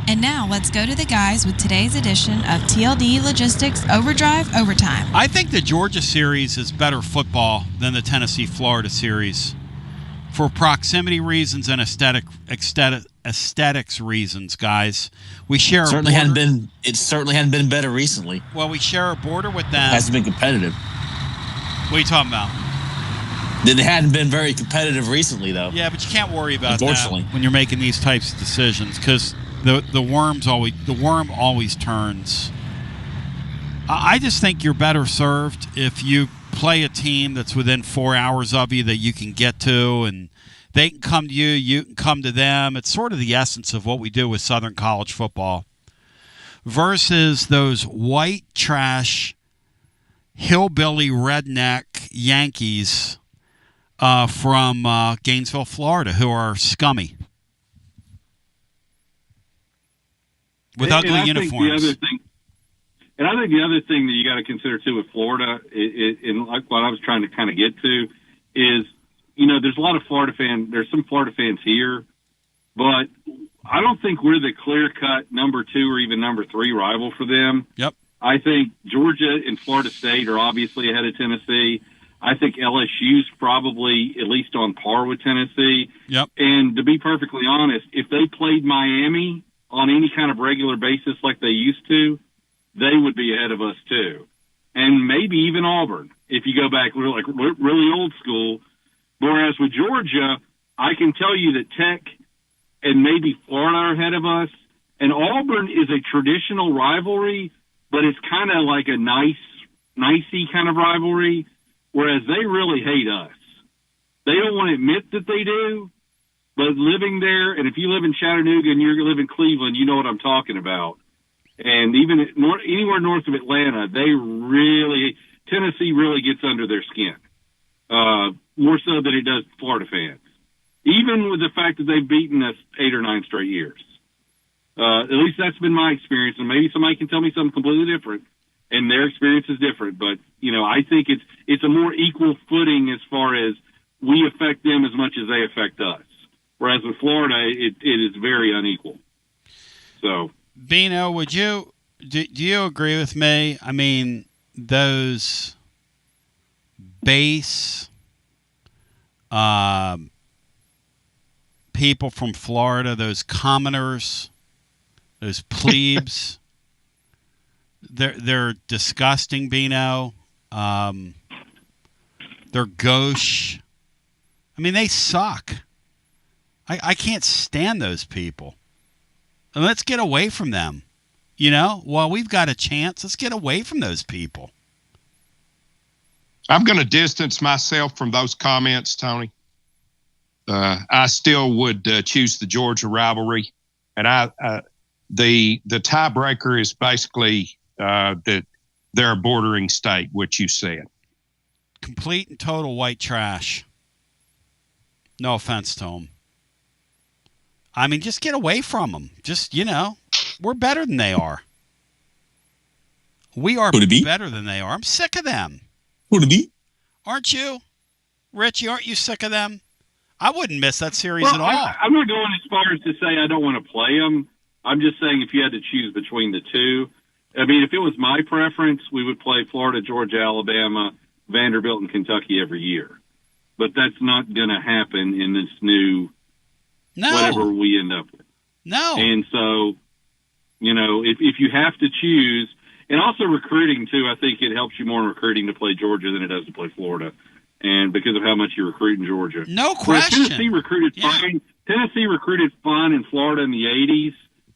And now let's go to the guys with today's edition of TLD Logistics Overdrive Overtime. I think the Georgia series is better football than the Tennessee-Florida series for proximity reasons and aesthetics reasons, guys. We share it certainly hadn't been better recently. Well, we share a border with them. It hasn't been competitive. What are you talking about? That it hadn't been very competitive recently, though. Yeah, but you can't worry about that when you're making these types of decisions, because the worm always turns. I just think you're better served if you play a team that's within 4 hours of you that you can get to, and they can come to you, you can come to them. It's sort of the essence of what we do with Southern college football versus those white trash hillbilly redneck Yankees from Gainesville, Florida, who are scummy with ugly uniforms. And I think the other thing that you got to consider too with Florida, and like what I was trying to kind of get to, is there's a lot of Florida fans. There's some Florida fans here, but I don't think we're the clear-cut number 2 or even number 3 rival for them. Yep. I think Georgia and Florida State are obviously ahead of Tennessee. I think LSU's probably at least on par with Tennessee. Yep. And to be perfectly honest, if they played Miami on any kind of regular basis like they used to, they would be ahead of us too. And maybe even Auburn, if you go back really old school. Whereas with Georgia, I can tell you that Tech and maybe Florida are ahead of us. And Auburn is a traditional rivalry, but it's kind of like a nicey kind of rivalry, whereas they really hate us. They don't want to admit that they do, but living there, and if you live in Chattanooga and you live in Cleveland, you know what I'm talking about. And even anywhere north of Atlanta, Tennessee really gets under their skin, more so than it does Florida fans, even with the fact that they've beaten us 8 or 9 straight years. At least that's been my experience, and maybe somebody can tell me something completely different, and their experience is different. But I think it's a more equal footing as far as we affect them as much as they affect us. Whereas with Florida, it is very unequal. So, Bino, do you agree with me? I mean, those base people from Florida, those commoners, those plebes, they're disgusting, Bino. They're gauche. I mean, they suck. I can't stand those people. And let's get away from them. While we've got a chance, let's get away from those people. I'm going to distance myself from those comments, Tony. I still would choose the Georgia rivalry, and the tiebreaker is basically that they're a bordering state, which you said. Complete and total white trash. No offense to them. I mean, just get away from them. Just, we're better than they are. We are better than they are. I'm sick of them. Aren't you? Richie, aren't you sick of them? I wouldn't miss that series at all. I'm not going as far as to say I don't want to play them. I'm just saying if you had to choose between the two, I mean, if it was my preference, we would play Florida, Georgia, Alabama, Vanderbilt, and Kentucky every year. But that's not going to happen in this new whatever we end up with. No. And so, if you have to choose, and also recruiting too, I think it helps you more in recruiting to play Georgia than it does to play Florida. and because of how much you recruit in Georgia. No question. Tennessee recruited fine. Tennessee recruited fine in Florida in the 80s,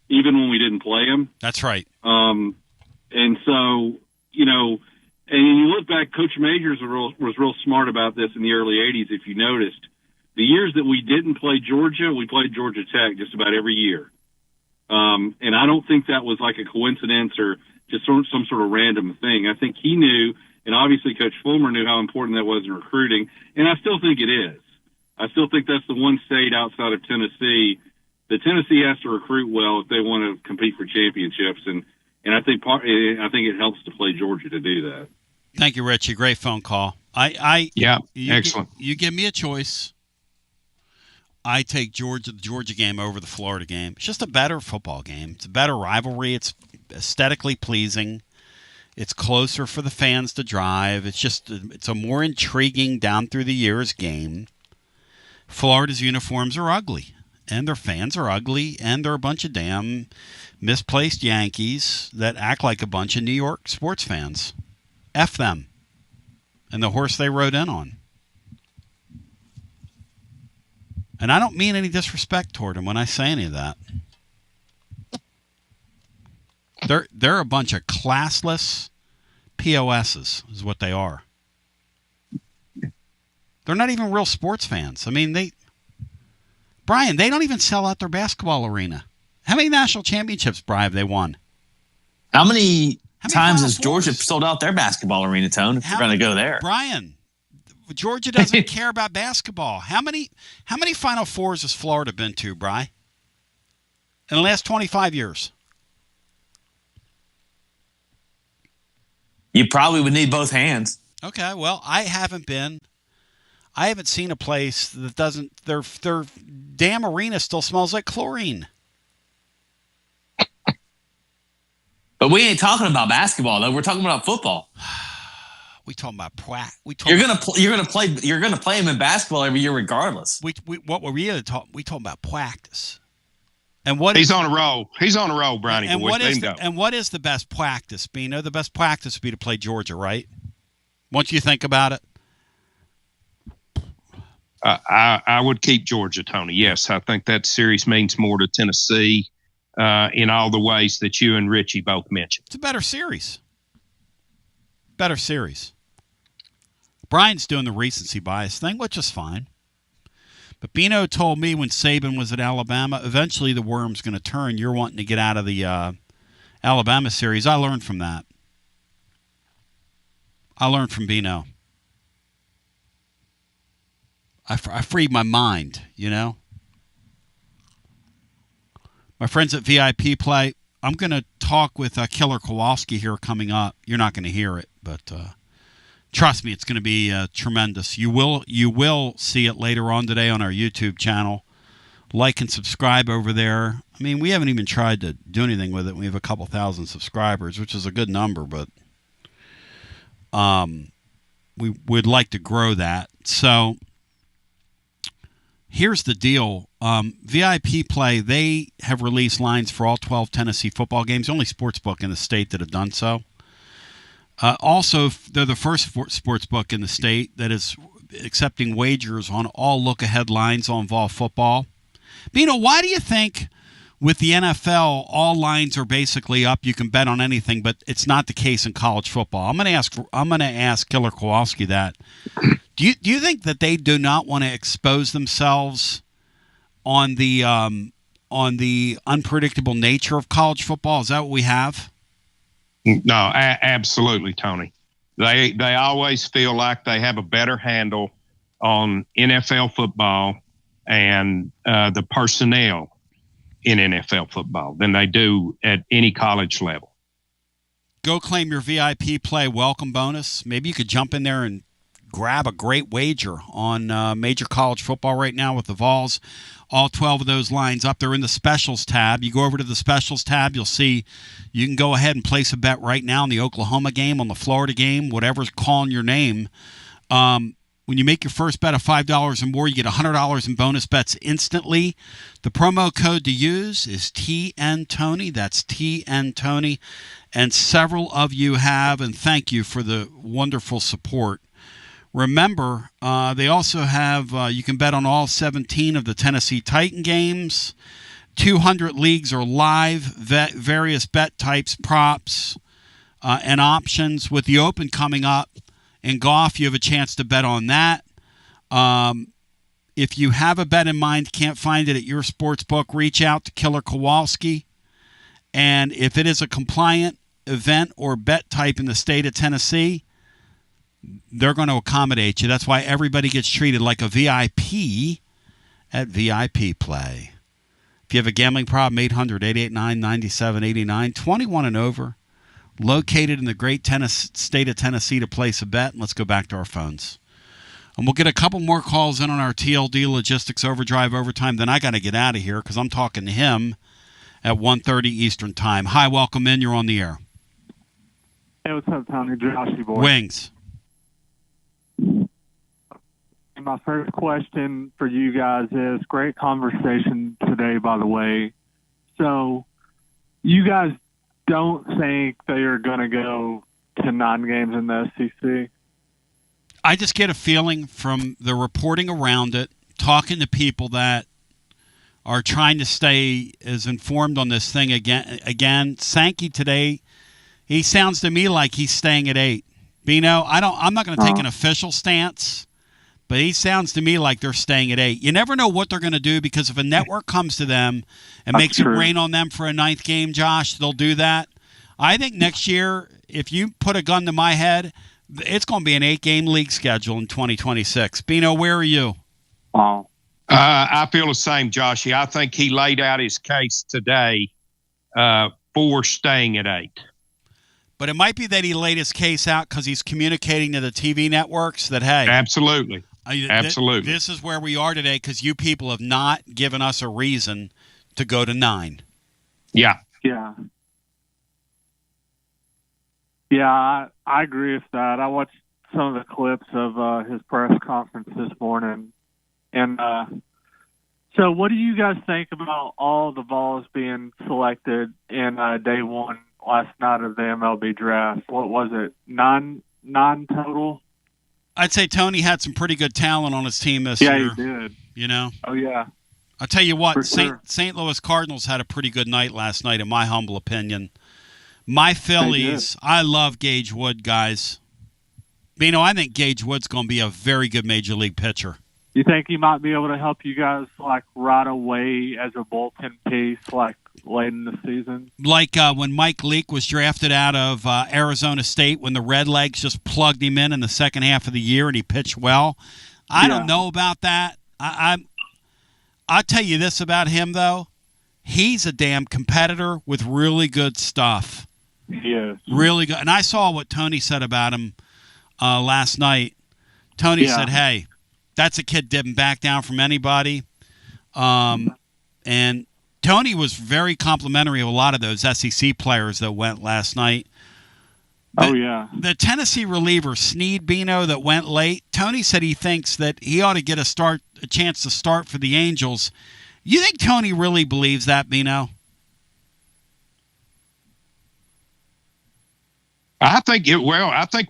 even when we didn't play them. That's right. And so, you know, and you look back, Coach Majors was real smart about this in the early 80s, if you noticed. The years that we didn't play Georgia, we played Georgia Tech just about every year. And I don't think that was like a coincidence or just some sort of random thing. I think he knew, and obviously Coach Fulmer knew how important that was in recruiting, and I still think it is. I still think that's the one state outside of Tennessee that Tennessee has to recruit well if they want to compete for championships, and I think it helps to play Georgia to do that. Thank you, Richie. Great phone call. Excellent. You give me a choice. I take the Georgia game over the Florida game. It's just a better football game. It's a better rivalry. It's aesthetically pleasing. It's closer for the fans to drive. It's a more intriguing down through the years game. Florida's uniforms are ugly, and their fans are ugly, and they're a bunch of damn misplaced Yankees that act like a bunch of New York sports fans. F them and the horse they rode in on. And I don't mean any disrespect toward them when I say any of that. They're a bunch of classless POSs is what they are. They're not even real sports fans. I mean, Brian, they don't even sell out their basketball arena. How many national championships, Brian, have they won? How many times has Georgia sold out their basketball arena, Tone, if you're going to go there? Brian, Georgia doesn't care about basketball. How many Final Fours has Florida been to, Brian? In the last 25 years? You probably would need both hands. Okay, well, I haven't seen a place that doesn't. Their damn arena still smells like chlorine. But we ain't talking about basketball though. We're talking about football. We talking about You're gonna play them in basketball every year regardless. We talking about practice. And he's on a roll. He's on a roll, Brownie. And what is the best practice, Bino? The best practice would be to play Georgia, right? Once you think about it. I would keep Georgia, Tony. Yes, I think that series means more to Tennessee in all the ways that you and Richie both mentioned. It's a better series. Better series. Brian's doing the recency bias thing, which is fine. But Bino told me when Saban was at Alabama, eventually the worm's going to turn. You're wanting to get out of the Alabama series. I learned from that. I learned from Bino. I freed my mind, you know. My friends at VIP Play, I'm going to talk with Killer Kowalski here coming up. You're not going to hear it, but trust me, it's going to be tremendous. You will see it later on today on our YouTube channel. Like and subscribe over there. I mean, we haven't even tried to do anything with it. We have a couple thousand subscribers, which is a good number, but we would like to grow that. So here's the deal. VIP Play, they have released lines for all 12 Tennessee football games. The only sports book in the state that have done so. Also, they're the first sports book in the state that is accepting wagers on all look-ahead lines on vol football. Bino, why do you think with the NFL all lines are basically up? You can bet on anything, but it's not the case in college football. I'm going to ask Killer Kowalski that. Do you think that they do not want to expose themselves on the unpredictable nature of college football? Is that what we have? No, absolutely, Tony. They always feel like they have a better handle on NFL football and the personnel in NFL football than they do at any college level. Go claim your VIP Play welcome bonus. Maybe you could jump in there and grab a great wager on major college football right now with the Vols. All 12 of those lines up there in the specials tab. You go over to the specials tab, you'll see you can go ahead and place a bet right now on the Oklahoma game, on the Florida game, whatever's calling your name. When you make your first bet of $5 or more, you get $100 in bonus bets instantly. The promo code to use is TNTony. That's TNTony. And several of you have, and thank you for the wonderful support. Remember, they also have, you can bet on all 17 of the Tennessee Titan games. 200 leagues are live, various bet types, props, and options. With the Open coming up in golf, you have a chance to bet on that. If you have a bet in mind, can't find it at your sports book, reach out to Killer Kowalski. And if it is a compliant event or bet type in the state of Tennessee, they're going to accommodate you. That's why everybody gets treated like a VIP at VIP Play. If you have a gambling problem, 800-889-9789, 21 and over, located in the great state of Tennessee to place a bet. And let's go back to our phones. And we'll get a couple more calls in on our TLD Logistics Overdrive Overtime. Then I got to get out of here because I'm talking to him at 1:30 Eastern Time. Hi, welcome in. You're on the air. Hey, what's up, Tony? Joshy boy. Wings. My first question for you guys is, great conversation today, by the way. So you guys don't think they are going to go to 9 games in the SEC? I just get a feeling from the reporting around it, talking to people that are trying to stay as informed on this thing again. Sankey today, he sounds to me like he's staying at 8. Bino, I'm not going to take an official stance, but he sounds to me like they're staying at 8. You never know what they're going to do, because if a network comes to them and makes it rain on them for a 9th game, Josh, they'll do that. I think next year, if you put a gun to my head, it's going to be an 8-game league schedule in 2026. Bino, where are you? I feel the same, Joshy. I think he laid out his case today for staying at 8. But it might be that he laid his case out because he's communicating to the TV networks that, hey. Absolutely. Absolutely. This is where we are today because you people have not given us a reason to go to 9. Yeah. Yeah. Yeah, I agree with that. I watched some of the clips of his press conference this morning. And so what do you guys think about all the balls being selected in day 1 last night of the MLB Draft? What was it, 9 total? I'd say Tony had some pretty good talent on his team this year. Yeah, he did. You know? Oh, yeah. I'll tell you what, Sure. St. Louis Cardinals had a pretty good night last night, in my humble opinion. My Phillies, I love Gage Wood, guys. Bino, I think Gage Wood's going to be a very good Major League pitcher. You think he might be able to help you guys, like, right away as a bullpen piece, like, late in the season? Like when Mike Leake was drafted out of Arizona State, when the Redlegs just plugged him in the second half of the year and he pitched well. I don't know about that. I'll tell you this about him, though. He's a damn competitor with really good stuff. He is. Really good. And I saw what Tony said about him last night. Tony said, hey, that's a kid didn't back down from anybody. And Tony was very complimentary of a lot of those SEC players that went last night. The Tennessee reliever, Snead Bino, that went late, Tony said he thinks that he ought to get a chance to start for the Angels. You think Tony really believes that, Bino? I think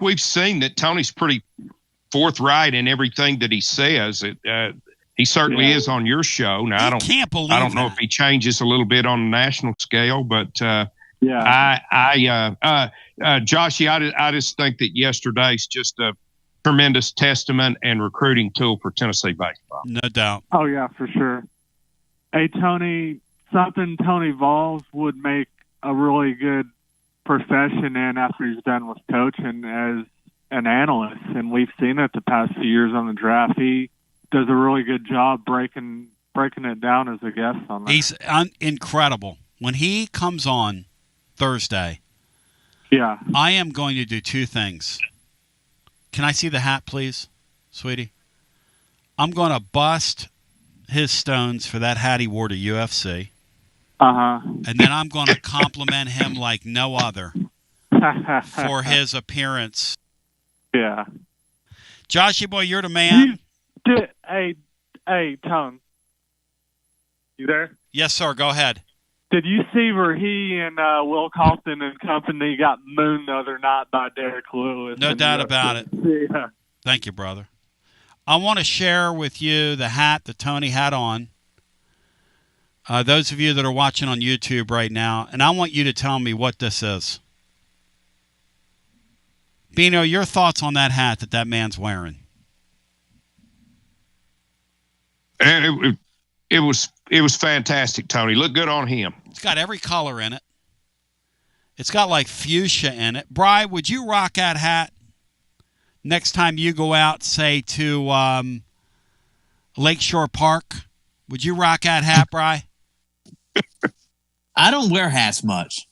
we've seen that Tony's pretty forthright in everything that he says. He certainly is on your show. Now, I don't know if he changes a little bit on a national scale, but Joshy, I just think that yesterday's just a tremendous testament and recruiting tool for Tennessee baseball. No doubt. Oh, yeah, for sure. Hey, Tony, something Tony Vols would make a really good profession in after he's done with coaching as an analyst, and we've seen it the past few years on the draft. He does a really good job breaking it down as a guest on that. He's incredible. When he comes on Thursday, I am going to do 2 things. Can I see the hat, please, sweetie? I'm going to bust his stones for that hat he wore to UFC. And then I'm going to compliment him like no other for his appearance. Yeah. Joshy boy, you're the man. Hey, Tone. You there? Yes, sir. Go ahead. Did you see where he and Will Compton and company got mooned the other night by Derek Lewis? No doubt about it. Yeah. Thank you, brother. I want to share with you the hat that Tony had on. Those of you that are watching on YouTube right now, and I want you to tell me what this is. Bino, your thoughts on that hat that man's wearing? It was fantastic, Tony. Looked good on him. It's got every color in it. It's got like fuchsia in it. Bri, would you rock that hat next time you go out, say, to Lakeshore Park? Would you rock that hat, Bri? I don't wear hats much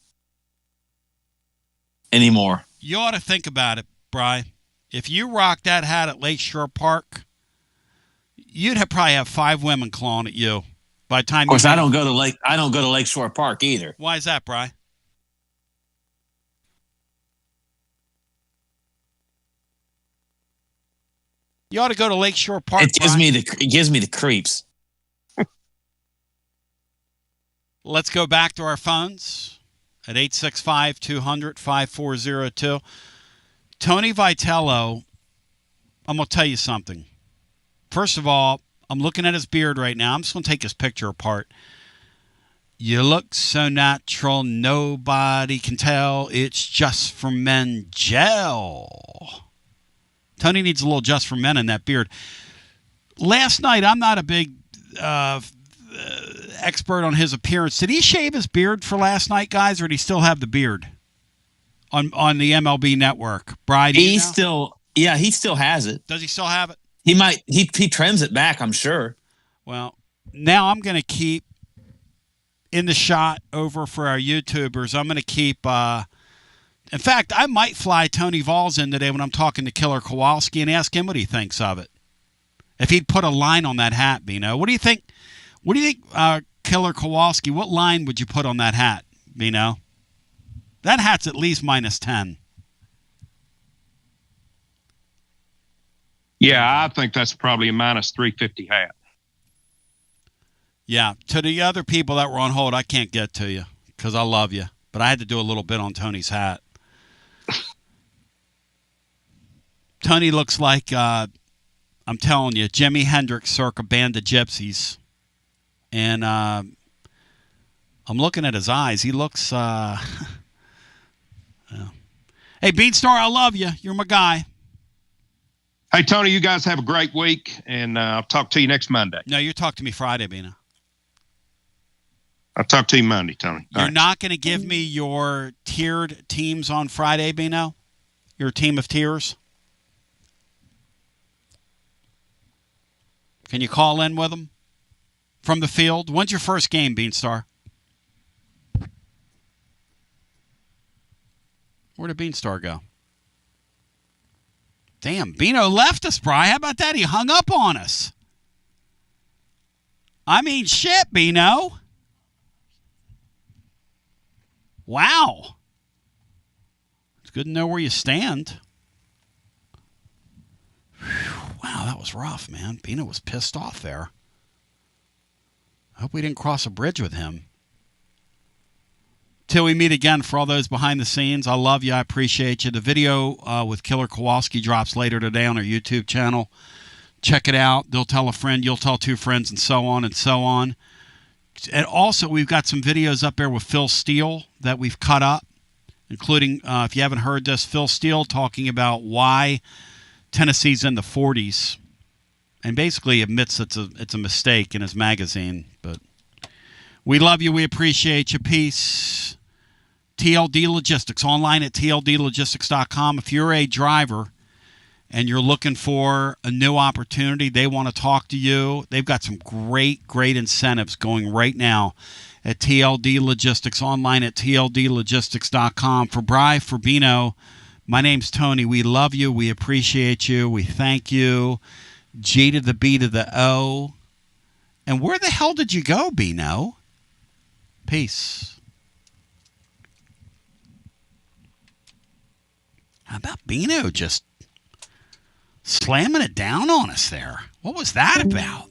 anymore. You ought to think about it, Bri. If you rock that hat at Lakeshore Park, you'd probably have 5 women clawing at you by the time. Of course, I don't go to Lakeshore Park either. Why is that, Bri? You ought to go to Lakeshore Park. It gives me the creeps. Let's go back to our phones at 865-200-5402. Tony Vitello, I'm going to tell you something. First of all, I'm looking at his beard right now. I'm just going to take his picture apart. You look so natural, nobody can tell. It's just for men gel. Tony needs a little just for men in that beard. Last night, I'm not a big expert on his appearance. Did he shave his beard for last night, guys, or did he still have the beard on the MLB Network? Bride, he still has it. Does he still have it? He trims it back, I'm sure. Well, now I'm going to keep in the shot over for our YouTubers. I'm going to keep. In fact, I might fly Tony Vols in today when I'm talking to Killer Kowalski and ask him what he thinks of it. If he'd put a line on that hat, Bino. What do you think? What do you think, Killer Kowalski? What line would you put on that hat, Bino? That hat's at least -10. Yeah, I think that's probably a -350 hat. Yeah, to the other people that were on hold, I can't get to you because I love you. But I had to do a little bit on Tony's hat. Tony looks like, I'm telling you, Jimi Hendrix circa Band of Gypsies. And I'm looking at his eyes. He looks... yeah. Hey, Beanstar, I love you. You're my guy. Hey, Tony, you guys have a great week, and I'll talk to you next Monday. No, you talk to me Friday, Bina. I'll talk to you Monday, Tony. You're not going to give me your tiered teams on Friday, Bino? Your team of tiers? Can you call in with them from the field? When's your first game, Beanstar? Where did Beanstar go? Damn, Bino left us, Bri. How about that? He hung up on us. I mean, shit, Bino. Wow. It's good to know where you stand. Whew, wow, that was rough, man. Bino was pissed off there. I hope we didn't cross a bridge with him. Till we meet again, for all those behind the scenes, I love you. I appreciate you. The video with Killer Kowalski drops later today on our YouTube channel. Check it out. They'll tell a friend, you'll tell 2 friends, and so on and so on. And also, we've got some videos up there with Phil Steele that we've cut up, including, if you haven't heard this, Phil Steele talking about why Tennessee's in the 40s, and basically admits it's a mistake in his magazine. But we love you. We appreciate you. Peace. TLD Logistics, online at tldlogistics.com. If you're a driver and you're looking for a new opportunity, they want to talk to you. They've got some great incentives going right now at TLD Logistics, online at tldlogistics.com. For Bri, for Bino, my name's Tony. We love you. We appreciate you. We thank you. G to the B to the O. And where the hell did you go, Bino? Peace. How about Bino just slamming it down on us there? What was that about?